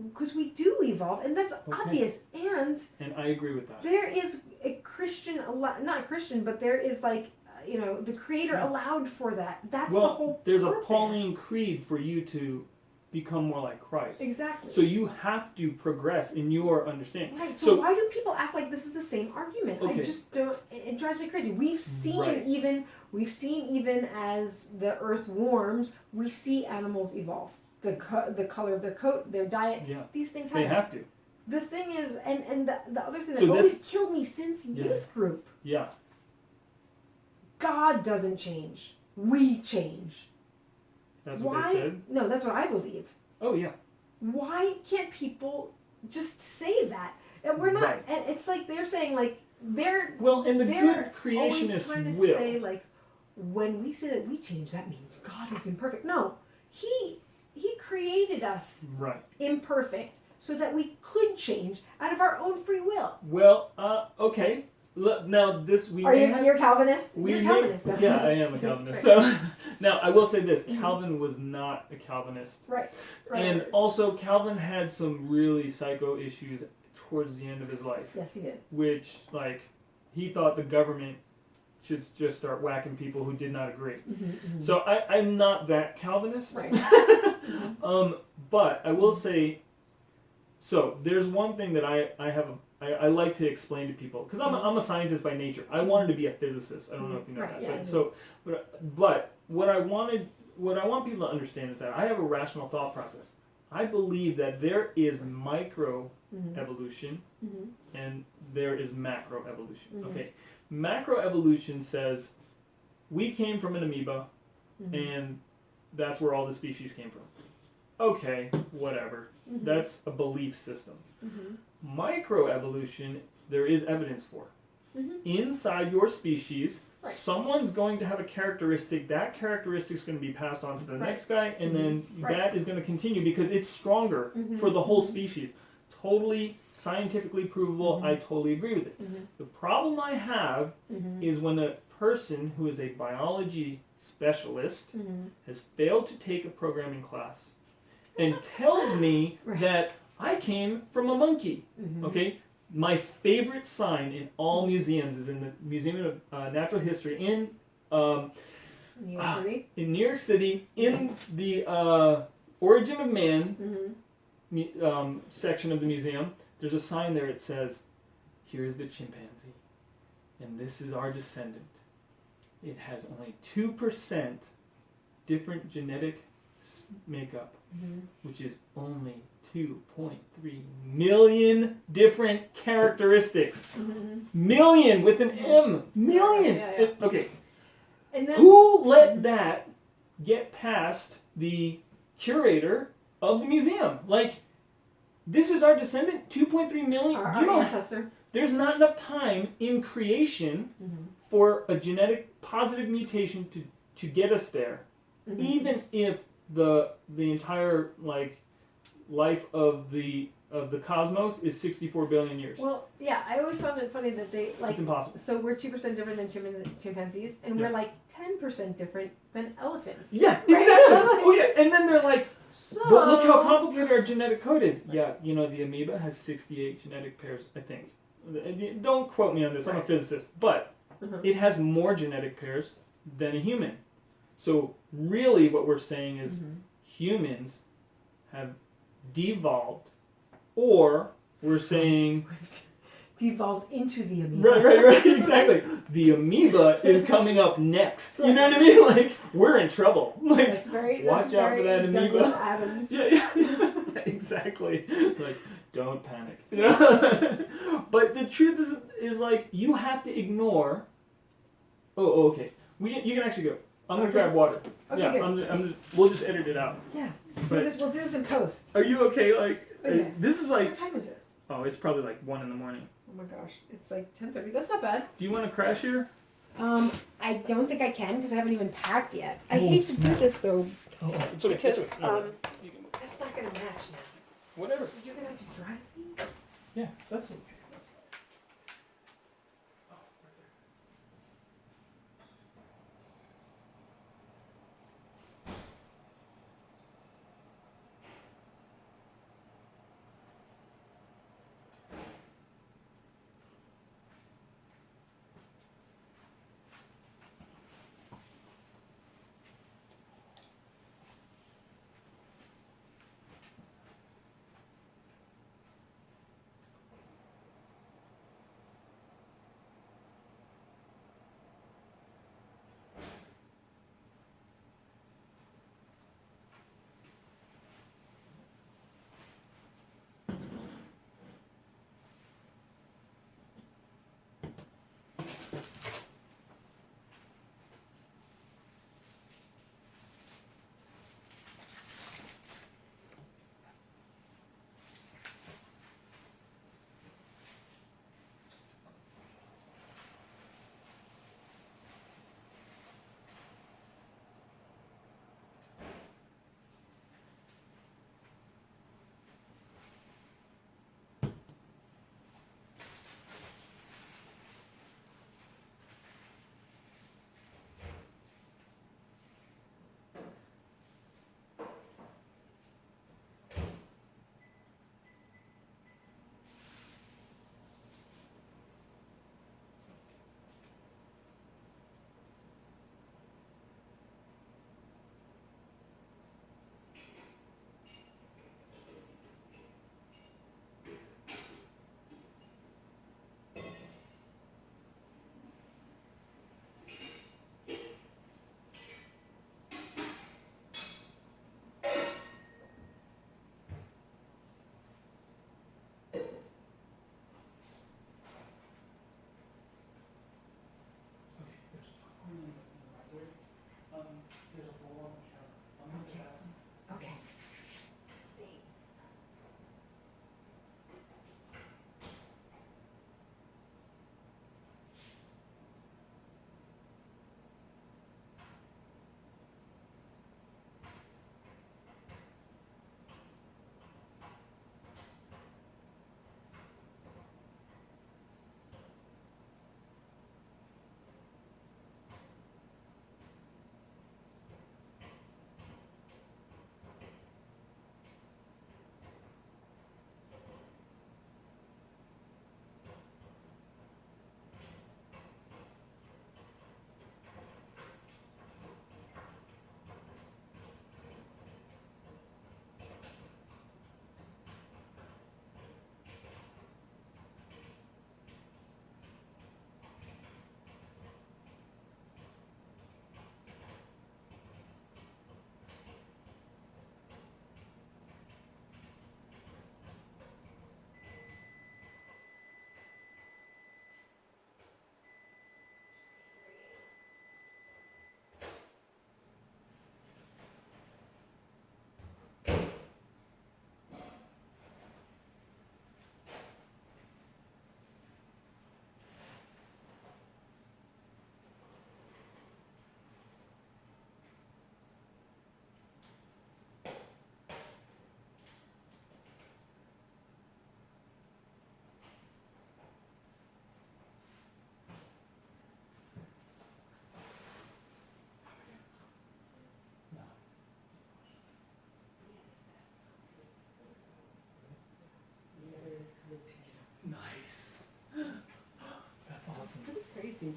Because we do evolve, and that's obvious. And I agree with that. there is a Christian, not Christian, but there is like, the Creator allowed for that. That's the whole there's purpose. a Pauline creed for you to become more like Christ. Exactly. So you have to progress in your understanding. Right. So why do people act like this is the same argument? Okay. I just don't. It drives me crazy. We've seen even as the earth warms, we see animals evolve. The color of their coat, their diet. Yeah. These things happen. They have to. The thing is, and the other thing that So always killed me since youth group. Yeah. God doesn't change. We change. That's what they said? No, that's what I believe. Oh, yeah. Why can't people just say that? And we're not. Right. And it's like they're saying like they're. Well, and the they're good always creationists trying to will. say like, when we say that we change, that means God is imperfect. No, He created us imperfect so that we could change out of our own free will. Well, okay. Now this we. You're Calvinist? You're Calvinist, though. Yeah, I am a Calvinist. So now I will say this: Calvin was not a Calvinist. Right. And also, Calvin had some really psycho issues towards the end of his life. Yes, he did. Which, like, he thought the government should just start whacking people who did not agree. So I'm not that Calvinist. Right. But I will say, so there's one thing that I like to explain to people, because I'm a scientist by nature. I wanted to be a physicist. I don't know if you know that. Yeah, But, so, but what I want people to understand is that I have a rational thought process. I believe that there is micro evolution and there is macro evolution. Okay, macro evolution says we came from an amoeba and that's where all the species came from. Okay, whatever. That's a belief system. Microevolution, there is evidence for. Inside your species, someone's going to have a characteristic. That characteristic is going to be passed on to the next guy, and then that is going to continue because it's stronger for the whole species. Totally scientifically provable. I totally agree with it. The problem I have is when a person who is a biology specialist has failed to take a programming class and tells me that I came from a monkey. Okay? My favorite sign in all museums is in the Museum of Natural History in New York City, in the Origin of Man section of the museum. There's a sign there. It says, "Here's the chimpanzee, and this is our descendant. It has only 2% different genetic makeup, which is only 2.3 million different characteristics. Million with an M. Million. Yeah. Okay. And then, who let that get past the curator of the museum? Like, this is our descendant, 2.3 million. Our ancestor. There's not enough time in creation for a genetic positive mutation to get us there. Even if the entire life of the cosmos is 64 billion years. Well, yeah, I always found it funny that they it's impossible. So we're 2% different than chimpanzees, and we're 10% different than elephants. Yeah, exactly. Okay, and then they're like, but look how complicated our genetic code is. Yeah, the amoeba has 68 genetic pairs, I think. Don't quote me on this. I'm a physicist, but it has more genetic pairs than a human. So really what we're saying is humans have devolved, or we're saying devolved into the amoeba. right, exactly. The amoeba is coming up next. You know what I mean? Like, we're in trouble. Like, That's very watch out for that amoeba. Douglas Adams. Yeah, exactly. Like, don't panic. You know? But the truth is like, you have to ignore. Oh, okay. You can actually go. I'm gonna grab water. Okay, yeah, good. We'll just edit it out. Yeah. But We'll do this in post. are you okay? Like, Okay. this is like. What time is it? Oh, it's probably like 1 in the morning. Oh my gosh, it's like 10:30. That's not bad. Do you want to crash here? I don't think I can because I haven't even packed yet. I hate to do this though. Oh, it's okay. Because it's okay. No, that's not gonna match now. whatever. So you're gonna have to drive me? Yeah, that's okay.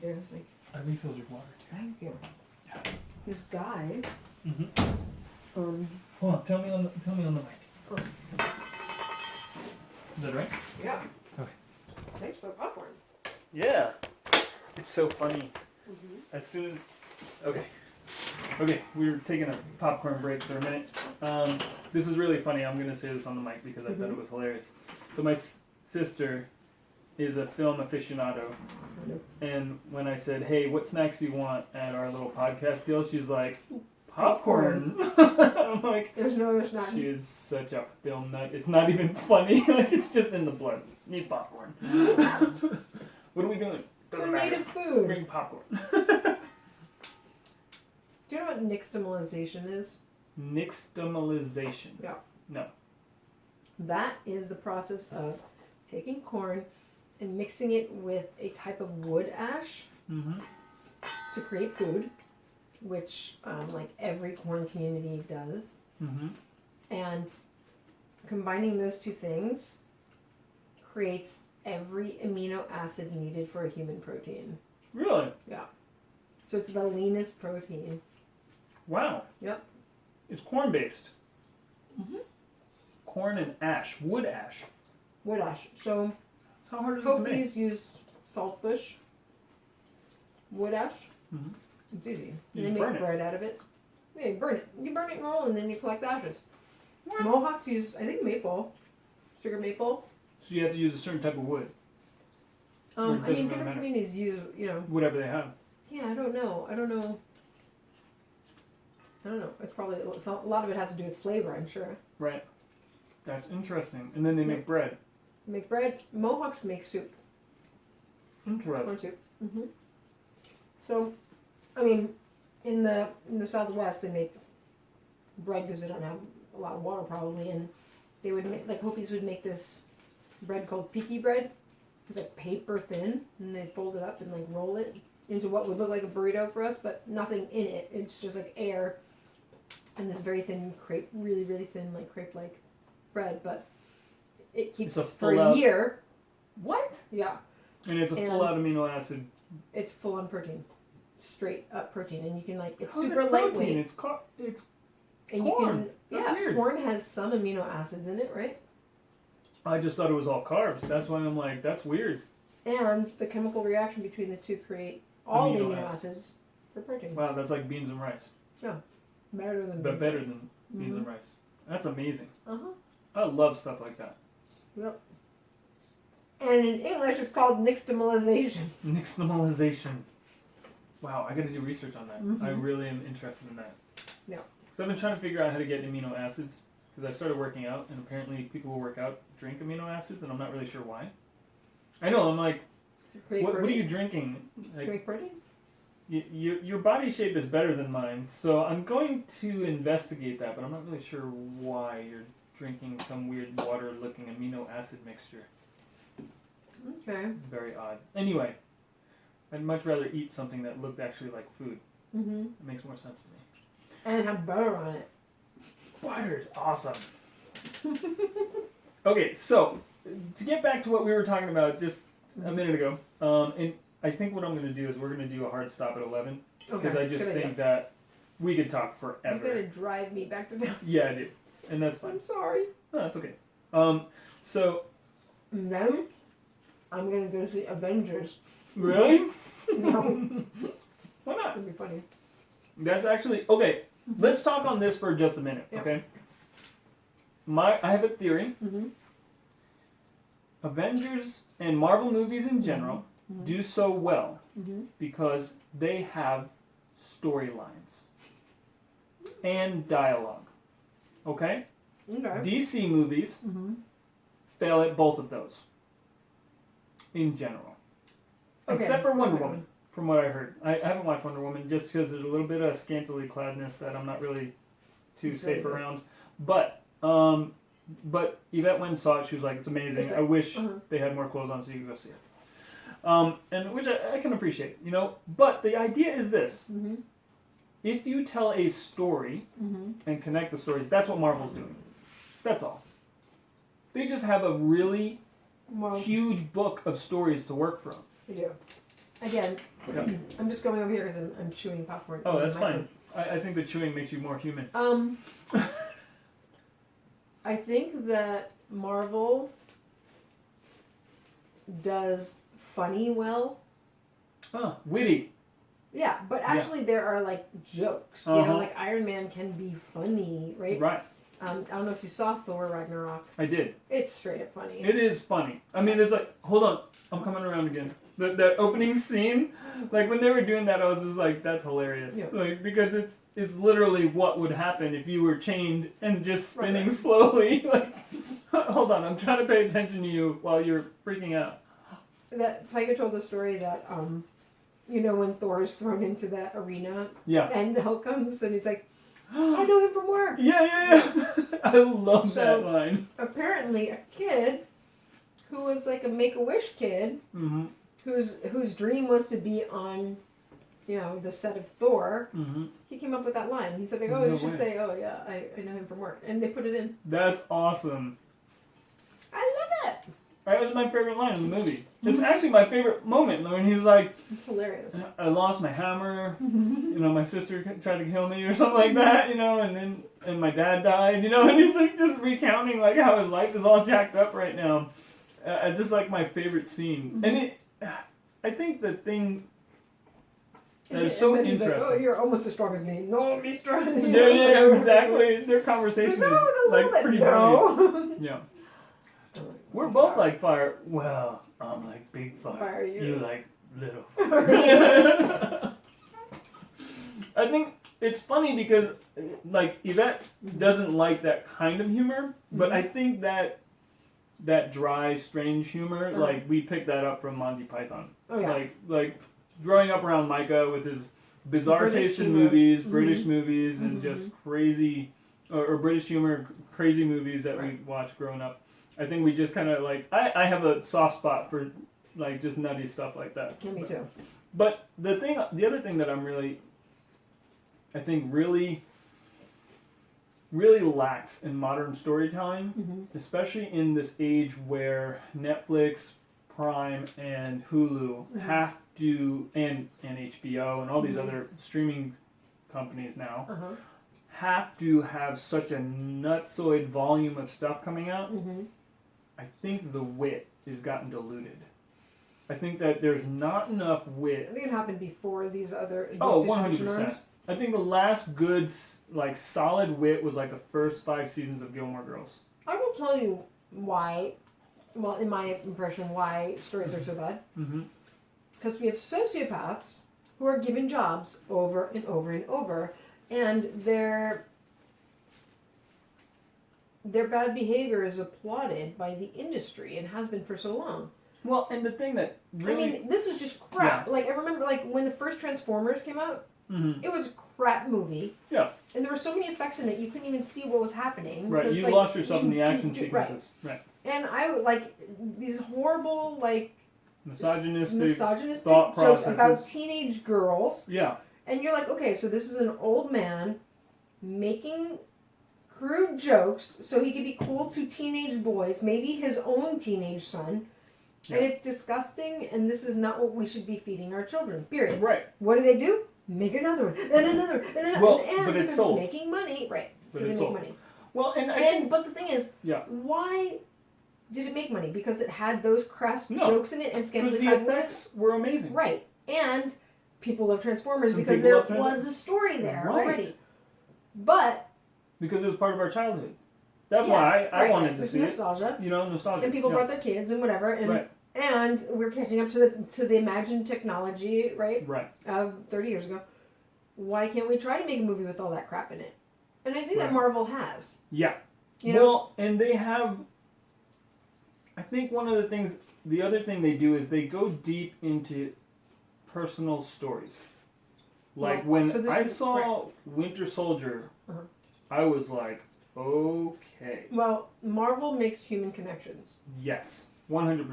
There's like. I refilled your water too. Thank you. Yeah. This guy. Mm-hmm. Hold on. Tell me on the mic. Oh. Is that right? Yeah. Okay. Thanks for popcorn. Yeah. It's so funny. Mm-hmm. As soon as. Okay, we were taking a popcorn break for a minute. This is really funny. I'm going to say this on the mic because I thought it was hilarious. So my sister is a film aficionado. And when I said, hey, what snacks do you want at our little podcast deal? She's like, popcorn. I'm like, there's no snack. She is such a film nut. It's not even funny. Like, it's just in the blood. Need popcorn. What are we doing? It's a native food. Bring popcorn. Do you know what nixtamalization is? Nixtamalization? Yeah. No. That is the process of taking corn and mixing it with a type of wood ash to create food, which like every corn community does. And combining those two things creates every amino acid needed for a human protein. Really? Yeah. So it's the leanest protein. Wow. Yep. It's corn based. Corn and ash. Wood ash. Wood ash. So how hard is it to make? Hopis use saltbush. Wood ash. It's easy. You And they burn make it. bread out of it. Yeah, you burn it. You burn it and roll and then you collect ashes. What? Mohawks use, I think, maple. Sugar maple. So you have to use a certain type of wood. I doesn't mean, really different matter. communities use, Whatever they have. yeah, I don't know. It's probably, a lot of it has to do with flavor, I'm sure. Right. That's interesting. And then they make bread. Make bread. Mohawks make soup. Interesting. Corn soup. So, I mean, in the Southwest, they make bread because they don't have a lot of water probably, and they would make, like Hopis would make this bread called piki bread. It's like paper thin, and they fold it up and like roll it into what would look like a burrito for us, but nothing in it. It's just like air and this very thin crepe, really, really thin, like crepe-like bread, but it keeps for a year. What? Yeah. And it's a full out amino acid. It's full on protein, straight up protein, and you can like it's How's super it protein? lightweight. It's and corn. You can That's weird. corn has some amino acids in it, right? I just thought it was all carbs. That's why I'm like, that's weird. And the chemical reaction between the two create all the Amino amino acids. acids for protein. Wow, that's like beans and rice. Better than But better beans. than beans and rice. That's amazing. Uh-huh. I love stuff like that. Yep. And in English, it's called nixtamalization. Nixtamalization. Wow, I gotta do research on that. I Mhm. really am interested in that. Yeah. So I've been trying to figure out how to get amino acids because I started working out, and apparently people who work out drink amino acids, and I'm not really sure why. I know. I'm like, To create what are protein. you drinking? Like, Create protein? your body shape is better than mine, so I'm going to investigate that, but I'm not really sure why you're drinking some weird water-looking amino acid mixture. Okay. Very odd. Anyway, I'd much rather eat something that looked actually like food. Mm-hmm. It makes more sense to me. And have butter on it. Butter's awesome. Okay, so to get back to what we were talking about just a minute ago, and I think what I'm going to do is we're going to do a hard stop at 11 because I just think that we could talk forever. You're going to drive me back to town. Yeah, I do, and that's fine. I'm sorry. No, that's okay. So And then I'm going to go see Avengers. really, No. why not? It'd be funny. That's actually okay. Let's talk on this for just a minute, Yep. okay? I have a theory. Mm-hmm. Avengers and Marvel movies in general Mm-hmm. do so well Mm-hmm. because they have storylines and dialogue. Okay? Okay. DC movies Mm-hmm. fail at both of those in general. Okay. Except for Wonder Okay. Woman, from what I heard. I haven't watched Wonder Woman just because there's a little bit of scantily cladness that I'm not really too It's safe really good. around. But Yvette Wynn saw it. She was like, "It's amazing. It's I wish Uh-huh. they had more clothes on so you could go see it." And which I can appreciate, you know. But the idea is this: Mm-hmm. if you tell a story Mm-hmm. and connect the stories, that's what Marvel's doing. That's all. They just have a really Well, huge book of stories to work from. we do. Again, Yeah. I'm just going over here because I'm chewing popcorn. Oh, that's fine. I think the chewing makes you more human. I think that Marvel does funny well. Oh, witty. Yeah, but actually there are like jokes. You know, like Iron Man can be funny, right? Right. I don't know if you saw Thor Ragnarok. I did. It's straight up funny. It is funny. I mean, it's like, hold on, I'm coming around again. That opening scene, like when they were doing that, I was just like, that's hilarious. Yeah. Like, because it's literally what would happen if you were chained and just spinning slowly. Like, hold on, I'm trying to pay attention to you while you're freaking out. That Tiger told the story that you know, when Thor is thrown into that arena, and Hulk comes and he's like, I know him from work. Yeah. I love that line. Apparently, a kid who was like a Make-A-Wish kid, whose dream was to be on, you know, the set of Thor, he came up with that line. He said, like, you should say, oh yeah, I know him from work. And they put it in. That's awesome. I love it. That was my favorite line in the movie. It's actually my favorite moment when he's like, it's hilarious. I lost my hammer, you know, my sister tried to kill me or something like that, you know, and my dad died, you know, and he's like just recounting like how his life is all jacked up right now. Just like my favorite scene. And I think the thing that is so interesting. Like, oh, you're almost as strong as me. No, be strong. Yeah, exactly. Their conversation is like pretty brilliant. Yeah. We're both like fire. Well, I'm like big fire. You like little fire. I think it's funny because like Yvette doesn't like that kind of humor, but I think that dry, strange humor, like we picked that up from Monty Python. Oh yeah. Like growing up around Micah with his bizarre taste in movies, British movies, and just crazy or British humor, crazy movies that we watched growing up. I think we just kind of like, I have a soft spot for like just nutty stuff like that. Yeah, me too. But the other thing that I think really lacks in modern storytelling, especially in this age where Netflix, Prime, and Hulu have to, and HBO and all these other streaming companies now, have to have such a nutsoid volume of stuff coming out. I think the wit has gotten diluted. I think that there's not enough wit. I think it happened before these 100%. I think the last good, like, solid wit was like the first 5 seasons of Gilmore Girls. I will tell you why, well, in my impression, why stories are so bad. Because we have sociopaths who are given jobs over and over and over, and their bad behavior is applauded by the industry and has been for so long. Well, and the thing that really... I mean, this is just crap. Yeah. Like, I remember, like, when the first Transformers came out, it was a crap movie. Yeah. And there were so many effects in it, you couldn't even see what was happening. Right, you lost yourself in the action sequences. Right. And I, like, these horrible, like... misogynistic thought jokes about teenage girls. Yeah. And you're like, okay, so this is an old man making crude jokes so he could be cool to teenage boys, maybe his own teenage son. Yeah. And it's disgusting, and this is not what we should be feeding our children, period. Right. What do? Make another one, and another, and another. Well, and but it's sold. It's making money. Right. But it's making money. Well, but the thing is, why did it make money? Because it had those crass jokes in it and scandals. Because the effects were amazing. Right. And people love Transformers because there was a story there already. But... because it was part of our childhood. That's why I wanted to see nostalgia. It. You know, nostalgia. And people brought their kids and whatever. And, and we're catching up to the imagined technology, right? Right. Of 30 years ago. Why can't we try to make a movie with all that crap in it? And I think that Marvel has. Yeah. You know? Well, and they have... I think one of the things... the other thing they do is they go deep into personal stories. Like when I saw Winter Soldier, I was like, okay. Well, Marvel makes human connections. Yes, 100%.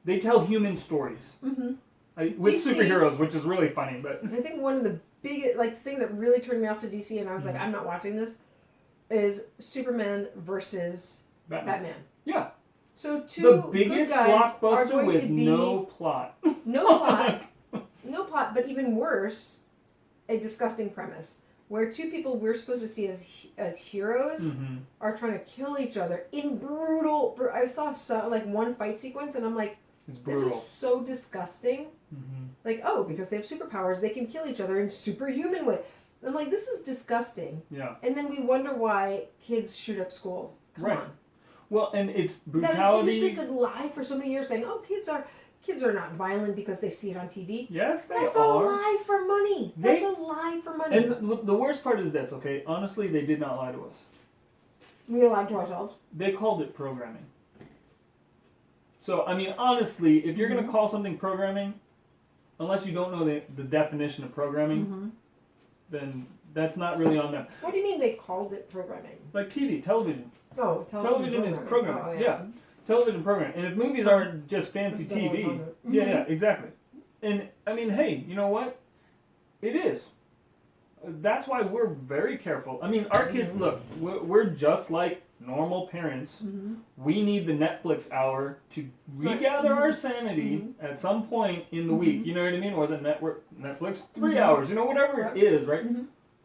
They tell human stories. With superheroes, which is really funny. But I think one of the biggest thing that really turned me off to DC, and I was like, I'm not watching this, is Superman versus Batman. Yeah. So two the biggest good guys blockbuster are going with to be no plot. No plot. no plot, but even worse, a disgusting premise where two people we're supposed to see as heroes Mm-hmm. are trying to kill each other in brutal. I saw one fight sequence, and I'm like, It's this brutal. is so disgusting. Mm-hmm. Like, oh, because they have superpowers, they can kill each other in superhuman way. I'm like, this is disgusting. Yeah. And then we wonder why kids shoot up schools. Come Right. on. Well, and it's That brutality. industry could lie for so many years saying, oh, kids are not violent because they see it on TV. Yes, they That's are. a lie for money. That's a lie for money. And the worst part is this, okay? Honestly, they did not lie to us. We lied to ourselves. They called it programming. So, I mean, honestly, if you're going to call something programming, unless you don't know the definition of programming, then that's not really on them. What do you mean they called it programming? Like TV, television. Oh, Television is programming. Oh, yeah. Television programming. And if movies aren't just fancy That's TV, double yeah, exactly. And, I mean, hey, you know what? It is. That's why we're very careful. I mean, our kids, look, we're just like normal parents. We need the Netflix hour to regather our sanity at some point in the week. You know what I mean? Or the Netflix 3 hours. You know, whatever it is, right?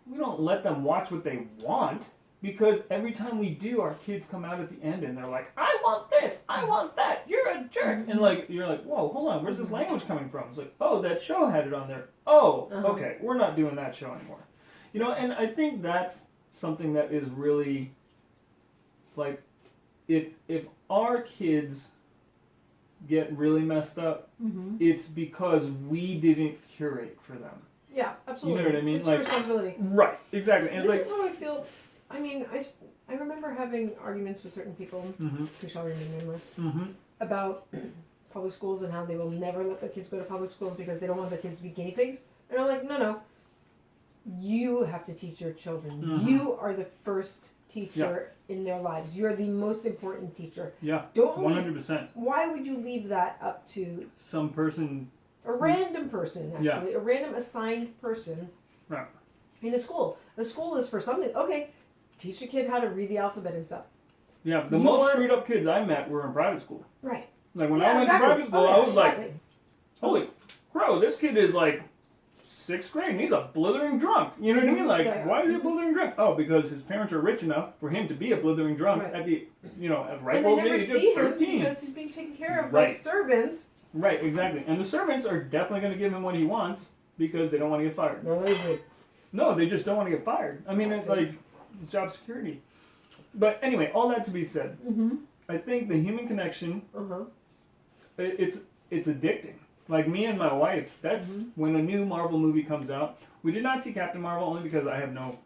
We don't let them watch what they want, because every time we do, our kids come out at the end and they're like, I want this, I want that, you're a jerk. And like, you're like, whoa, hold on, where's this language coming from? It's like, oh, that show had it on there. Oh, okay, we're not doing that show anymore. You know, and I think that's something that is really, like, if our kids get really messed up, it's because we didn't curate for them. Yeah, absolutely. You know what I mean? It's like, your responsibility. Right, exactly. And This it's is how I feel. I mean, I remember having arguments with certain people, who shall remain nameless, about public schools and how they will never let their kids go to public schools because they don't want their kids to be guinea pigs. And I'm like, no. You have to teach your children. You are the first teacher in their lives. You're the most important teacher. Yeah, Don't 100%. Why would you leave that up to Some person. a random person, actually, a random assigned person Right. in a school? A school is for something. Okay, teach a kid how to read the alphabet and stuff. Yeah, the most screwed up kids I met were in private school. Right. Like when I went to private school, I was like, holy crow, this kid is like 6th grade and he's a blithering drunk. You know what I mean? Like, why is he a blithering drunk? Oh, because his parents are rich enough for him to be a blithering drunk at the, at ripe old age of 13. Because he's being taken care of by servants. Right, exactly. And the servants are definitely going to give him what he wants because they don't want to get fired. No, they just don't want to get fired. I mean, it's like, it's job security. But anyway, all that to be said, I think the human connection, it's addicting. Like me and my wife, that's when a new Marvel movie comes out. We did not see Captain Marvel only because I have no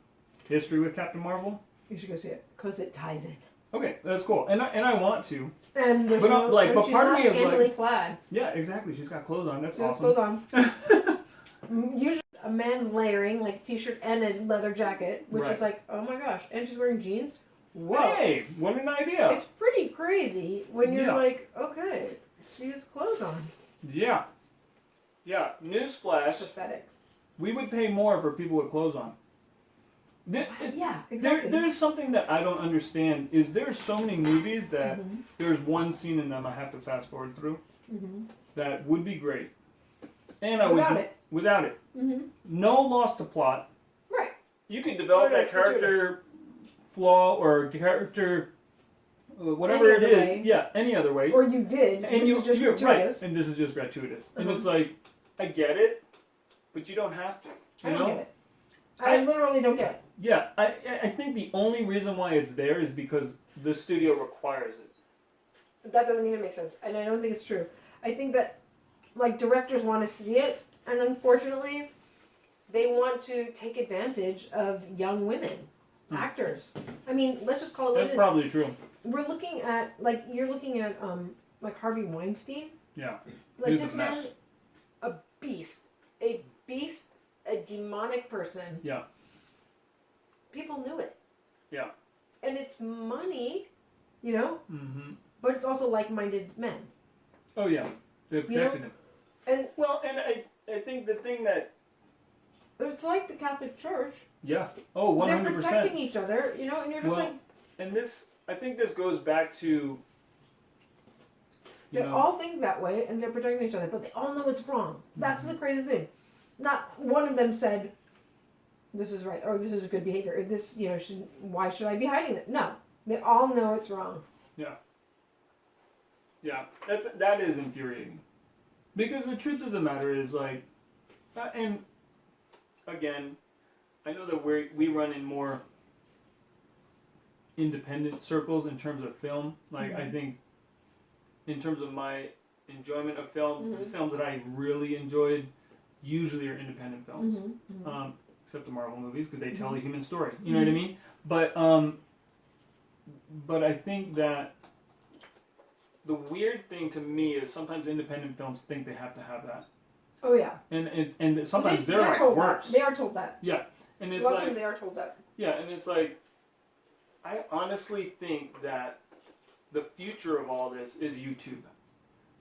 history with Captain Marvel. You should go see it because it ties in. Okay, that's cool, and I want to. And but but she's part of not me is scantily like, clad. yeah, exactly. She's got clothes on. That's awesome. Clothes on. Usually, a man's layering like a t-shirt and a leather jacket, which is like, oh my gosh, and she's wearing jeans. Whoa! Hey, what an idea! It's pretty crazy when you're like, okay, she has clothes on. Yeah. Yeah. Newsflash. Pathetic. We would pay more for people with clothes on. Yeah, exactly. There's something that I don't understand. Is there so many movies that there's one scene in them I have to fast forward through that would be great, and I without it, no loss to plot. Right. You can develop that character flaw or character whatever it is. Way. Yeah, any other way. Or you did. And this is just gratuitous. Right. And this is just gratuitous. And it's like, I get it, but you don't have to. I don't get it. I literally don't get it. Yeah, I think the only reason why it's there is because the studio requires it. That doesn't even make sense, and I don't think it's true. I think that, like, directors want to see it, and unfortunately, they want to take advantage of young women, actors. I mean, let's just call it what it is. That's probably true. We're looking at, like, you're looking at, like, Harvey Weinstein. Yeah. Like, this man, a beast, a demonic person. Yeah. People knew it. Yeah. And it's money, you know? But it's also like-minded men. Oh, yeah. They've protected him. And, well, and I think the thing that... It's like the Catholic Church. Yeah. Oh, 100%. They're protecting each other, you know? And you're just like... And this, I think this goes back to... They all think that way, and they're protecting each other, but they all know it's wrong. That's the crazy thing. not one of them said, this is right, or this is good behavior, or this, why should I be hiding it? No. They all know it's wrong. Yeah. Yeah. That is infuriating. Because the truth of the matter is, like, and again, I know that we run in more independent circles in terms of film. Like, I think in terms of my enjoyment of film, the films that I really enjoyed usually are independent films. Except the Marvel movies, because they tell a human story. You know what I mean? But I think that the weird thing to me is sometimes independent films think they have to have that. Oh yeah. And sometimes they're like told worse. That. They are told that. Yeah. And it's a lot like, of times they are told that. Yeah, and it's like, I honestly think that the future of all this is YouTube.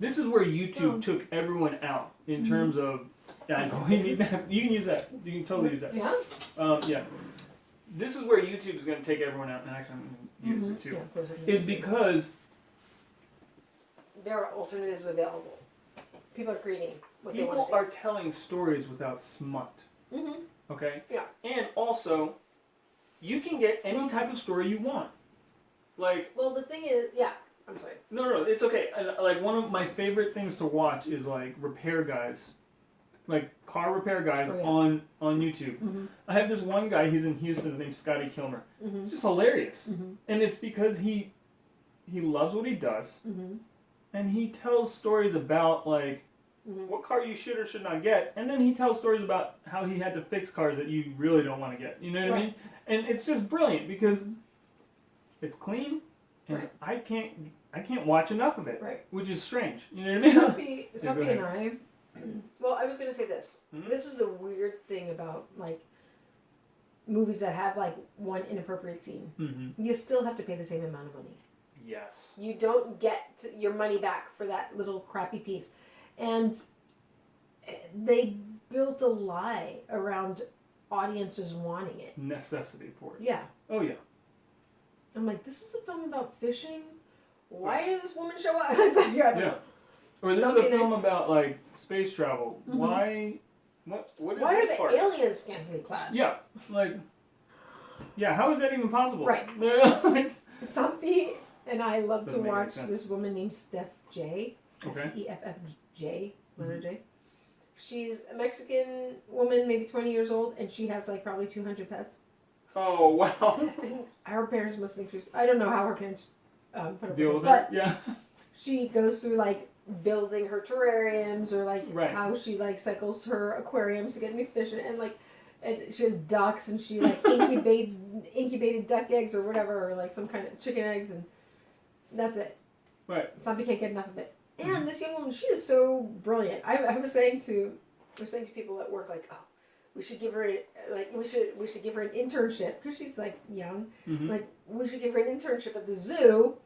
This is where YouTube took everyone out in terms of. Yeah, I know. You can use that. You can totally use that. Yeah. Yeah. This is where YouTube is going to take everyone out, and actually I'm going to use it too. Yeah, is because there are alternatives available. People are creating what they want to people see. are telling stories without smut. Okay. Yeah. And also, you can get any type of story you want. Like. Well, the thing is, yeah. I'm sorry. No, it's okay. Like, one of my favorite things to watch is like repair guys. Like car repair guys on YouTube. I have this one guy, he's in Houston, his name's Scotty Kilmer. It's just hilarious. And it's because he loves what he does. And he tells stories about like what car you should or should not get. And then he tells stories about how he had to fix cars that you really don't want to get. You know what I mean? And it's just brilliant because it's clean and I can't watch enough of it. Which is strange. You know what I mean? Sophie and I. Well, I was going to say this. This is the weird thing about, like, movies that have, like, one inappropriate scene. You still have to pay the same amount of money. Yes. You don't get your money back for that little crappy piece. And they built a lie around audiences wanting it. Necessity for it. Yeah. Oh, yeah. I'm like, this is a film about fishing? Why does this woman show up? It's like, yeah. Or this is a film about, like, space travel. Why? What is Why this are the part? aliens scantily clad? Yeah, like, yeah. How is that even possible? Right. Like, Sampi and I love to Doesn't make any watch sense. this woman named Steph J. Okay. Steffj, letter J. She's a Mexican woman, maybe 20 years old, and she has like probably 200 pets. Oh wow. And her parents must think she's. I don't know how her parents put up Deal with with it, it. Yeah. she goes through like building her terrariums or like Right. how she like cycles her aquariums to get new fish and like and she has ducks and she like incubated duck eggs or whatever or like some kind of chicken eggs and that's it. Right. Somebody can't get enough of it. And this young woman, she is so brilliant. I was saying to people at work like, oh, we should give her we should give her an internship because she's like young. Like we should give her an internship at the zoo.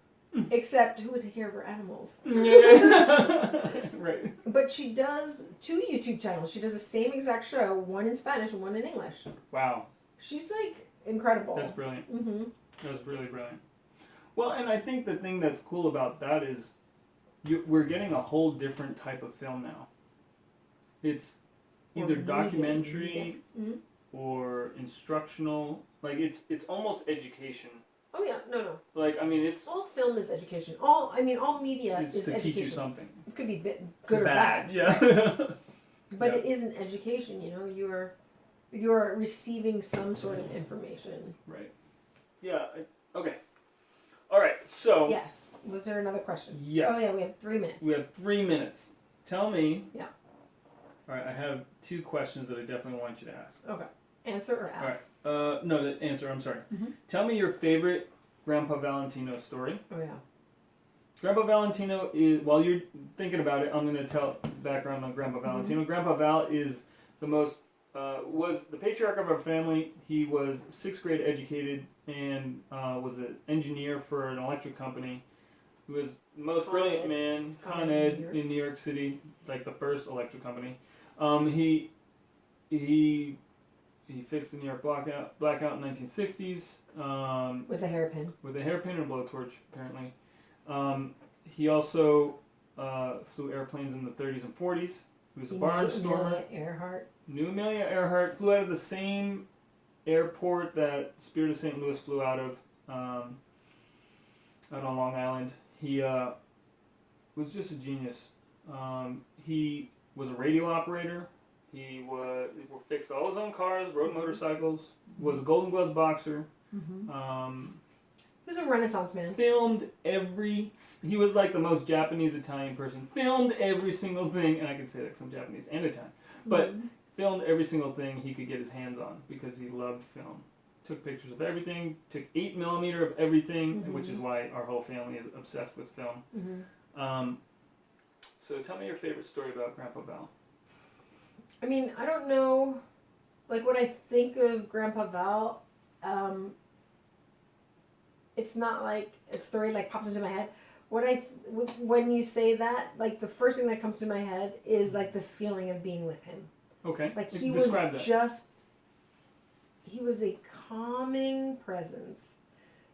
Except who would take care of her animals? Right. But she does 2 YouTube channels. She does the same exact show, one in Spanish and one in English. Wow. She's like incredible. That's brilliant. That's really brilliant. Well, and I think the thing that's cool about that is we're getting a whole different type of film now. It's either documentary or instructional. Like it's almost education. Oh yeah, no. Like I mean, it's all film is education. All media is to education. teach you something. It could be good or bad. Yeah. But it is an education. You know, you're receiving some sort of information. Right. Yeah. Okay. All right. So. Yes. Was there another question? Yes. Oh yeah, we have 3 minutes. We have 3 minutes. Tell me. Yeah. All right. I have 2 questions that I definitely want you to ask. Okay. Answer or ask? All right. No, the answer. I'm sorry. Tell me your favorite Grandpa Valentino story. Oh yeah. Grandpa Valentino is. While you're thinking about it, I'm going to tell background on Grandpa Valentino. Grandpa Val is the most. Was the patriarch of our family. He was 6th grade educated and was an engineer for an electric company. He was the most brilliant man, Con Ed in New York City, like the first electric company. He fixed the New York blackout in the 1960s. With a hairpin. With a hairpin and a blowtorch, apparently. He also flew airplanes in the 30s and 40s. He was a barnstormer. Earhart. knew Amelia Earhart, flew out of the same airport that Spirit of St. Louis flew out of, out on Long Island. He was just a genius. He was a radio operator. He fixed all his own cars, rode motorcycles, was a Golden Gloves boxer. Mm-hmm. He was a Renaissance man. He was like the most Japanese Italian person. Filmed every single thing, and I can say that 'cause I'm Japanese and Italian, but filmed every single thing he could get his hands on because he loved film. Took pictures of everything, took 8mm of everything, which is why our whole family is obsessed with film. So tell me your favorite story about Grandpa Val. I mean, I don't know, like when I think of Grandpa Val, it's not like a story like pops into my head. When you say that, like the first thing that comes to my head is like the feeling of being with him. Okay. Like he was a calming presence.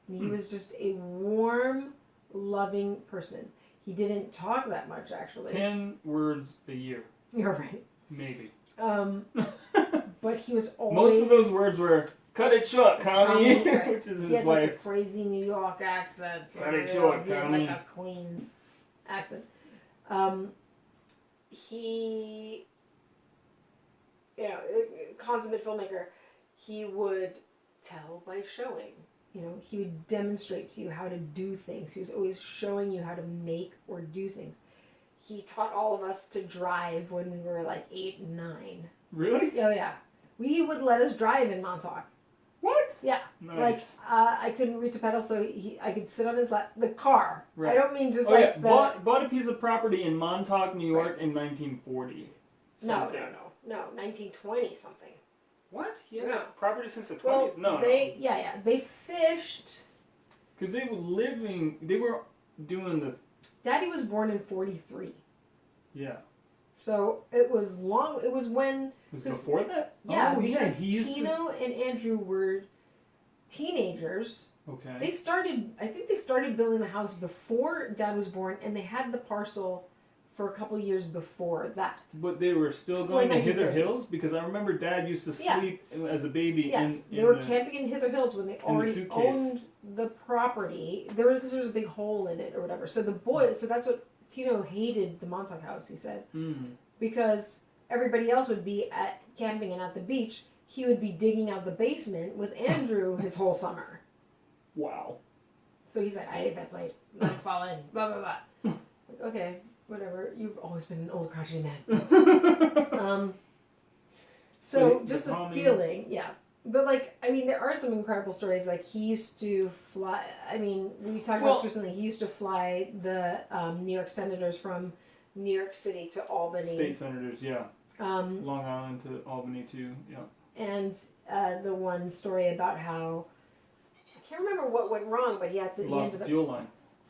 He was just a warm, loving person. He didn't talk that much, actually. 10 words a year. You're right. Maybe. But he was always... Most of those words were, cut it short, Connie. Right. Which is his he had wife. like a crazy New York accent. Cut it short, He had Connie. like a Queen's accent. He... You know, consummate filmmaker. He would tell by showing. You know, he would demonstrate to you how to do things. He was always showing you how to make or do things. He taught all of us to drive when we were like 8 and 9. Really? Oh yeah. He would let us drive in Montauk. What? Yeah. Nice. Like I couldn't reach a pedal, so I could sit on his lap. The car. Right. I don't mean just the... Bought a piece of property in Montauk, New York in 1940. No, 1920 something. What? Yeah. No. Property since the 20s? Well, no. They fished. Because they were doing the... Daddy was born in 43. Yeah. So it was long. It was when. It was before that? Yeah, oh, because yeah, Tino and Andrew were teenagers. Okay. I think they started building the house before Dad was born, and they had the parcel for a couple years before that. But they were still going to Hither Hills? Because I remember Dad used to sleep as a baby they were camping in Hither Hills when they already owned the property. Because there was a big hole in it or whatever. So the boys, so that's what Tino hated the Montauk house, he said. Because everybody else would be at camping and at the beach. He would be digging out the basement with Andrew his whole summer. Wow. So he's like, I hate that place. I'm not fall in. Blah, blah, blah. Like, okay, whatever. You've always been an old crotchety man. So just the feeling, yeah. But like, I mean, there are some incredible stories. Like he used to fly. I mean, we talked about this recently. He used to fly the New York senators from New York City to Albany. State senators, yeah. Long Island to Albany too, yeah. And the one story about how I can't remember what went wrong, but he had to lost a fuel line.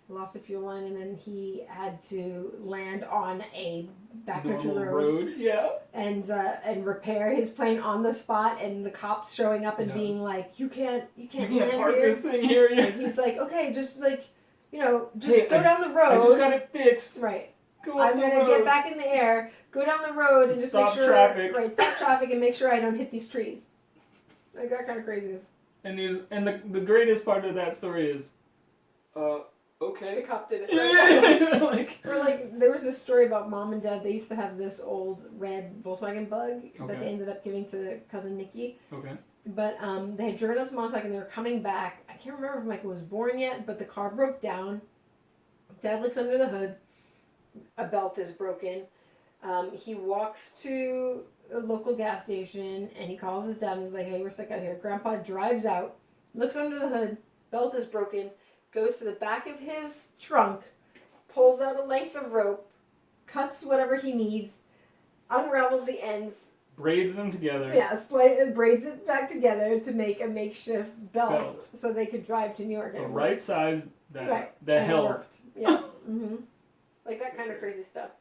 Lost a fuel line, and then he had to land on a backcountry road, yeah, and repair his plane on the spot. And the cops showing up and being like, "You can't land park here. This thing here." Yeah. And he's like, "Okay, just like, go down the road. I just got it fixed. Right. I'm gonna get back in the air, go down the road, and just stop make sure traffic. Right, stop traffic and make sure I don't hit these trees." Like that kind of craziness. And the greatest part of that story is, okay. The cop did it. Right? Or like there was this story about Mom and Dad. They used to have this old red Volkswagen Bug that they ended up giving to cousin Nikki. Okay. But they had driven up to Montauk and they were coming back. I can't remember if Michael was born yet, but the car broke down. Dad looks under the hood. A belt is broken. He walks to a local gas station and he calls his dad and he's like, "Hey, we're stuck out here." Grandpa drives out, looks under the hood, belt is broken, goes to the back of his trunk, pulls out a length of rope, cuts whatever he needs, unravels the ends, braids them together. Yeah, braids it back together to make a makeshift belt. So they could drive to New York. The right size that helped. Yeah. Mm-hmm. Like that kind of crazy stuff.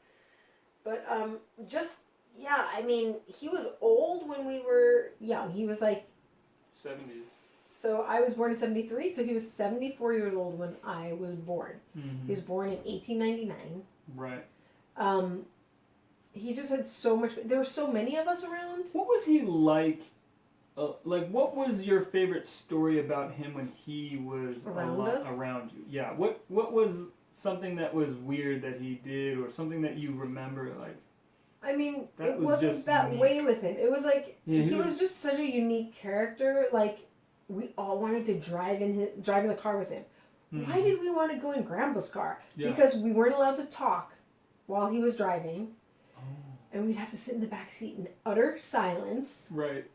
But I mean, he was old when we were young. He was like 70s. So I was born in 73, so he was 74 years old when I was born. Mm-hmm. He was born in 1899. Right. he just had so much. There were so many of us around. What was he like? What was your favorite story about him when he was around you? Yeah. What was something that was weird that he did, or something that you remember like? I mean, it wasn't that unique. way with him. It was like he was just such a unique character. Like we all wanted to drive in the car with him. Mm-hmm. Why did we want to go in Grandpa's car? Yeah. Because we weren't allowed to talk while he was driving, and we'd have to sit in the back seat in utter silence. Right.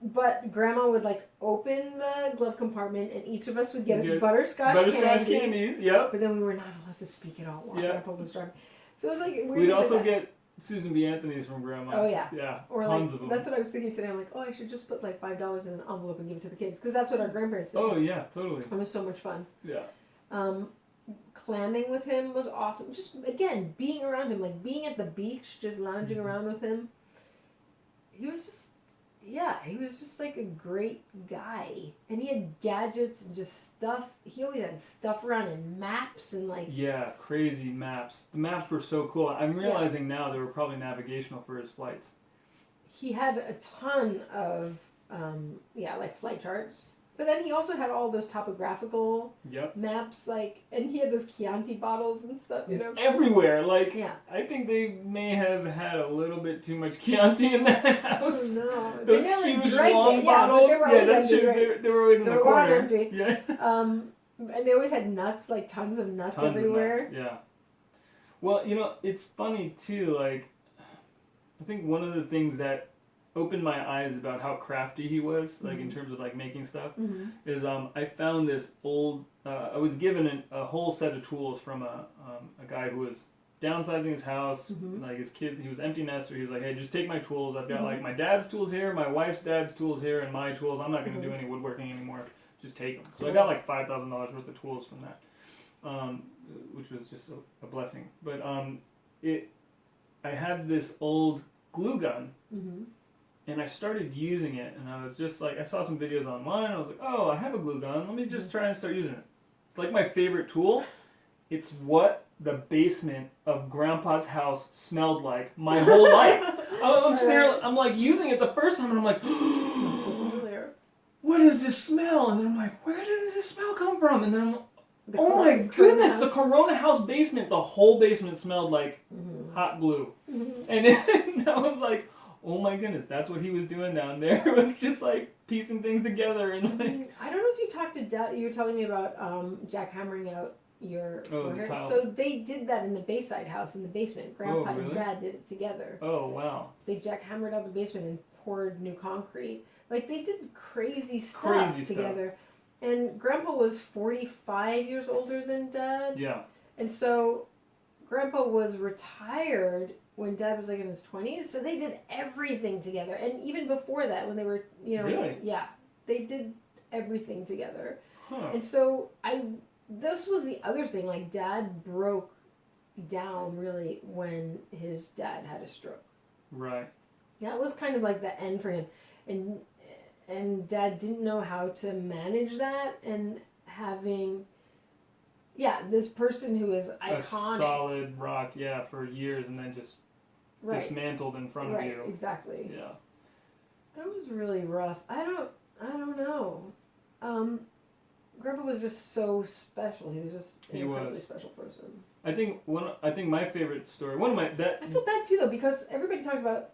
But Grandma would like open the glove compartment, and each of us would get us butterscotch candies. Yep. But then we were not allowed to speak at all while Grandpa was driving. So it was like we'd also get Susan B. Anthony's from Grandma. Oh yeah. Yeah. Or tons like, of them. That's what I was thinking today. I'm like, I should just put like $5 in an envelope and give it to the kids, because that's what our grandparents did. Oh yeah, totally. It was so much fun. Yeah. Clamming with him was awesome. Just again, being around him, like being at the beach, just lounging around with him. He was just like a great guy. And he had gadgets and just stuff. He always had stuff around and maps and like... Yeah, crazy maps. The maps were so cool. I'm realizing now they were probably navigational for his flights. He had a ton of, like flight charts. But then he also had all those topographical maps, like, and he had those Chianti bottles and stuff, everywhere. Like, I think they may have had a little bit too much Chianti in that house. Oh, no. Those huge long bottles. Yeah, that's true. They were always in the corner. Empty. Yeah. And they always had nuts, like tons of nuts everywhere. Of nuts, yeah. Well, it's funny too. Like, I think one of the things that opened my eyes about how crafty he was, like in terms of like making stuff, is I found this old. I was given a whole set of tools from a guy who was downsizing his house. Like his kid, he was empty nester. He was like, "Hey, just take my tools. I've got like my dad's tools here, my wife's dad's tools here, and my tools. I'm not going to do any woodworking anymore. Just take them." So I got like $5,000 worth of tools from that, which was just a blessing. But I had this old glue gun. And I started using it, and I was just like, I saw some videos online, I was like, I have a glue gun, let me just try and start using it. It's like my favorite tool. It's what the basement of Grandpa's house smelled like my whole life. I'm like using it the first time, and I'm like, it smells so familiar. What is this smell? And then I'm like, where does this smell come from? And then I'm like, oh my goodness, the Corona House basement, the whole basement smelled like hot glue. And then I was like, oh my goodness, that's what he was doing down there. It was just like piecing things together and like. I don't know if you talked to Dad. You were telling me about jackhammering out your forehead. Tile. So they did that in the Bayside house in the basement. Grandpa and Dad did it together. Oh wow. They jackhammered out the basement and poured new concrete. Like they did crazy stuff together. And Grandpa was 45 years older than Dad. Yeah. And so Grandpa was retired when Dad was like in his 20s, so they did everything together. And even before that, when they were, really? Yeah, they did everything together. Huh. And so this was the other thing, like Dad broke down really when his dad had a stroke. Right. That was kind of like the end for him. And Dad didn't know how to manage that, and having this person who is iconic. A solid rock, for years, and then just dismantled in front of you. Right, exactly. Yeah. That was really rough. I don't know. Grandpa was just so special. He was just an incredibly special person. I think my favorite story. I feel bad too though, because everybody talks about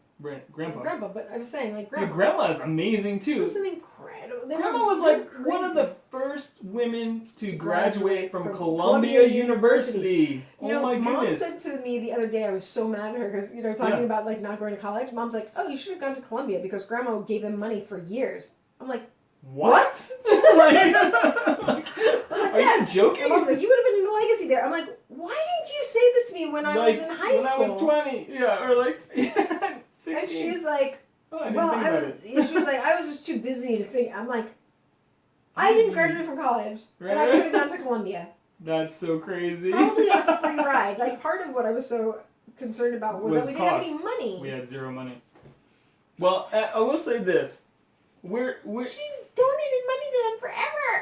Grandpa, but I was saying like Grandma. Yeah, Grandma is amazing too. She was an incredible. Grandma was like one of the first women to graduate from Columbia University. My Mom goodness. said to me the other day, I was so mad at her because talking about like not going to college. Mom's like, "Oh, you should have gone to Columbia because Grandma gave them money for years." I'm like, what? Are you joking? Mom's like, you would have been in the legacy there. I'm like, why didn't you say this to me when I was in high school? When I was 20, or like 16. And she was like, she was like, I was just too busy to think. I'm like, I didn't graduate from college, and I could have gone to Columbia. That's so crazy. Probably a free ride. Like, part of what I was so concerned about was that we didn't have any money. We had zero money. Well, I will say this. She donated money to them forever.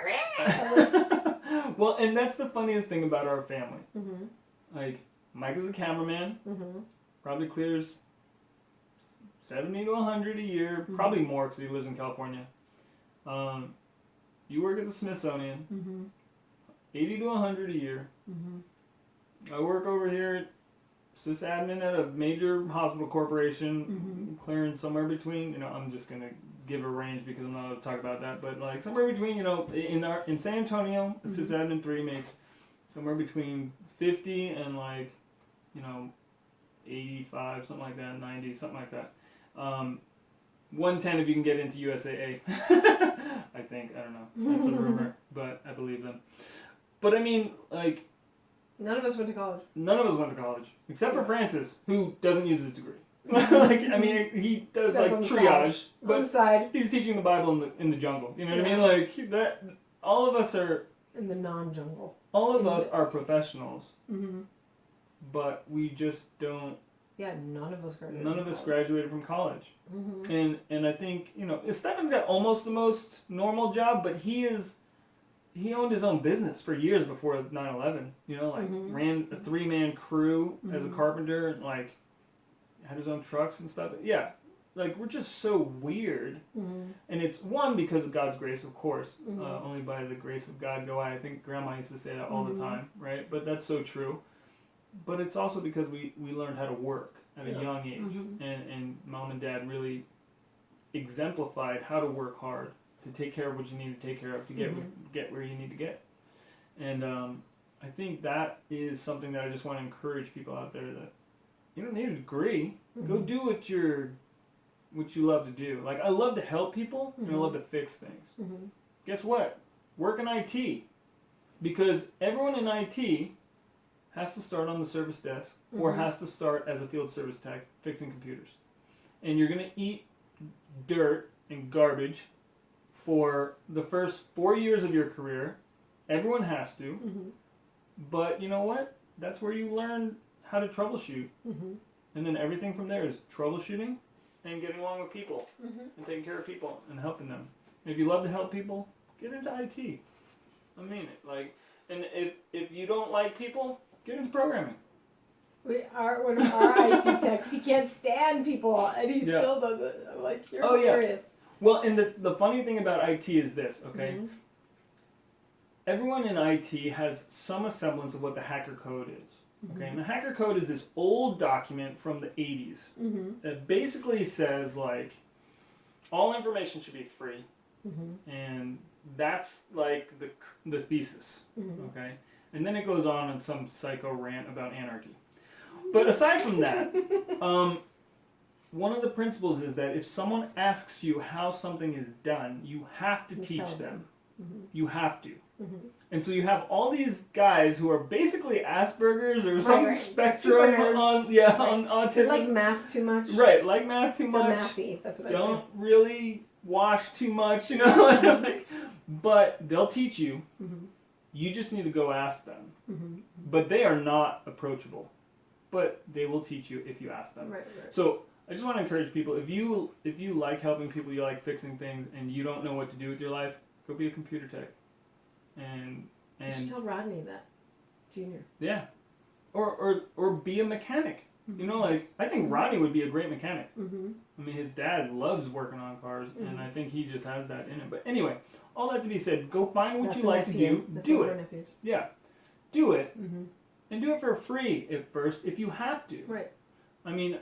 Well, and that's the funniest thing about our family. Mm-hmm. Like, Mike is a cameraman. Mm-hmm. probably clears 70 to 100 a year, probably more because he lives in California. You work at the Smithsonian, 80 to 100 a year. I work over here at sysadmin at a major hospital corporation, clearing somewhere between, I'm just going to give a range because I'm not going to talk about that, but like somewhere between, in San Antonio, a sysadmin 3 makes somewhere between 50 and 85, something like that, 90, something like that. 110 if you can get into USAA. I think, I don't know. That's a rumor, but I believe them. But I mean, none of us went to college. None of us went to college, except for Francis, who doesn't use his degree. He does triage, but on the side. He's teaching the Bible in the jungle. You know what I mean? That. All of us are in the non-jungle. All of us are professionals, but we just don't. Yeah, none of us graduated. None of us graduated from college, and I think Stefan's got almost the most normal job, but he owned his own business for years before 9/11. Ran a 3-man crew as a carpenter, and had his own trucks and stuff. Yeah, we're just so weird, and it's one because of God's grace, of course. Only by the grace of God go I. I think Grandma used to say that all the time, right? But that's so true. But it's also because we learned how to work at a young age, and Mom and Dad really exemplified how to work hard, to take care of what you need to take care of, to get where you need to get. And I think that is something that I just want to encourage people out there, that you don't need a degree. Go do what you love to do. I love to help people, and I love to fix things. Guess what? Work in IT. Because everyone in IT has to start on the service desk or has to start as a field service tech fixing computers. And you're going to eat dirt and garbage for the first 4 years of your career. Everyone has to. But you know what? That's where you learn how to troubleshoot. And then everything from there is troubleshooting and getting along with people and taking care of people and helping them. And if you love to help people, get into IT. I mean it. And if you don't like people, get into programming. One of our IT techs, he can't stand people, and he still does it. I'm like, you're hilarious. Yeah. Well, and the funny thing about IT is this, okay? Everyone in IT has some semblance of what the hacker code is. Okay, and the hacker code is this old document from the 80s that basically says, all information should be free. And that's, the thesis, okay? And then it goes on in some psycho rant about anarchy. But aside from that, one of the principles is that if someone asks you how something is done, you have to teach them. You have to. And so you have all these guys who are basically Asperger's or some spectrum on autism. They like math too much. Right, like math too much. Mathy, that's what I don't really wash too much, but they'll teach you. You just need to go ask them. But they are not approachable. But they will teach you if you ask them. Right. So I just want to encourage people, if you like helping people, you like fixing things, and you don't know what to do with your life, go be a computer tech. And you should tell Rodney that, Junior. Yeah. Or be a mechanic. I think Rodney would be a great mechanic. I mean, his dad loves working on cars, and I think he just has that in him. But anyway, all that to be said, go find what you like to do. Do it. Yeah. Do it. And do it for free at first if you have to. Right. I mean,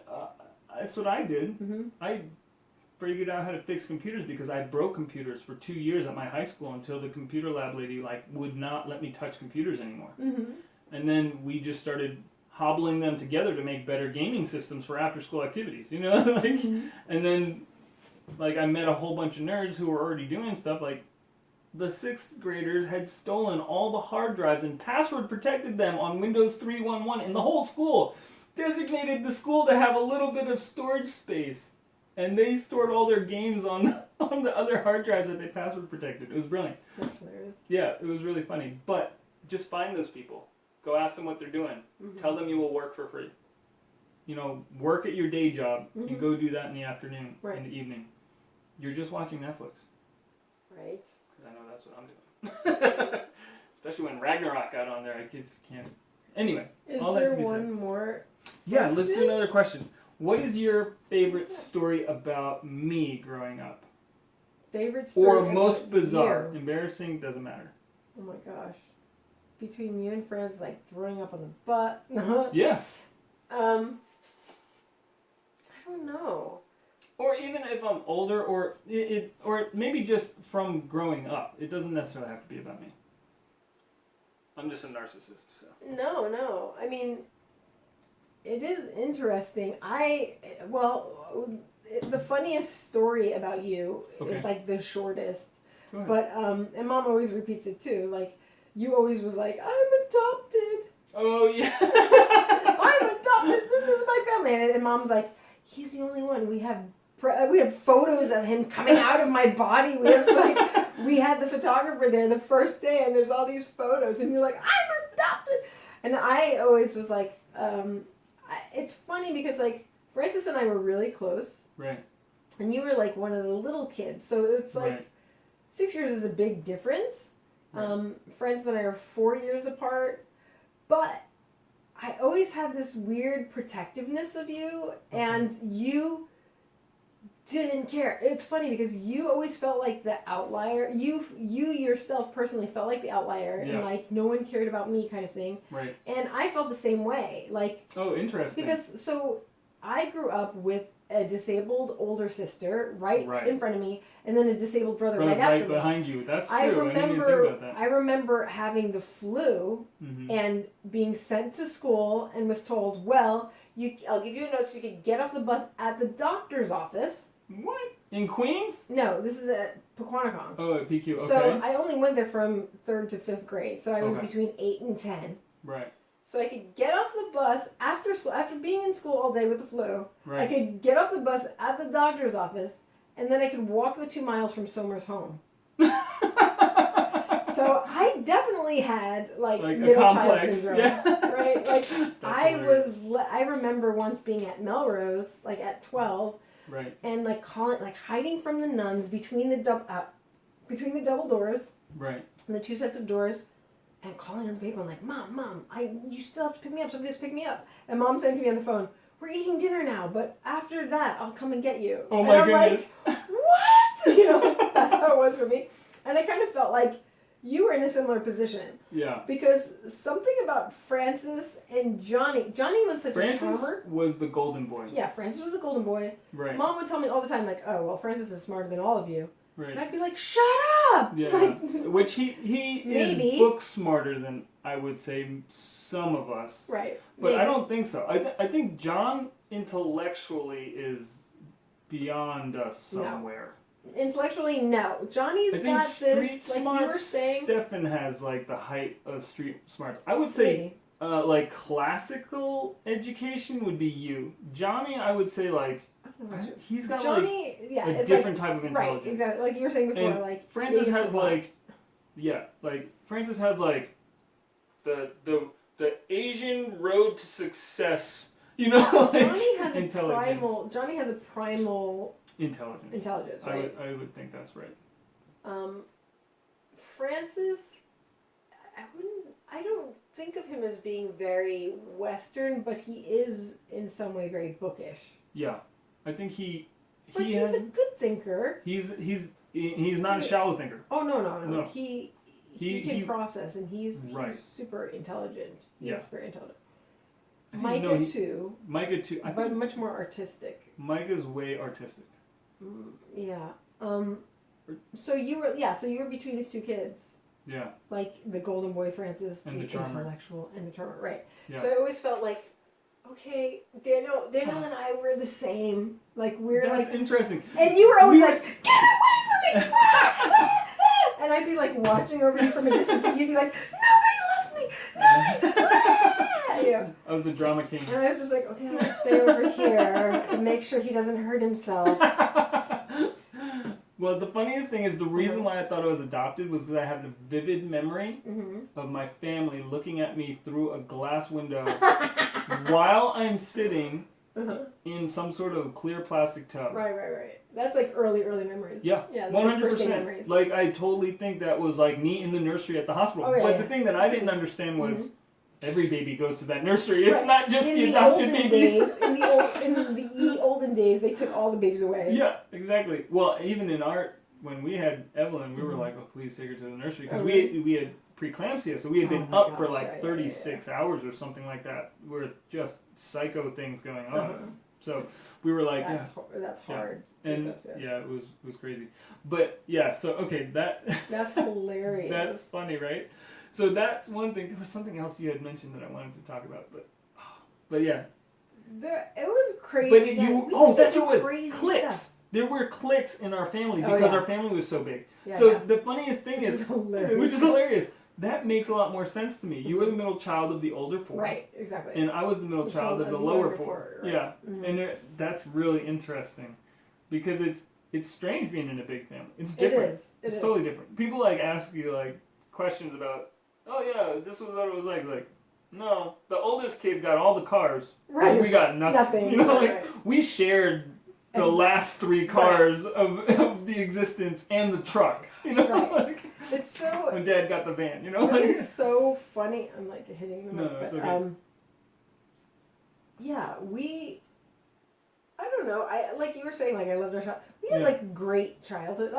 that's what I did. I figured out how to fix computers because I broke computers for 2 years at my high school until the computer lab lady would not let me touch computers anymore. And then we just started hobbling them together to make better gaming systems for after school activities, and then I met a whole bunch of nerds who were already doing stuff. The 6th graders had stolen all the hard drives and password protected them on Windows 3.1.1 in the whole school, designated the school to have a little bit of storage space. And they stored all their games on the other hard drives that they password protected. It was brilliant. That's hilarious. Yeah, it was really funny. But just find those people. Go ask them what they're doing. Tell them you will work for free. Work at your day job and go do that in the afternoon, in the evening. You're just watching Netflix. Right. Because I know that's what I'm doing. Especially when Ragnarok got on there, I just can't. Anyway, is all that there to be one said. more Yeah, let's do another question. What is your favorite story about me growing up? Favorite story Or most bizarre? you? Embarrassing, doesn't matter. Oh my gosh. Between you and friends, like throwing up on the bus. No. Yeah. I don't know. Or even if I'm older, or or maybe just from growing up. It doesn't necessarily have to be about me. I'm just a narcissist, so. No. I mean, it is interesting. The funniest story about you is like the shortest. But, and Mom always repeats it too. Like, you always was like, I'm adopted. Oh, yeah. I'm adopted. This is my family. And Mom's like, he's the only one. We have photos of him coming out of my body. We had the photographer there the first day, and there's all these photos, and you're like, I'm adopted. And I always was like, it's funny because like Francis and I were really close. Right. And you were like one of the little kids, so it's like 6 years is a big difference. Right. Francis and I are 4 years apart, but I always had this weird protectiveness of you, and you didn't care. It's funny because you always felt like the outlier. You yourself personally felt like the outlier, and like no one cared about me, kind of thing. Right. And I felt the same way. Like, oh, interesting. Because I grew up with a disabled older sister right in front of me, and then a disabled brother right after me. Right behind you. That's true. I didn't even think about that. I remember having the flu and being sent to school and was told, well, I'll give you a note so you could get off the bus at the doctor's office. What? In Queens? No, this is at Pequannock. Oh, at PQ, okay. So I only went there from 3rd to 5th grade, so I was between 8 and 10. Right. So I could get off the bus after school, after being in school all day with the flu. Right. I could get off the bus at the doctor's office, and then I could walk the 2 miles from Somers home. So I definitely had like middle child syndrome, right? Like I remember once being at Melrose, like at 12, right, and like hiding from the nuns between the double doors, right, and the 2 sets of doors. And calling on the payphone like, Mom, you still have to pick me up. Somebody just pick me up. And Mom saying to me on the phone, we're eating dinner now, but after that, I'll come and get you. Oh my goodness. Like, what? That's how it was for me. And I kind of felt like you were in a similar position. Yeah. Because something about Francis and Johnny was such a charmer. Francis was the golden boy. Yeah, Francis was the golden boy. Right. Mom would tell me all the time, like, oh, well, Francis is smarter than all of you. Right. And I'd be like, shut up! Yeah, like, which he is book smarter than I would say some of us. Right. But maybe. I don't think so. I think John intellectually is beyond us somewhere. No. Intellectually, no. Johnny's got this, like you were saying. Stefan has like the height of street smarts. I would say like classical education would be you. Johnny, I would say like he's got Johnny, a different type of intelligence. Right, exactly. Like you were saying before, and like Francis has Francis has like the Asian road to success. You know, like Johnny has intelligence. Johnny has a primal intelligence. Right? I would think that's right. Francis, I don't think of him as being very Western, but he is in some way very bookish. Yeah. I think he's a good thinker. He's not a shallow thinker. Oh no. He can process, and he's super intelligent. He's very intelligent. Micah too. But much more artistic. Micah's way artistic. Yeah. So you were between these 2 kids. Yeah. Like the golden boy Francis, and the intellectual, and the charmer. Right. Yeah. So I always felt like, okay, Daniel and I were the same. Like That's interesting. And you were always like, get away from me! And I'd be like watching over you from a distance, and you'd be like, nobody loves me! Nobody! Yeah. I was the drama king. And I was just like, okay, I'm gonna stay over here and make sure he doesn't hurt himself. Well, the funniest thing is the reason why I thought I was adopted was because I have a vivid memory of my family looking at me through a glass window while I'm sitting in some sort of clear plastic tub. Right. That's like early memories. Yeah, 100%. Like I totally think that was like me in the nursery at the hospital. But the thing that I didn't understand was every baby goes to that nursery. It's not just the adopted babies. In the olden days, they took all the babies away. Yeah, exactly. Well, even in when we had Evelyn, we were like, oh, please take her to the nursery. Because we had preeclampsia, so we had been up for like 36 hours or something like that. We're just psycho things going on. Uh-huh. So we were like, that's hard. And it was crazy. But yeah, so okay, that's hilarious. That's funny, right? So that's one thing. There was something else you had mentioned that I wanted to talk about, but yeah. It was crazy. But that's what it was. Crazy Clicks. Stuff. There were cliques in our family because our family was so big. Yeah, so the funniest thing which is hilarious. That makes a lot more sense to me. You were the middle child of the older four. Right, exactly. And I was the middle child of the lower four. Right? Yeah. Mm-hmm. And that's really interesting because it's strange being in a big family. It's different. It's totally different. People ask you questions about, oh yeah, this was what it was like. Like, no, the oldest kid got all the cars. Right. And we got nothing. You know, we shared the last 3 cars of the existence and the truck. You know, right. It's so. When Dad got the van, you know. It's so funny. I'm hitting the mic. No, it's okay. Yeah, I don't know. I like you were saying. I loved our child. We had great childhood.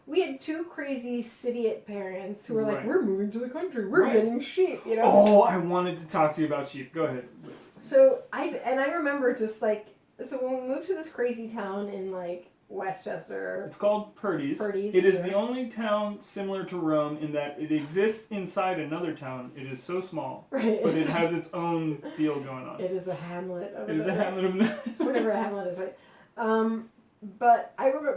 We had 2 crazy city parents who were like, we're moving to the country. We're getting sheep. You know. Oh, I wanted to talk to you about sheep. Go ahead. So I remember just so when we moved to this crazy town in Westchester. It's called Purdy's. It is the only town similar to Rome in that it exists inside another town. It is so small, right? But it has its own deal going on. It is a hamlet. It is a hamlet of. Whatever a hamlet is, right? But I remember.